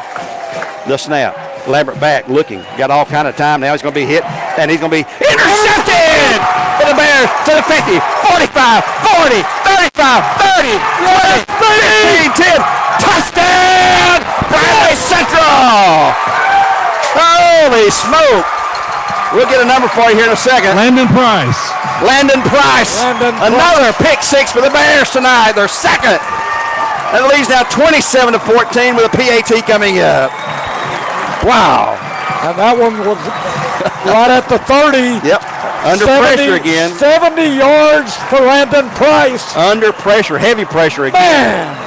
The snap. Lambert back, looking. Got all kind of time. Now he's going to be hit, and he's going to be intercepted for the Bears to the 50, 45, 40, 35, 30, 20, 15, 10. Touchdown, Bradley Central. Holy smoke. We'll get a number for you here in a second. Landon Price. Another pick 6 for the Bears tonight. Their second. And it leads now 27-14 with a PAT coming up. Wow. And that one was right at the 30. Yep. Under pressure again. 70 yards for Landon Price. Under pressure, heavy pressure again. Man.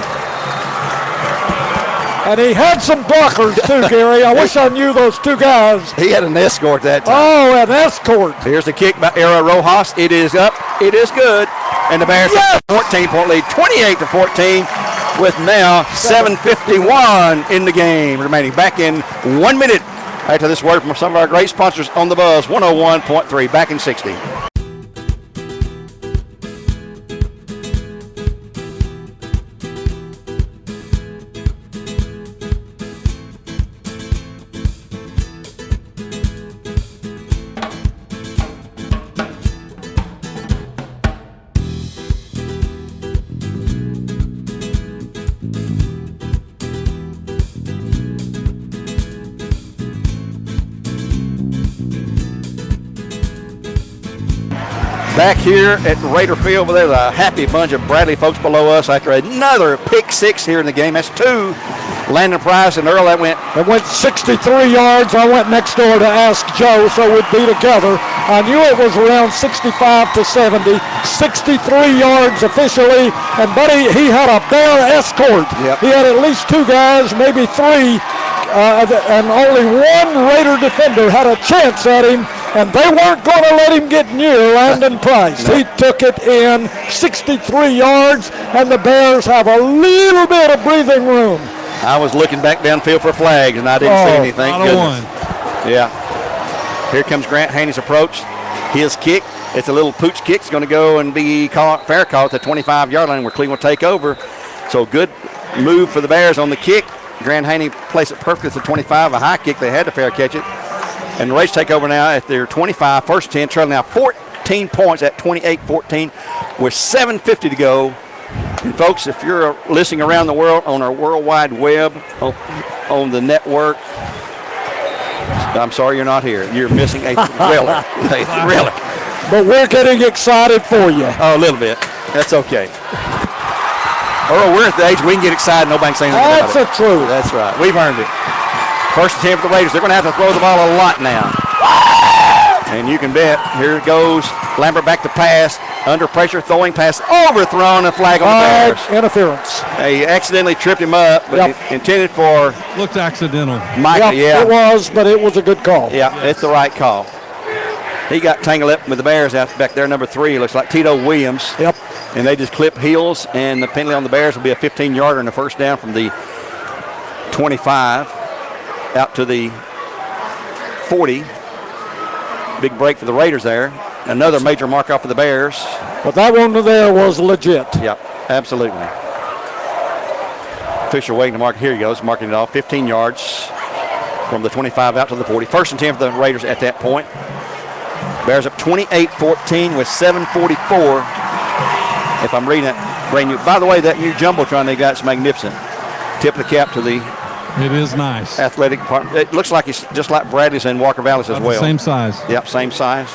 And he had some blockers too, Gary. I wish I knew those two guys. He had an escort that time. Oh, an escort. Here's the kick by Era Rojas. It is up. It is good. And the Bears have a 14-point lead, 28-14, with now 7:51 in the game remaining. Back in 1 minute after this word from some of our great sponsors on the Buzz, 101.3, back in 60. Back here at Raider Field, there's a happy bunch of Bradley folks below us after another pick 6 here in the game. That's 2. Landon Price and Earl, It went 63 yards. I went next door to ask Joe, so we'd be together. I knew it was around 65 to 70. 63 yards officially, and Buddy, he had a Bear escort. Yep. He had at least 2 guys, maybe 3, and only 1 Raider defender had a chance at him. And they weren't going to let him get near Landon Price. He took it in 63 yards, and the Bears have a little bit of breathing room. I was looking back downfield for flags, and I didn't see anything. Not a one. Yeah. Here comes Grant Haney's approach. His kick. It's a little pooch kick. It's going to go and be fair call at the 25-yard line where Cleveland will take over. So good move for the Bears on the kick. Grant Haney placed it perfectly at the 25. A high kick. They had to fair catch it. And the Rays take over now at their 25, first 10, trailing now 14 points at 28-14 with 7:50 to go. And folks, if you're listening around the world on our World Wide Web, on the network, I'm sorry you're not here. You're missing a relic. Really. But we're getting excited for you. Oh, a little bit. That's okay. Earl, we're at the age we can get excited. Nobody can say anything about it. That's the truth. That's right. We've earned it. First and 10 for the Raiders. They're going to have to throw the ball a lot now. And you can bet. Here it goes. Lambert back to pass. Under pressure, throwing pass. Overthrown. A flag on the Bears. Interference. They accidentally tripped him up, but intended for Looked accidental. Micah. It was, but it was a good call. Yeah, it's the right call. He got tangled up with the Bears out back there, number 3. Looks like Tito Williams. Yep. And they just clip heels, and the penalty on the Bears will be a 15-yarder and a first down from the 25 out to the 40. Big break for the Raiders there. Another major mark off for the Bears. But that one there was legit. Yep, absolutely. Fisher waiting to mark. Here he goes, marking it off. 15 yards from the 25 out to the 40. First and 10 for the Raiders at that point. Bears up 28-14 with 7:44. If I'm reading it, brand new. By the way, that new Jumbotron they got is magnificent. Tip of the cap to the It is nice. athletic department. It looks like it's just like Bradley's and Walker Valley's as About well. the same size. Yep, same size.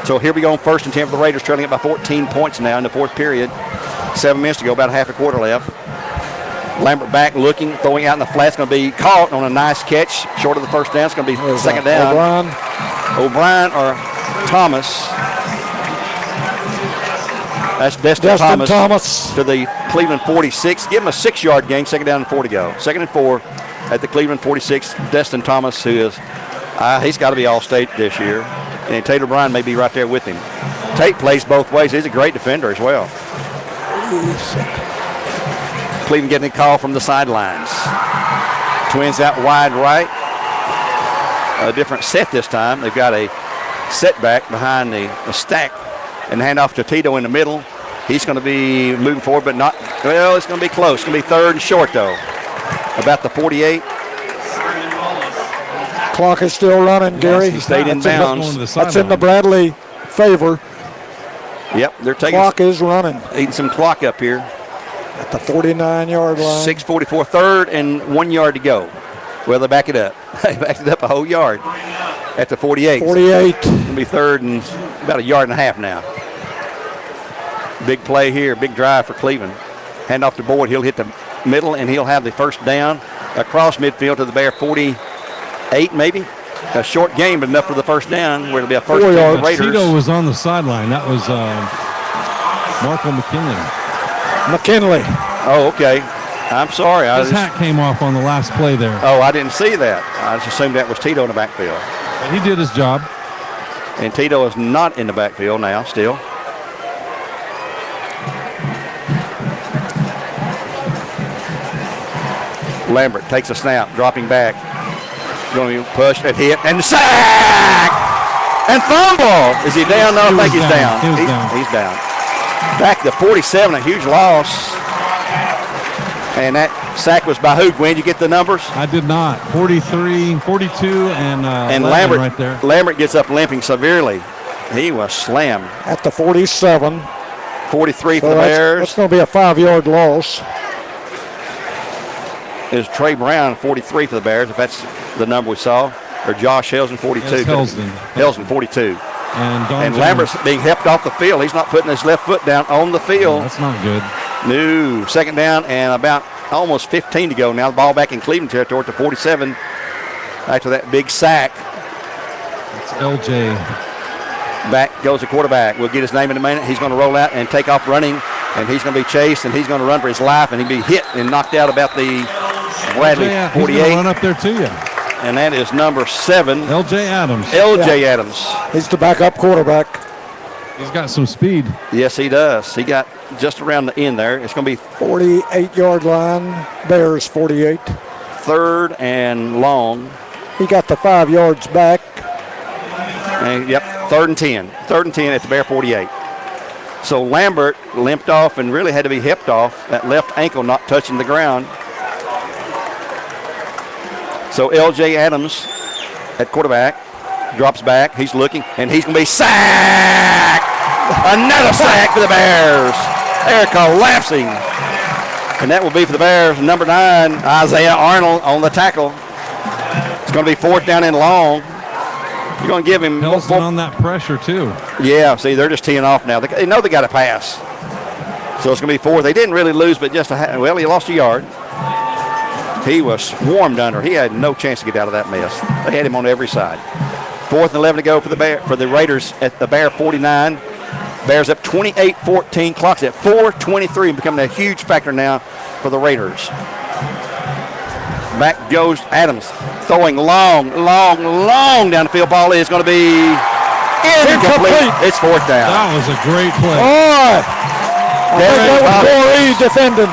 So here we go on first and 10 for the Raiders, trailing it by 14 points now in the fourth period. 7 minutes to go, about half a quarter left. Lambert back looking, throwing out in the flat. It's going to be caught on a nice catch, short of the first down. It's going to be second down. O'Brien or Thomas. That's Destin Thomas to the Cleveland 46. Give him a 6-yard gain, second down and 4 to go. Second and 4 at the Cleveland 46, Destin Thomas, who is, he's got to be All-State this year. And Taylor Bryan may be right there with him. Tate plays both ways. He's a great defender as well. Cleveland getting a call from the sidelines. Twins out wide right. A different set this time. They've got a setback behind the stack and hand off to Tito in the middle. He's going to be moving forward, but not, well, it's going to be close. It's going to be third and short, though. About the 48. Clock is still running, Gary. He stayed in bounds. That's in the Bradley favor. Yep, they're taking. Clock is running. Eating some clock up here. At the 49-yard line. 6:44, third and 1 yard to go. Well, they back it up. They backed it up a whole yard at the 48. 48. It's going to be third and about a yard and a half now. Big play here, big drive for Cleveland. Hand off to Boyd. He'll hit the middle, and he'll have the first down across midfield to the Bear 48, maybe. A short game, but enough for the first down, where it'll be a first down for the Raiders. Tito was on the sideline. That was Marco McKinley. McKinley. Oh, okay. I'm sorry. His hat came off on the last play there. Oh, I didn't see that. I just assumed that was Tito in the backfield. But he did his job. And Tito is not in the backfield now, still. Lambert takes a snap, dropping back. Going to be pushed and hit and sack! And fumble! Is he down? No, I think he's down. He's down. Back to 47, a huge loss. And that sack was by who, Gwen? Did you get the numbers? I did not. 43, 42, and Lambert right there. Lambert gets up limping severely. He was slammed. At the 47. 43 for the Bears. That's going to be a 5-yard loss. Is Trey Brown 43 for the Bears, if that's the number we saw, or Josh Helsden 42. Helsden 42. And Lambert's being helped off the field. He's not putting his left foot down on the field. That's not good. No, second down and about almost 15 to go now. The ball back in Cleveland territory at the 47 after that big sack. It's LJ. Back goes the quarterback. We'll get his name in a minute. He's going to roll out and take off running, and he's going to be chased, and he's going to run for his life, and he'll be hit and knocked out about the Bradley 48. He's run up there to you. And that is number 7. LJ Adams. LJ Adams. He's the backup quarterback. He's got some speed. Yes, he does. He got just around the end there. It's going to be 48-yard line. Bears 48. Third and long. He got the 5 yards back. And, yep, third and 10. Third and 10 at the Bear 48. So Lambert limped off and really had to be hipped off. That left ankle not touching the ground. So L.J. Adams at quarterback drops back. He's looking, and he's going to be sacked. Another sack for the Bears. They're collapsing. And that will be for the Bears. Number 9, Isaiah Arnold on the tackle. It's going to be fourth down and long. You're going to give him Helsden on that pressure, too. Yeah, see, they're just teeing off now. They know they got to pass. So it's going to be fourth. They didn't really lose, but just well, he lost a yard. He was swarmed under. He had no chance to get out of that mess. They had him on every side. 4th and 11 to go for the Raiders at the Bear 49. Bears up 28-14. Clock's at 4:23, becoming a huge factor now for the Raiders. Back goes Adams, throwing long down the field. Ball is going to be incomplete. It's fourth down. That was a great play. Boy, I think that was Corey defending.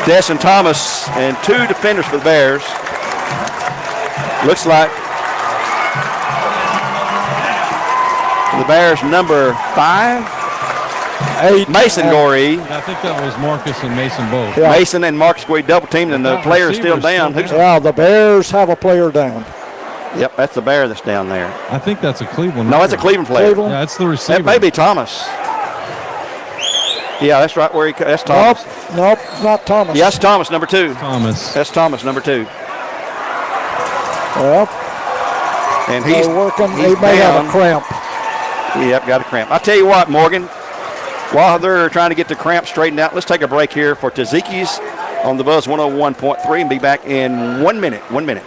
Destin Thomas and 2 defenders for the Bears. Looks like the Bears number 5, 8, Mason Goree. I think that was Marcus and Mason both. Yeah. Mason and Marcus Goree double teamed, and the player is still down. Yeah, the Bears have a player down. Yep, that's the Bear that's down there. I think that's a Cleveland. No, that's a Cleveland player. Cleveland? Yeah, it's the receiver. That may be Thomas. Yeah, that's right where that's Thomas. Nope, not Thomas. Yes, Thomas, number 2. Thomas. That's Thomas, number 2. Well, and he's working. He's he may down. have a cramp. Yep, got a cramp. I'll tell you what, Morgan, while they're trying to get the cramp straightened out, let's take a break here for Tzatziki's on the Buzz 101.3 and be back in 1 minute. 1 minute.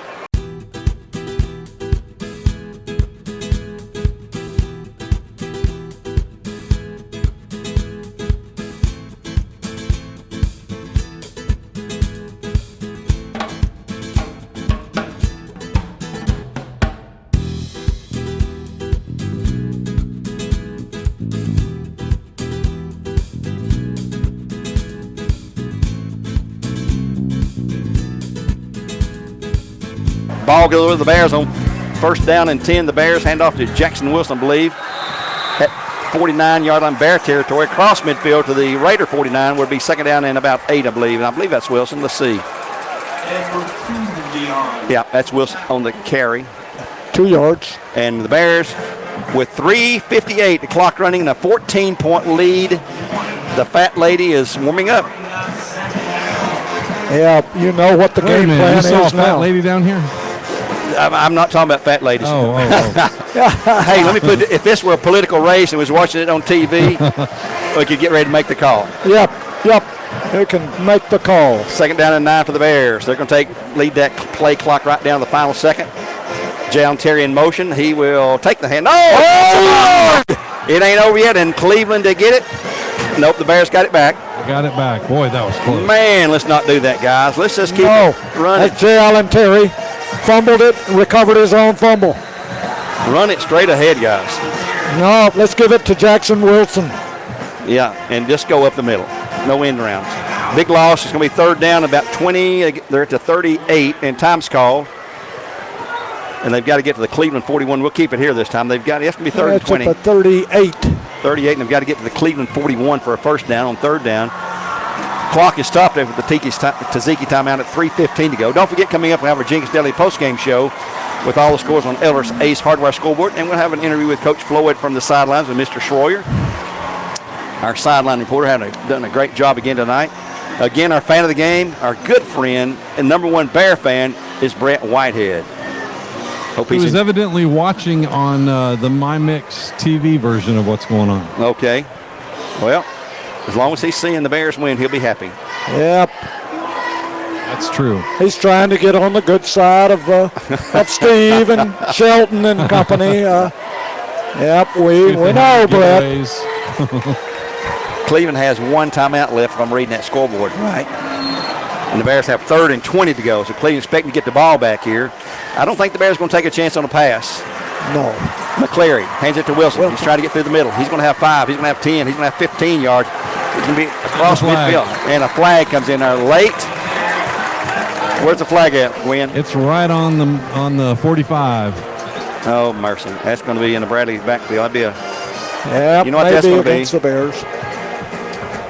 Ball goes with the Bears on first down and 10. The Bears hand off to Jackson Wilson, I believe. At 49-yard line Bear territory. Cross midfield to the Raider 49 would be second down and about 8, I believe. And I believe that's Wilson. Let's see. Yeah, that's Wilson on the carry. 2 yards. And the Bears with 3:58, the clock running, and a 14-point lead. The fat lady is warming up. Yeah, you know what the game plan you is saw a fat now. lady down here? I'm not talking about fat ladies. Oh. Hey, let me put it, if this were a political race and was watching it on TV, we could get ready to make the call. Yep. They can make the call. Second down and 9 for the Bears. They're going to lead that play clock right down to the final second. Jalen Terry in motion. He will take the hand. Oh! It ain't over yet, and Cleveland to get it. Nope, the Bears got it back. Got it back. Boy, that was close. Man, let's not do that, guys. Let's just keep it running. That's Jalen Terry. Fumbled it, recovered his own fumble. Run it straight ahead, guys. No, let's give it to Jackson Wilson. Yeah, and just go up the middle. No end rounds. Big loss. It's going to be third down, about 20. They're at the 38, and time's called. And they've got to get to the Cleveland 41. We'll keep it here this time. It's going to be third and 20. At the 38. 38, and they've got to get to the Cleveland 41 for a first down on third down. Clock is stopped after the Taziki timeout at 3:15 to go. Don't forget, coming up, we'll have our Jenkins Daily postgame show with all the scores on Eller's Ace Hardware scoreboard, and we'll have an interview with Coach Floyd from the sidelines with Mr. Schroyer. Our sideline reporter done a great job again tonight. Again, our fan of the game, our good friend and number one Bear fan is Brett Whitehead. Hope He was evidently watching on the MyMix TV version of what's going on. Okay. Well, as long as he's seeing the Bears win, he'll be happy. Yep. That's true. He's trying to get on the good side of Steve and Shelton and company. Yep, we know, Brett. Cleveland has one timeout left if I'm reading that scoreboard right. And the Bears have third and 20 to go. So Cleveland's expecting to get the ball back here. I don't think the Bears are going to take a chance on a pass. No. McCleary hands it to Wilson. He's trying to get through the middle. He's going to have 5. He's going to have 10. He's going to have 15 yards. He's going to be across midfield. And a flag comes in there late. Where's the flag at, Win? It's right on the 45. Oh, mercy. That's going to be in the Bradley backfield. That'd be you know what that's going to be? Against the Bears.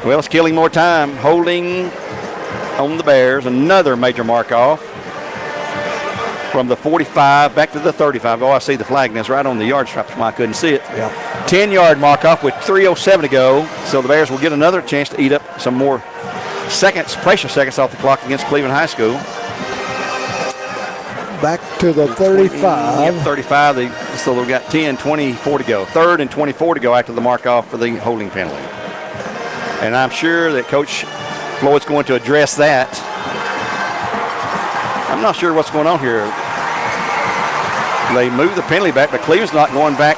Well, it's killing more time. Holding on the Bears. Another major mark off. From the 45 back to the 35. Oh, I see the flag. That's right on the yard strap. I couldn't see it. Yeah. 10-yard mark off with 3:07 to go. So the Bears will get another chance to eat up some more seconds, pressure seconds off the clock against Cleveland High School. Back to the 35. Yep, 35. So they've got 10, 24 to go. Third and 24 to go after the mark off for the holding penalty. And I'm sure that Coach Floyd's going to address that. I'm not sure what's going on here. They moved the penalty back, but Cleveland's not going back.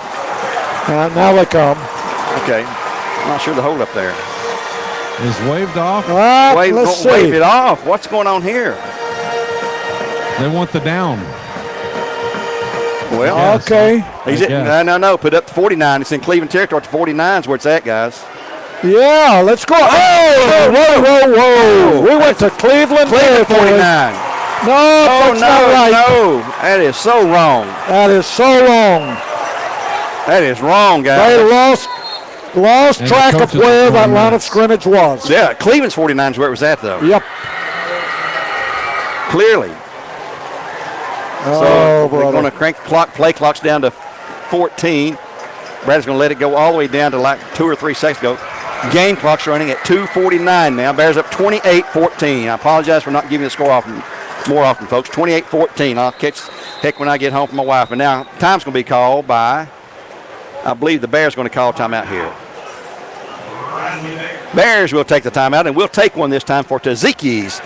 Now they come. Okay. I'm not sure the hold up there. Is waved off. Let's see. Wave it off. What's going on here? They want the down. Well, okay. No. Put up to 49. It's in Cleveland territory. To 49 is where it's at, guys. Yeah, let's go. Whoa. We went to Cleveland 49. No, that's not right. No, that is so wrong. That is so wrong. That is wrong, guys. They lost track of where that line of scrimmage was. Yeah, Cleveland's 49 is where it was at, though. Yep. Clearly. So we're going to crank the play clocks down to 14. Brad's going to let it go all the way down to like 2 or 3 seconds ago. Game clock's running at 2:49 now. Bears up 28-14. I apologize for not giving the score more often, folks. 28-14. I'll catch heck when I get home from my wife. But now time's going to be called by, I believe the Bears going to call timeout here. Bears will take the timeout, and we'll take one this time for Taziki's,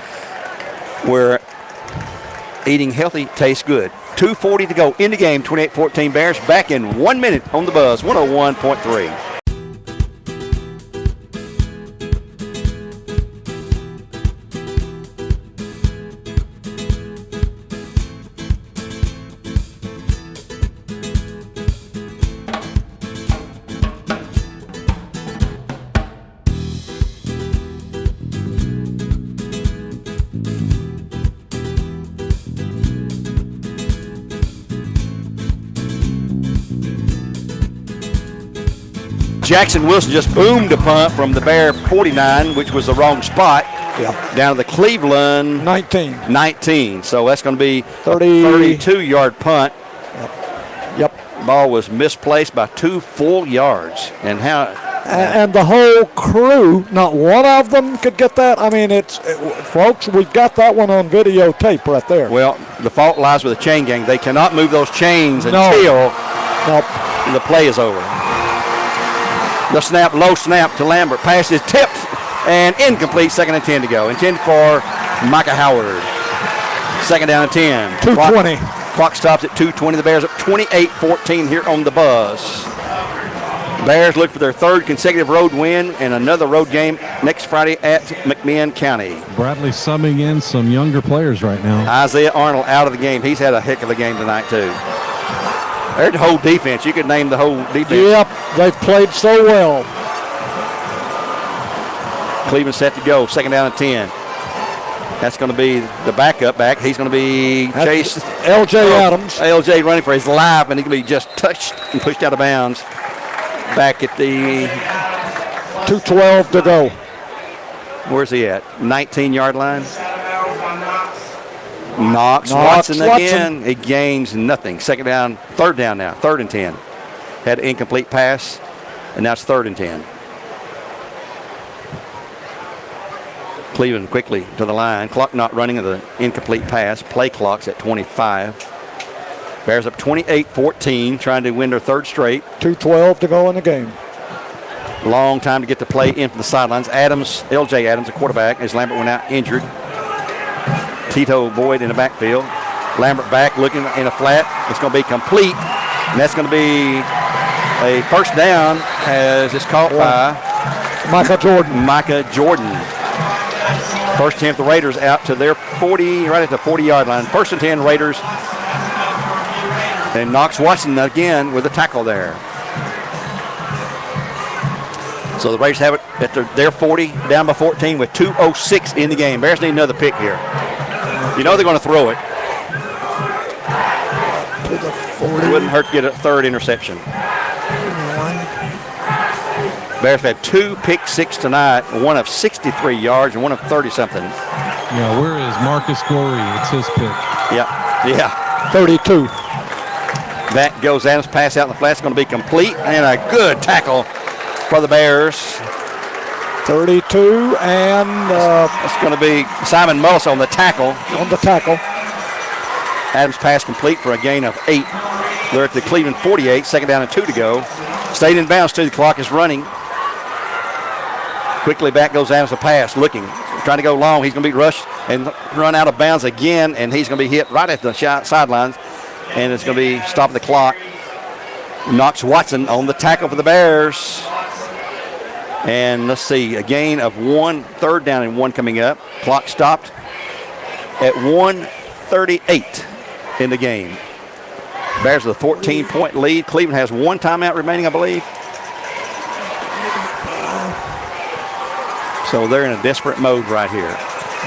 where eating healthy tastes good. 2:40 to go in the game. 28-14 Bears back in 1 minute on the Buzz 101.3. Jackson Wilson just boomed a punt from the Bear 49, which was the wrong spot, down to the Cleveland 19. So that's going to be 32-yard punt. Yep. Ball was misplaced by 2 full yards. And the whole crew, not one of them could get that. I mean, folks, we've got that one on videotape right there. Well, the fault lies with the chain gang. They cannot move those chains until the play is over. The snap, low snap to Lambert. Pass is tipped and incomplete. 2nd and 10 to go. Intended for Micah Howard. 2nd down and 10. 2:20. Clock stops at 2:20. The Bears up 28-14 here on the Buzz. Bears look for their 3rd consecutive road win and another road game next Friday at McMinn County. Bradley subbing in some younger players right now. Isaiah Arnold out of the game. He's had a heck of a game tonight, too. There's the whole defense. You could name the whole defense. Yep, they've played so well. Cleveland set to go. 2nd down and 10. That's going to be the backup back. He's going to be chased. L.J. Adams. L.J. running for his life, and he can be just touched and pushed out of bounds. Back at the 2:12 to go. Where's he at? 19-yard line. Knox Watson again. He gains nothing. 3rd down now. 3rd and 10. Had an incomplete pass, and now it's 3rd and 10. Cleveland quickly to the line. Clock not running of the incomplete pass. Play clock's at 25. Bears up 28-14, trying to win their 3rd straight. 2:12 to go in the game. Long time to get the play in from the sidelines. L.J. Adams, the quarterback, as Lambert went out injured. Tito Boyd in the backfield. Lambert back looking in a flat. It's going to be complete, and that's going to be a 1st down as it's caught by Micah Jordan. 1st attempt, the Raiders out to their 40, right at the 40-yard line. 1st and 10 Raiders. And Knox Watson again with a tackle there. So the Raiders have it at their 40, down by 14 with 2:06 in the game. Bears need another pick here. You know they're going to throw it. It wouldn't hurt to get a 3rd interception. Bears have had 2 pick 6 tonight, one of 63 yards and one of 30-something. Yeah, where is Marcus Gorey? It's his pick. Yeah. 32. That goes Adams, pass out in the flat. It's going to be complete, and a good tackle for the Bears. 32, and it's going to be Simon Mullis on the tackle. Adams pass complete for a gain of 8. They're at the Cleveland 48, 2nd down and 2 to go. Stayed in bounds too. The clock is running. Quickly back goes Adams, a pass, looking, trying to go long. He's going to be rushed and run out of bounds again, and he's going to be hit right at the sidelines, and it's going to be stopping the clock. Knox Watson on the tackle for the Bears. And let's see, a gain of 1, 3rd down and 1 coming up. Clock stopped at 1:38 in the game. Bears with a 14-point lead. Cleveland has 1 timeout remaining, I believe. So they're in a desperate mode right here.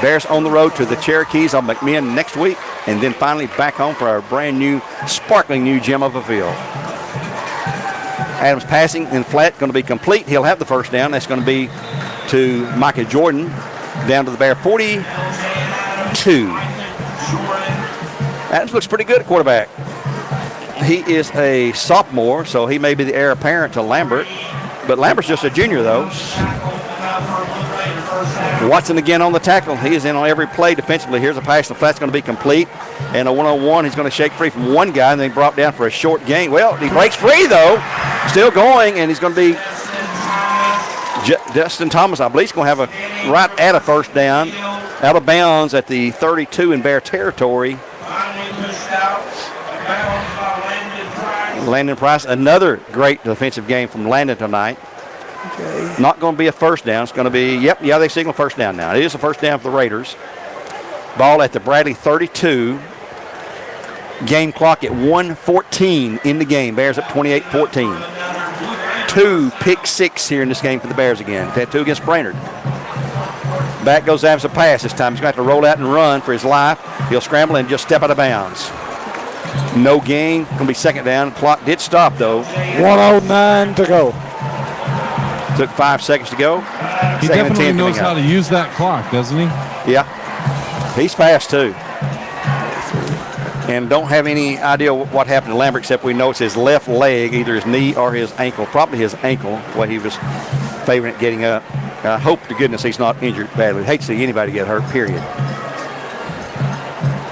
Bears on the road to the Cherokees on McMinn next week, and then finally back home for our brand new, sparkling new gem of a field. Adams passing in flat, going to be complete. He'll have the 1st down. That's going to be to Micah Jordan, down to the Bear 42. Adams looks pretty good at quarterback. He is a sophomore, so he may be the heir apparent to Lambert, but Lambert's just a junior, though. Watson again on the tackle. He is in on every play defensively. Here's a pass. The flat's going to be complete. And a one-on-one. He's going to shake free from one guy and then brought down for a short gain. Well, he breaks free, though. Still going, and he's going to be Justin Thomas. I believe he's going to have a right at a 1st down. Out of bounds at the 32 in Bear territory. Landon Price, another great defensive game from Landon tonight. Okay. Not going to be a 1st down. It's going to be, they signal 1st down now. It is a 1st down for the Raiders. Ball at the Bradley 32. Game clock at 1:14 in the game. Bears up 28-14. 2 pick 6 here in this game for the Bears again. They had 2 against Brainerd. Back goes Adams a pass this time. He's going to have to roll out and run for his life. He'll scramble and just step out of bounds. No gain. Going to be 2nd down. Clock did stop, though. 1:09 to go. Took 5 seconds to go. He Second and definitely 10 knows coming how up. to use that clock, doesn't he? Yeah. He's fast, too. And don't have any idea what happened to Lambert, except we know it's his left leg, either his knee or his ankle. Probably his ankle, what he was favoring it getting up. I hope to goodness he's not injured badly. Hate to see anybody get hurt, period.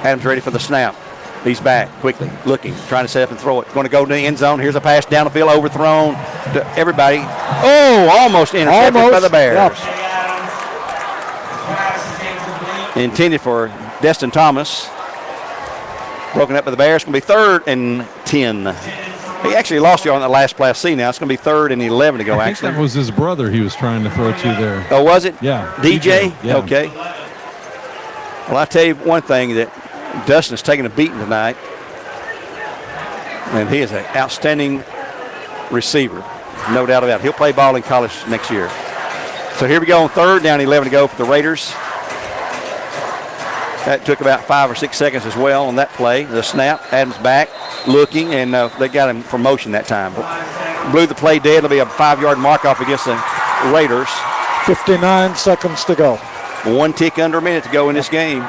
Adams ready for the snap. He's back quickly, looking, trying to set up and throw it. Going to go to the end zone. Here's a pass down the field, overthrown to everybody. Oh, almost intercepted by the Bears. Yep. Intended for Destin Thomas. Broken up by the Bears. It's going to be 3rd and 10. He actually lost you on that last play. See now. It's going to be 3rd and 11 to go, I think actually. that was his brother he was trying to throw to there. Oh, was it? Yeah. DJ? Yeah. Okay. Well, I'll tell you one thing, that Dustin's taking a beating tonight. And he is an outstanding receiver. No doubt about it. He'll play ball in college next year. So here we go on 3rd down, 11 to go for the Raiders. That took about 5 or 6 seconds as well on that play. The snap, Adams back, looking, and they got him for motion that time. Blew the play dead. It'll be a 5-yard mark off against the Raiders. 59 seconds to go. 1 tick under a minute to go in this game.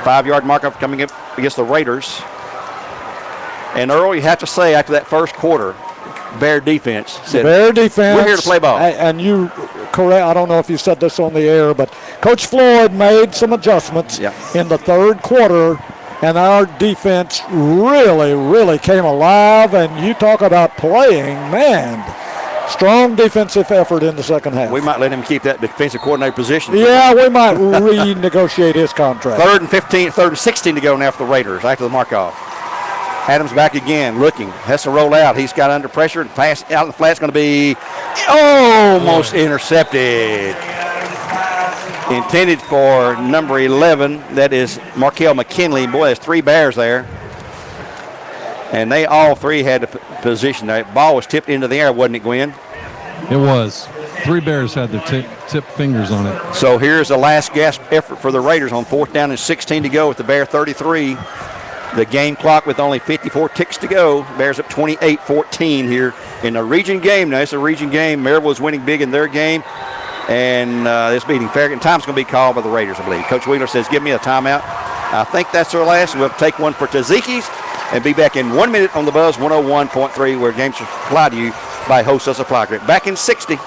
5-yard mark off coming up against the Raiders. And Earl, you have to say, after that first quarter, Bear defense said, Bear defense. we're here to play ball. And you correct, I don't know if you said this on the air, but Coach Floyd made some adjustments in the 3rd quarter, and our defense really, really came alive. And you talk about playing, man, strong defensive effort in the second half. We might let him keep that defensive coordinator position. Yeah, we might renegotiate his contract. 3rd and 15, 3rd and 16 to go now for the Raiders after the mark off. Adams back again, looking, has to roll out. He's got under pressure and pass out in the flat. It's going to be almost intercepted. Intended for number 11. That is Markel McKinley. Boy, there's 3 Bears there. And they all 3 had the position. That ball was tipped into the air, wasn't it, Gwen? It was. 3 Bears had their tip fingers on it. So here's the last gasp effort for the Raiders on 4th down and 16 to go with the Bear 33. The game clock with only 54 ticks to go. Bears up 28-14 here in the region game. Now, it's a region game. Maryville's winning big in their game. And this beating Farragut. Time's going to be called by the Raiders, I believe. Coach Wheeler says, give me a timeout. I think that's their last. We'll take one for Taziki's and be back in 1 minute on the Buzz 101.3, where games are supplied to you by Hosa Supply Group. Back in 60.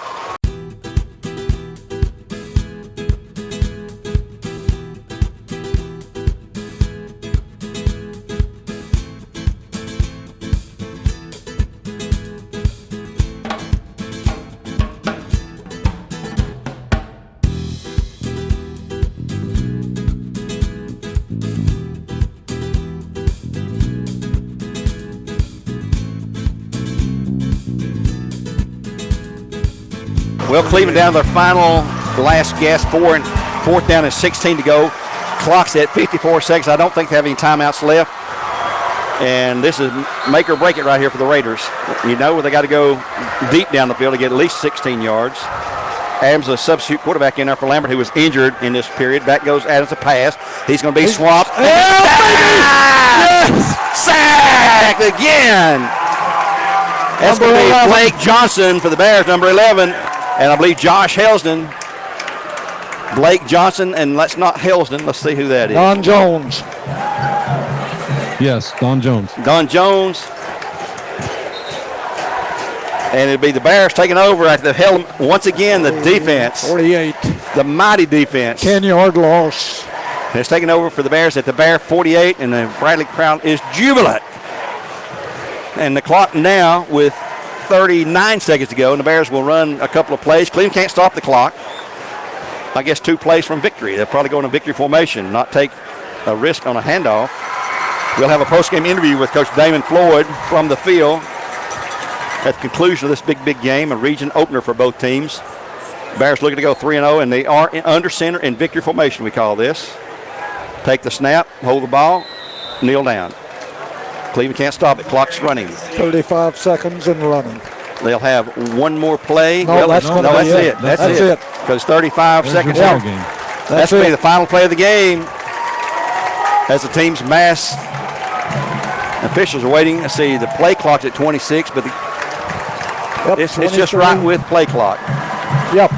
Well, Cleveland down to their final last gasp, 4th down and 16 to go. Clock's at 54 seconds. I don't think they have any timeouts left. And this is make or break it right here for the Raiders. You know, they got to go deep down the field to get at least 16 yards. Adams, a substitute quarterback in there for Lambert, who was injured in this period. Back goes Adams, a pass. He's going to be swamped. Sacked again. That's going to be Blake Johnson for the Bears, number 11. And I believe Josh Helsden, Blake Johnson, and let's not Helsden. Let's see who that is. Don Jones. Yes, Don Jones. Don Jones. And it'll be the Bears taking over at the helm. Once again, the defense. 48. The mighty defense. 10-yard loss. And it's taking over for the Bears at the Bear 48, and the Bradley crowd is jubilant. And the clock now with 39 seconds to go, and the Bears will run a couple of plays. Cleveland can't stop the clock. I guess 2 plays from victory. They'll probably go in a victory formation, not take a risk on a handoff. We'll have a post-game interview with Coach Damon Floyd from the field at the conclusion of this big game, a region opener for both teams. Bears looking to go 3-0, and they are under center in victory formation, we call this. Take the snap, hold the ball, kneel down. Cleveland can't stop it. Clock's running. 35 seconds and running. They'll have one more play. No, that's it. That's it. Because 35 seconds your out. ball game. That's going to be the final play of the game. As the team's mass officials are waiting. I see the play clock's at 26, but it's just right with play clock. Yep.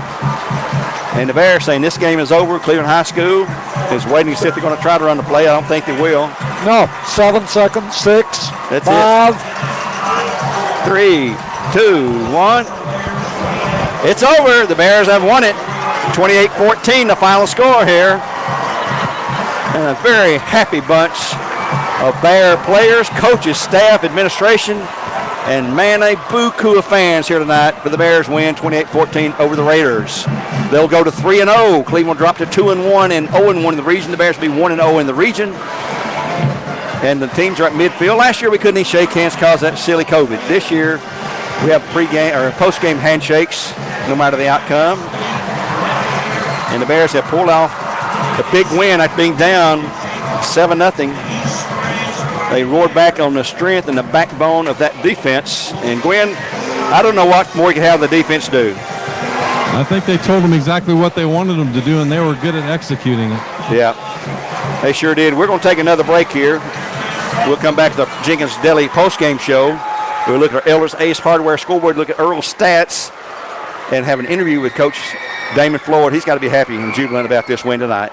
And the Bears saying this game is over. Cleveland High School is waiting to see if they're going to try to run the play. I don't think they will. No. 7 seconds. 6. That's 5. it. 3, 2, 1. It's over. The Bears have won it. 28-14, the final score here. And a very happy bunch of Bear players, coaches, staff, administration, and man, a buku of fans here tonight for the Bears win 28-14 over the Raiders. They'll go to 3-0. Cleveland will drop to 2-1 and 0-1 in the region. The Bears will be 1-0 in the region. And the teams are at midfield. Last year we couldn't even shake hands because of that silly COVID. This year we have pre-game or post-game handshakes no matter the outcome. And the Bears have pulled off the big win after being down 7-0. They roared back on the strength and the backbone of that defense. And Gwen, I don't know what more you can have the defense do. I think they told them exactly what they wanted them to do, and they were good at executing it. Yeah, they sure did. We're going to take another break here. We'll come back to the Jenkins Deli postgame show. We'll look at our Elders Ace Hardware scoreboard, look at Earl's stats, and have an interview with Coach Damon Floyd. He's got to be happy and jubilant about this win tonight.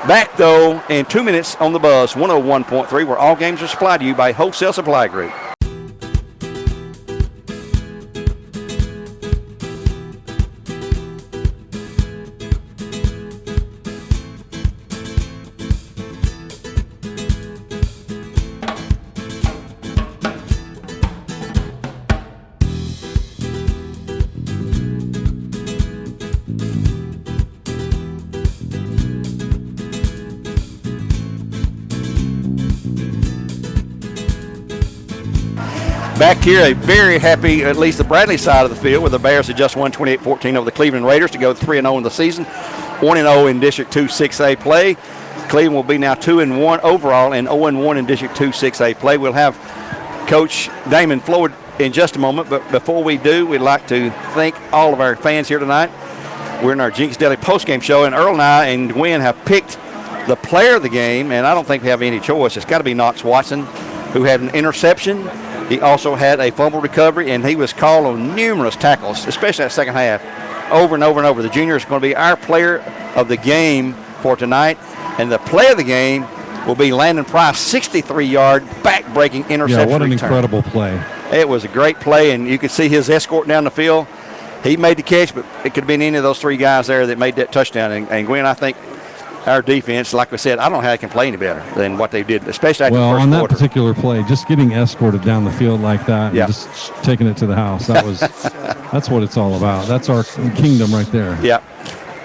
Back, though, in 2 minutes on the Buzz, 101.3, where all games are supplied to you by Wholesale Supply Group. Back here, a very happy, at least the Bradley side of the field, where the Bears had just won 28-14 over the Cleveland Raiders to go 3-0 in the season, 1-0 in District 2 6A play. Cleveland will be now 2-1 overall and 0-1 in District 2 6A play. We'll have Coach Damon Floyd in just a moment, but before we do, we'd like to thank all of our fans here tonight. We're in our Jenkins Deli postgame show, and Earl and I and Gwen have picked the player of the game, and I don't think we have any choice. It's got to be Knox Watson, who had an interception. He also had a fumble recovery, and he was called on numerous tackles, especially that second half, over and over and over. The junior is going to be our player of the game for tonight, and the player of the game will be Landon Price, 63-yard back-breaking interception. Yeah, what an return. incredible play. It was a great play, and you could see his escort down the field. He made the catch, but it could have been any of those three guys there that made that touchdown. And Gwen, I think our defense, like we said, I don't know how they can play any better than what they did, especially after the first on that quarter. particular play, just getting escorted down the field like that, and just taking it to the house, that's what it's all about. That's our kingdom right there. Yeah.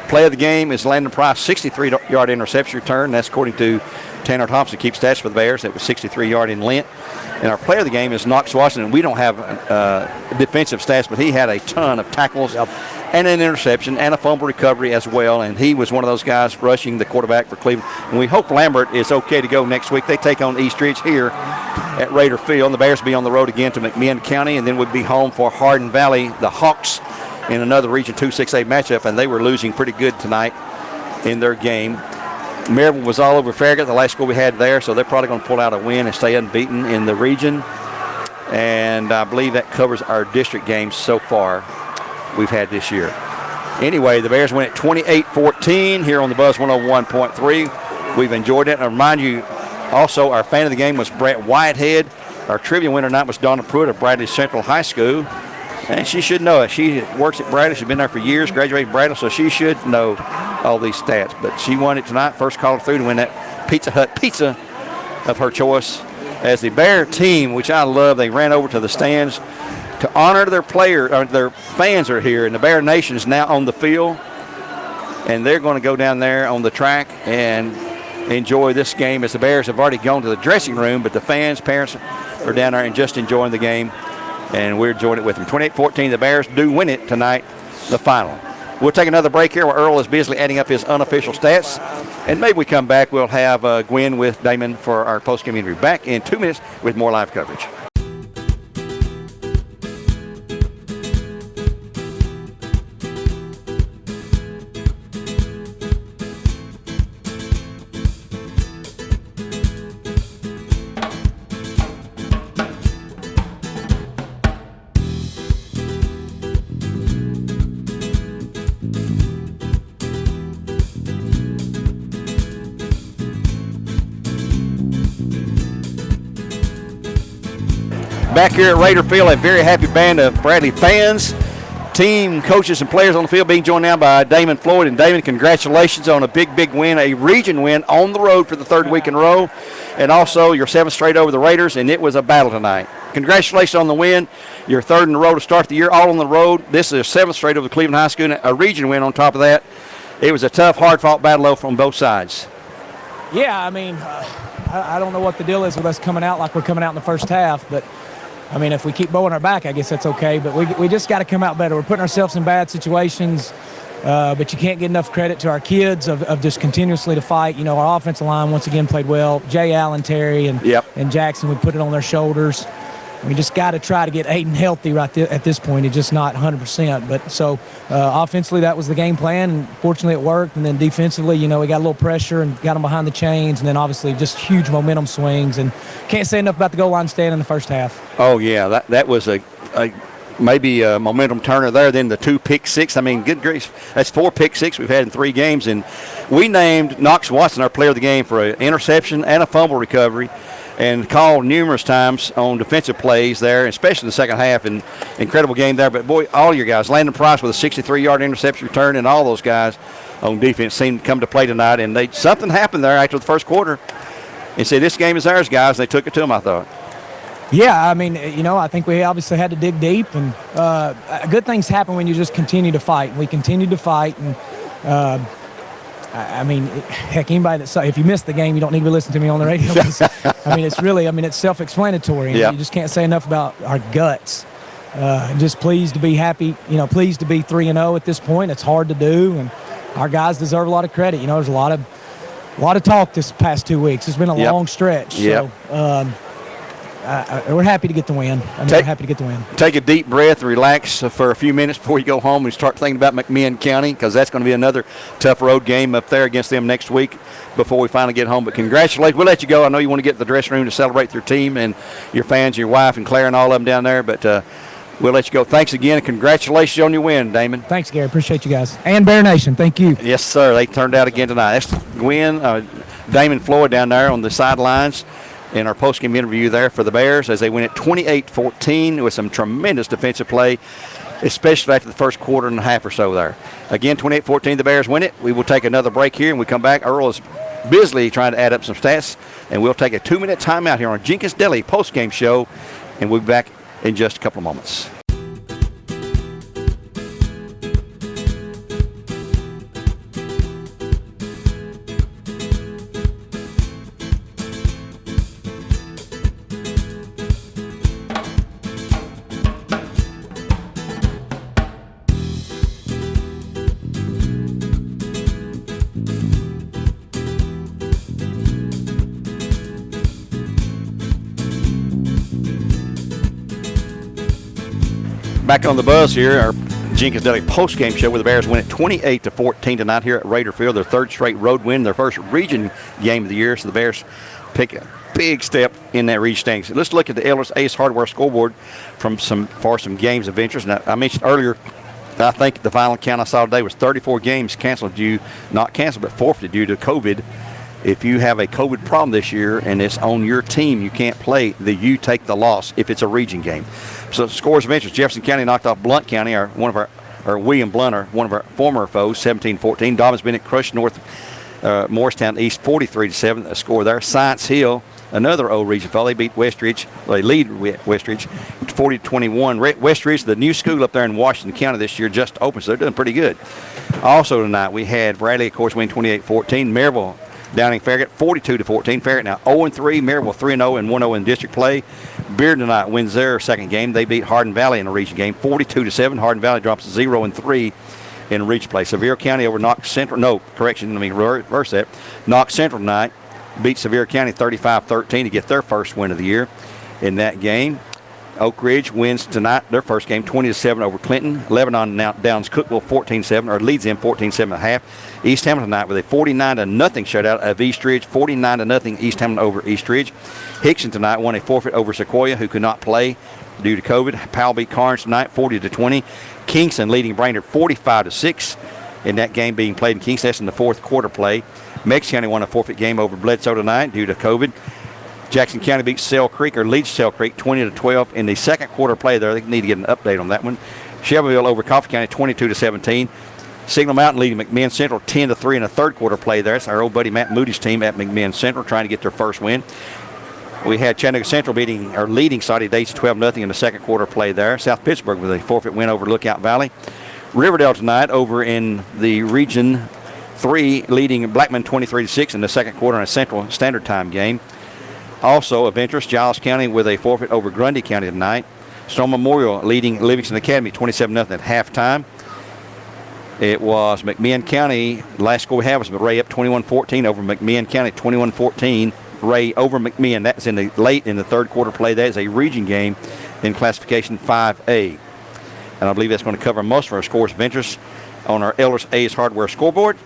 Play of the game is Landon Price, 63-yard interception return. That's according to Tanner Thompson, keeps stats for the Bears. That was 63-yard in Lent. And our player of the game is Knox Washington. We don't have defensive stats, but he had a ton of tackles and an interception and a fumble recovery as well. And he was one of those guys rushing the quarterback for Cleveland. And we hope Lambert is okay to go next week. They take on East Ridge here at Raider Field. And the Bears will be on the road again to McMinn County, and then we'll be home for Hardin Valley, the Hawks, in another Region 2 6A matchup. And they were losing pretty good tonight in their game. Maryville was all over Farragut, the last score we had there, so they're probably going to pull out a win and stay unbeaten in the region. And I believe that covers our district games so far we've had this year. Anyway, the Bears win at 28-14 here on the Buzz 101.3. We've enjoyed it. And I remind you, also, our fan of the game was Brett Whitehead. Our trivia winner tonight was Donna Pruitt of Bradley Central High School. And she should know it. She works at Bradley. She's been there for years, graduated Bradley, so she should know all these stats. But she won it tonight, first caller through to win that Pizza Hut pizza of her choice. As the Bear team, which I love, they ran over to the stands to honor their their fans are here, and the Bear Nation is now on the field. And they're going to go down there on the track and enjoy this game, as the Bears have already gone to the dressing room, but the fans, parents are down there and just enjoying the game. And we're enjoying it with them. 28-14, the Bears do win it tonight, the final. We'll take another break here where Earl is busily adding up his unofficial stats. And maybe we come back, we'll have Gwen with Damon for our post-game interview. Back in 2 minutes with more live coverage. back here at Raider Field, a very happy band of Bradley fans, team, coaches, and players on the field, being joined now by Damon Floyd. And Damon, congratulations on a big win, a region win on the road for the third week in a row, and also your 7th straight over the Raiders, and it was a battle tonight. Congratulations on the win. Your 3rd in a row to start the year, all on the road. This is a 7th straight over the Cleveland High School, and a region win on top of that. It was a tough, hard-fought battle from both sides. Yeah, I mean, I don't know what the deal is with us coming out like we're coming out in the first half, but I mean, if we keep bowing our back, I guess that's okay. But we just got to come out better. We're putting ourselves in bad situations, but you can't get enough credit to our kids of just continuously to fight. You know, our offensive line once again played well. Jay Allen, Terry, and Jackson would put it on their shoulders. We just got to try to get Aiden healthy at this point. It's just not 100%. But so offensively, that was the game plan, and fortunately it worked. And then defensively, you know, we got a little pressure and got them behind the chains. And then obviously just huge momentum swings. And can't say enough about the goal line stand in the first half. Oh, yeah, that was maybe a momentum turner there. Then the 2 pick six. I mean, good grief. That's 4 pick six we've had in 3 games. And we named Knox Watson our player of the game for an interception and a fumble recovery, and called numerous times on defensive plays there, especially in the second half. And incredible game there. But, boy, all your guys, Landon Price with a 63-yard interception return, and all those guys on defense seemed to come to play tonight. And something happened there after the first quarter and said, this game is ours, guys. And they took it to them, I thought. Yeah, I mean, you know, I think we obviously had to dig deep. And good things happen when you just continue to fight. We continued to fight. And, I mean, heck, anybody that if you missed the game, you don't need to listen to me on the radio. I mean, it's self-explanatory. Yeah. You just can't say enough about our guts. Just pleased to be happy, you know, pleased to be 3-0 at this point. It's hard to do, and our guys deserve a lot of credit. You know, there's a lot of talk this past 2 weeks. It's been a long stretch. Yep. So, we're happy to get the win. We're happy to get the win. Take a deep breath and relax for a few minutes before you go home and start thinking about McMinn County, because that's going to be another tough road game up there against them next week before we finally get home. But congratulations. We'll let you go. I know you want to get to the dressing room to celebrate with your team and your fans, your wife and Claire and all of them down there, but we'll let you go. Thanks again, and congratulations on your win, Damon. Thanks, Gary. Appreciate you guys. And Bear Nation, thank you. Yes, sir. They turned out again tonight. That's Gwen, Damon Floyd down there on the sidelines in our post-game interview there for the Bears as they win it 28-14 with some tremendous defensive play, especially after the first quarter and a half or so there. Again, 28-14, the Bears win it. We will take another break here, and we come back. Earl is busily trying to add up some stats, and we'll take a 2-minute timeout here on Jenkins Deli post-game show, and we'll be back in just a couple of moments. Back on the buzz here, our Jenkins Deli post-game show where the Bears win it 28-14 tonight here at Raider Field. Their 3rd straight road win, their first region game of the year. So the Bears pick a big step in that region standings. Let's look at the Ellis Ace Hardware scoreboard for some games of interest. Now, I mentioned earlier, I think the final count I saw today was 34 games canceled not canceled, but forfeited due to COVID. If you have a COVID problem this year and it's on your team, you can't play, you take the loss if it's a region game. So scores of interest, Jefferson County knocked off Blunt County, William Blunt, one of our former foes, 17-14. Dobbins Bennett crushed Morristown East 43-7, a score there. Science Hill, another old region foe, they beat Westridge, they lead Westridge 40-21. Westridge, the new school up there in Washington County this year, just opened, so they're doing pretty good. Also tonight we had Bradley, of course, win 28-14. Maryville Downing Farragut 42-14. Farragut now 0-3. Maryville 3-0 and 1-0 in district play. Beard tonight wins their second game. They beat Hardin Valley in a region game 42-7. Hardin Valley drops 0-3 in region play. Sevier County over Knox Central. No, correction. Let me reverse that. Knox Central tonight beat Sevier County 35-13 to get their first win of the year in that game. Oak Ridge wins tonight their first game 20-7 over Clinton. Lebanon now downs Cookville 14-7 or leads them 14-7 and a half. East Hamilton tonight with a 49-0 shutout of East Ridge, 49-0 East Hamilton over East Ridge. Hickson tonight won a forfeit over Sequoia, who could not play due to COVID. Powell beat Carnes tonight 40-20. Kingston leading Brainerd 45-6 in that game being played in Kingston. That's in the fourth quarter play. Mex County won a forfeit game over Bledsoe tonight due to COVID. Jackson County beats Sale Creek, or leads Sale Creek 20-12 in the second quarter play there. They need to get an update on that one. Shelbyville over Coffee County 22-17. Signal Mountain leading McMinn Central 10-3 in the third quarter play there. It's our old buddy Matt Moody's team at McMinn Central trying to get their first win. We had Chattanooga Central leading Saudi Daisy 12-0 in the second quarter play there. South Pittsburgh with a forfeit win over Lookout Valley. Riverdale tonight over in the Region 3 leading Blackman 23-6 in the second quarter in a Central Standard Time game. Also of interest, Giles County with a forfeit over Grundy County tonight. Stone Memorial leading Livingston Academy 27-0 at halftime. It was McMinn County. The last score we have was Ray up 21-14 over McMinn County, 21-14. Ray over McMinn. That's late in the third quarter play. That is a region game in classification 5A. And I believe that's going to cover most of our scores of interest on our Elders A's Hardware scoreboard.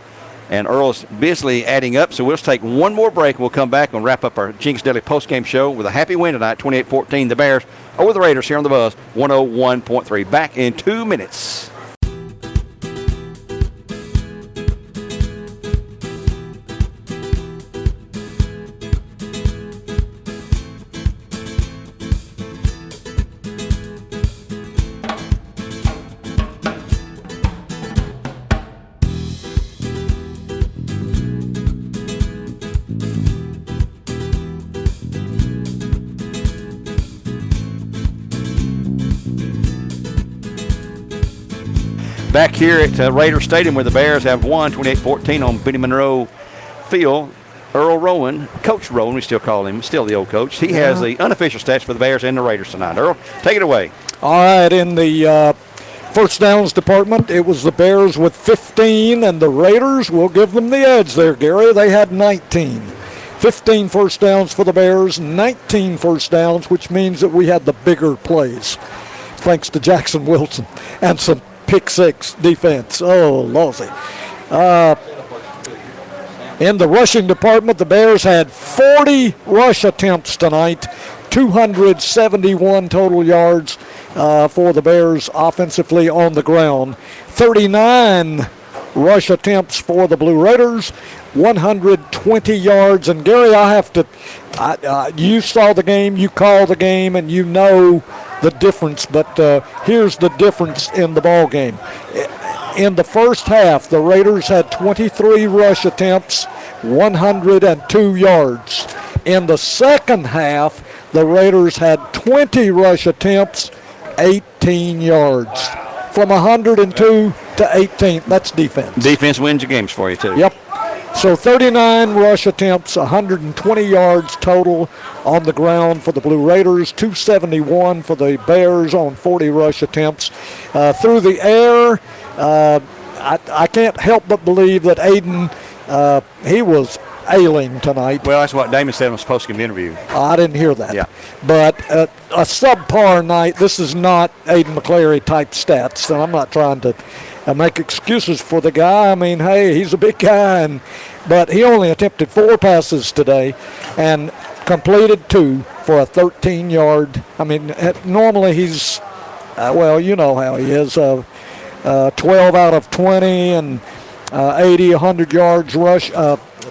And Earl's busily adding up, so we'll just take one more break. We'll come back and wrap up our Jinx Daily postgame show with a happy win tonight, 28-14. The Bears over the Raiders here on the Buzz, 101.3. Back in 2 minutes. Back here at Raider Stadium where the Bears have won 28-14 on Benny Monroe Field. Earl Rowan, Coach Rowan, we still call him, still the old coach. He has the unofficial stats for the Bears and the Raiders tonight. Earl, take it away. All right, in the first downs department, it was the Bears with 15, and the Raiders will give them the edge there, Gary. They had 19. 15 first downs for the Bears, 19 first downs, which means that we had the bigger plays, thanks to Jackson Wilson and some pick six defense. Oh, lousy. In the rushing department, the Bears had 40 rush attempts tonight, 271 total yards for the Bears offensively on the ground. 39 rush attempts for the Blue Raiders, 120 yards. And Gary, I have to, you saw the game, you called the game, and you know the difference, but here's the difference in the ball game. In the first half, the Raiders had 23 rush attempts, 102 yards. In the second half, the Raiders had 20 rush attempts, 18 yards. From 102 to 18, that's defense. Defense wins your games for you, too. Yep. So 39 rush attempts, 120 yards total on the ground for the Blue Raiders, 271 for the Bears on 40 rush attempts. Through the air, I can't help but believe that Aiden, he was ailing tonight. Well, that's what Damon said in his post-game interview. I didn't hear that. Yeah. But a subpar night. This is not Aiden McClary type stats, and I'm not trying to make excuses for the guy. I mean, hey, he's a big guy, but he only attempted 4 passes today and completed 2 for a 13-yard. I mean, normally he's, well, you know how he is, 12 out of 20 and 80, 100 yards rush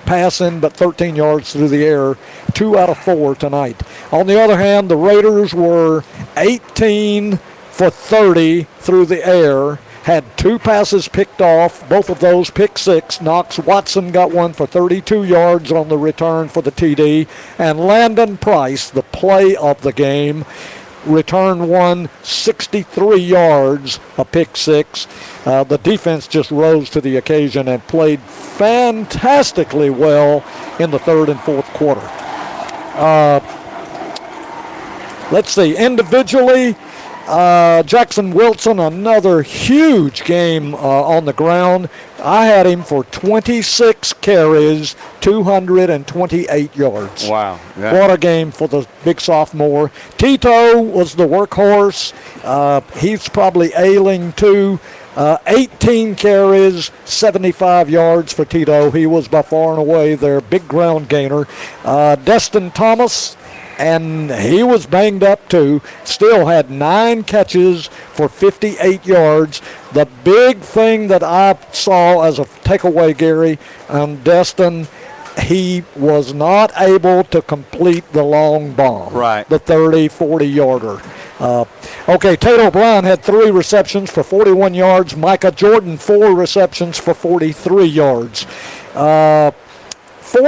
passing, but 13 yards through the air, 2 out of 4 tonight. On the other hand, the Raiders were 18 for 30 through the air, had 2 passes picked off, both of those pick six. Knox Watson got one for 32 yards on the return for the TD, and Landon Price, the play of the game, returned one 63 yards, a pick six. The defense just rose to the occasion and played fantastically well in the third and fourth quarter. Let's see, individually, Jackson Wilson, another huge game on the ground. I had him for 26 carries, 228 yards. Wow. Yeah. What a game for the big sophomore. Tito was the workhorse. He's probably ailing too. 18 carries, 75 yards for Tito. He was by far and away their big ground gainer. Destin Thomas, and he was banged up too, still had 9 catches for 58 yards. The big thing that I saw as a takeaway, Gary, Destin, he was not able to complete the long bomb, Right. the 30, 40-yarder. Okay, Tate O'Brien had 3 receptions for 41 yards. Micah Jordan, 4 receptions for 43 yards. 4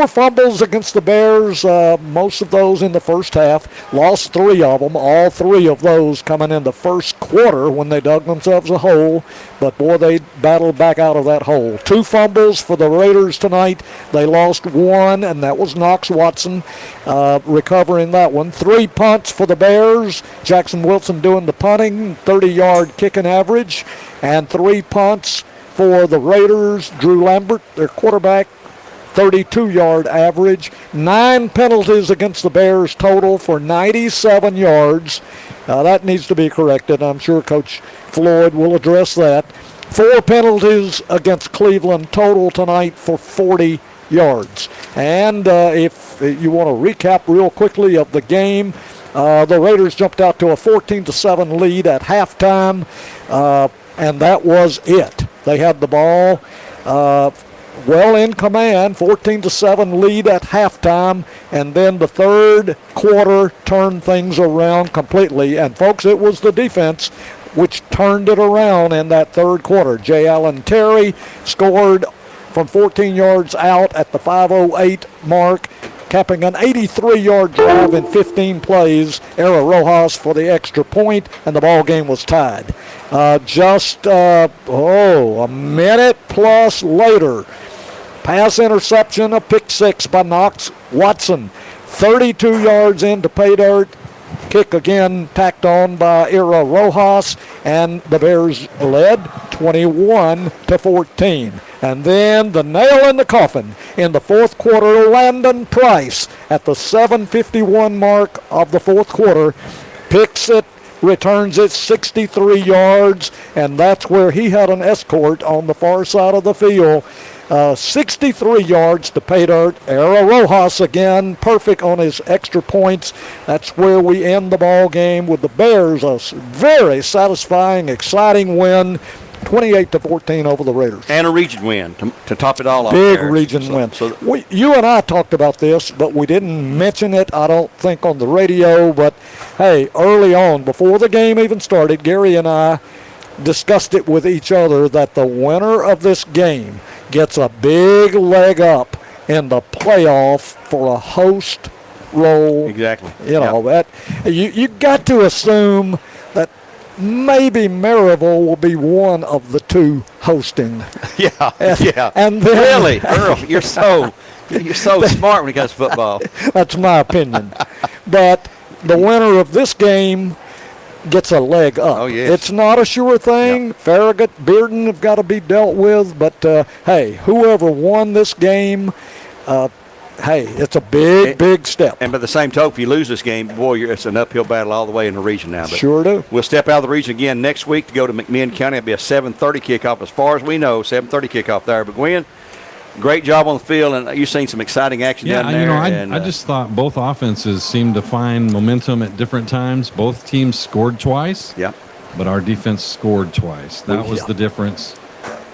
fumbles against the Bears, most of those in the first half. Lost 3 of them, all 3 of those coming in the first quarter when they dug themselves a hole. But, boy, they battled back out of that hole. 2 fumbles for the Raiders tonight. They lost 1, and that was Knox Watson recovering that one. 3 punts for the Bears. Jackson Wilson doing the punting, 30-yard kicking average. And 3 punts for the Raiders. Drew Lambert, their quarterback, 32-yard average. 9 penalties against the Bears total for 97 yards. That needs to be corrected. I'm sure Coach Floyd will address that. 4 penalties against Cleveland total tonight for 40 yards. And if you want to recap real quickly of the game, the Raiders jumped out to a 14-7 lead at halftime, and that was it. They had the ball well in command, 14-7 lead at halftime, and then the third quarter turned things around completely. And folks, it was the defense which turned it around in that third quarter. J. Allen Terry scored from 14 yards out at the 5:08 mark, capping an 83-yard drive in 15 plays. Era Rojas for the extra point, and the ball game was tied. A minute plus later, pass interception, a pick 6 by Knox Watson. 32 yards into pay dirt. Kick again tacked on by Era Rojas, and the Bears led 21-14. And then the nail in the coffin in the fourth quarter, Landon Price at the 7:51 mark of the fourth quarter picks it, returns it 63 yards, and that's where he had an escort on the far side of the field. 63 yards to pay dirt. Era Rojas again, perfect on his extra points. That's where we end the ball game with the Bears. A very satisfying, exciting win, 28-14 over the Raiders. And a region win to top it all off. Big region win. You and I talked about this, but we didn't mention it, I don't think, on the radio. But, hey, early on, before the game even started, Gary and I discussed it with each other that the winner of this game gets a big leg up in the playoff for a host role. Exactly. You know, that you got to assume that maybe Maryville will be one of the 2 hosting. Yeah. And then, really, Earl, you're so smart when it comes to football. That's my opinion. But the winner of this game gets a leg up. Oh, yes. It's not a sure thing. Yep. Farragut, Bearden have got to be dealt with. But, hey, whoever won this game, hey, it's a big step. And by the same token, if you lose this game, boy, it's an uphill battle all the way in the region now. But sure do. We'll step out of the region again next week to go to McMinn County. It'll be a 7:30 kickoff. As far as we know, 7:30 kickoff there. But, Gwen, great job on the field, and you've seen some exciting action down there. I just thought both offenses seemed to find momentum at different times. Both teams scored twice. Yeah. But our defense scored twice. That was the difference.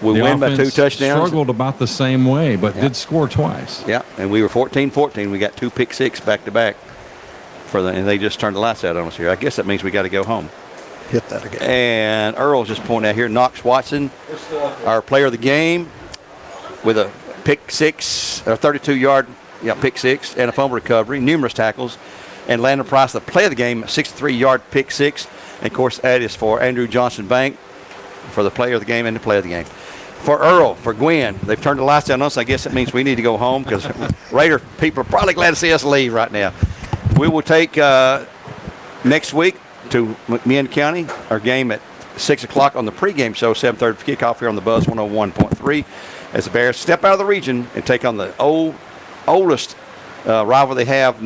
We win by 2 touchdowns. Struggled about the same way, but did score twice. Yeah, and we were 14-14. We got 2 pick 6 back-to-back, and they just turned the lights out on us here. I guess that means we got to go home. Hit that again. And Earl's just pointing out here, Knox Watson, our player of the game, with a pick 6, or 32-yard pick 6, and a fumble recovery, numerous tackles. And Landon Price, the play of the game, 63-yard pick 6. And, of course, that is for Andrew Johnson Bank for the player of the game and the play of the game. For Earl, for Gwen, they've turned the lights down on us. I guess it means we need to go home because Raider people are probably glad to see us leave right now. We will take next week to McMinn County, our game at 6 o'clock on the pregame show, 7:30 kickoff here on the Buzz 101.3. As the Bears step out of the region and take on the oldest rival they have,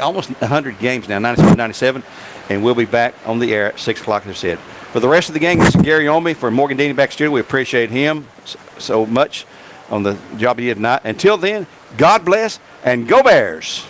almost 100 games now, 97, and we'll be back on the air at 6 o'clock, as I said. For the rest of the game, this is Gary Omi for Morgan Deany back studio. We appreciate him so much on the job he did tonight. Until then, God bless and go Bears.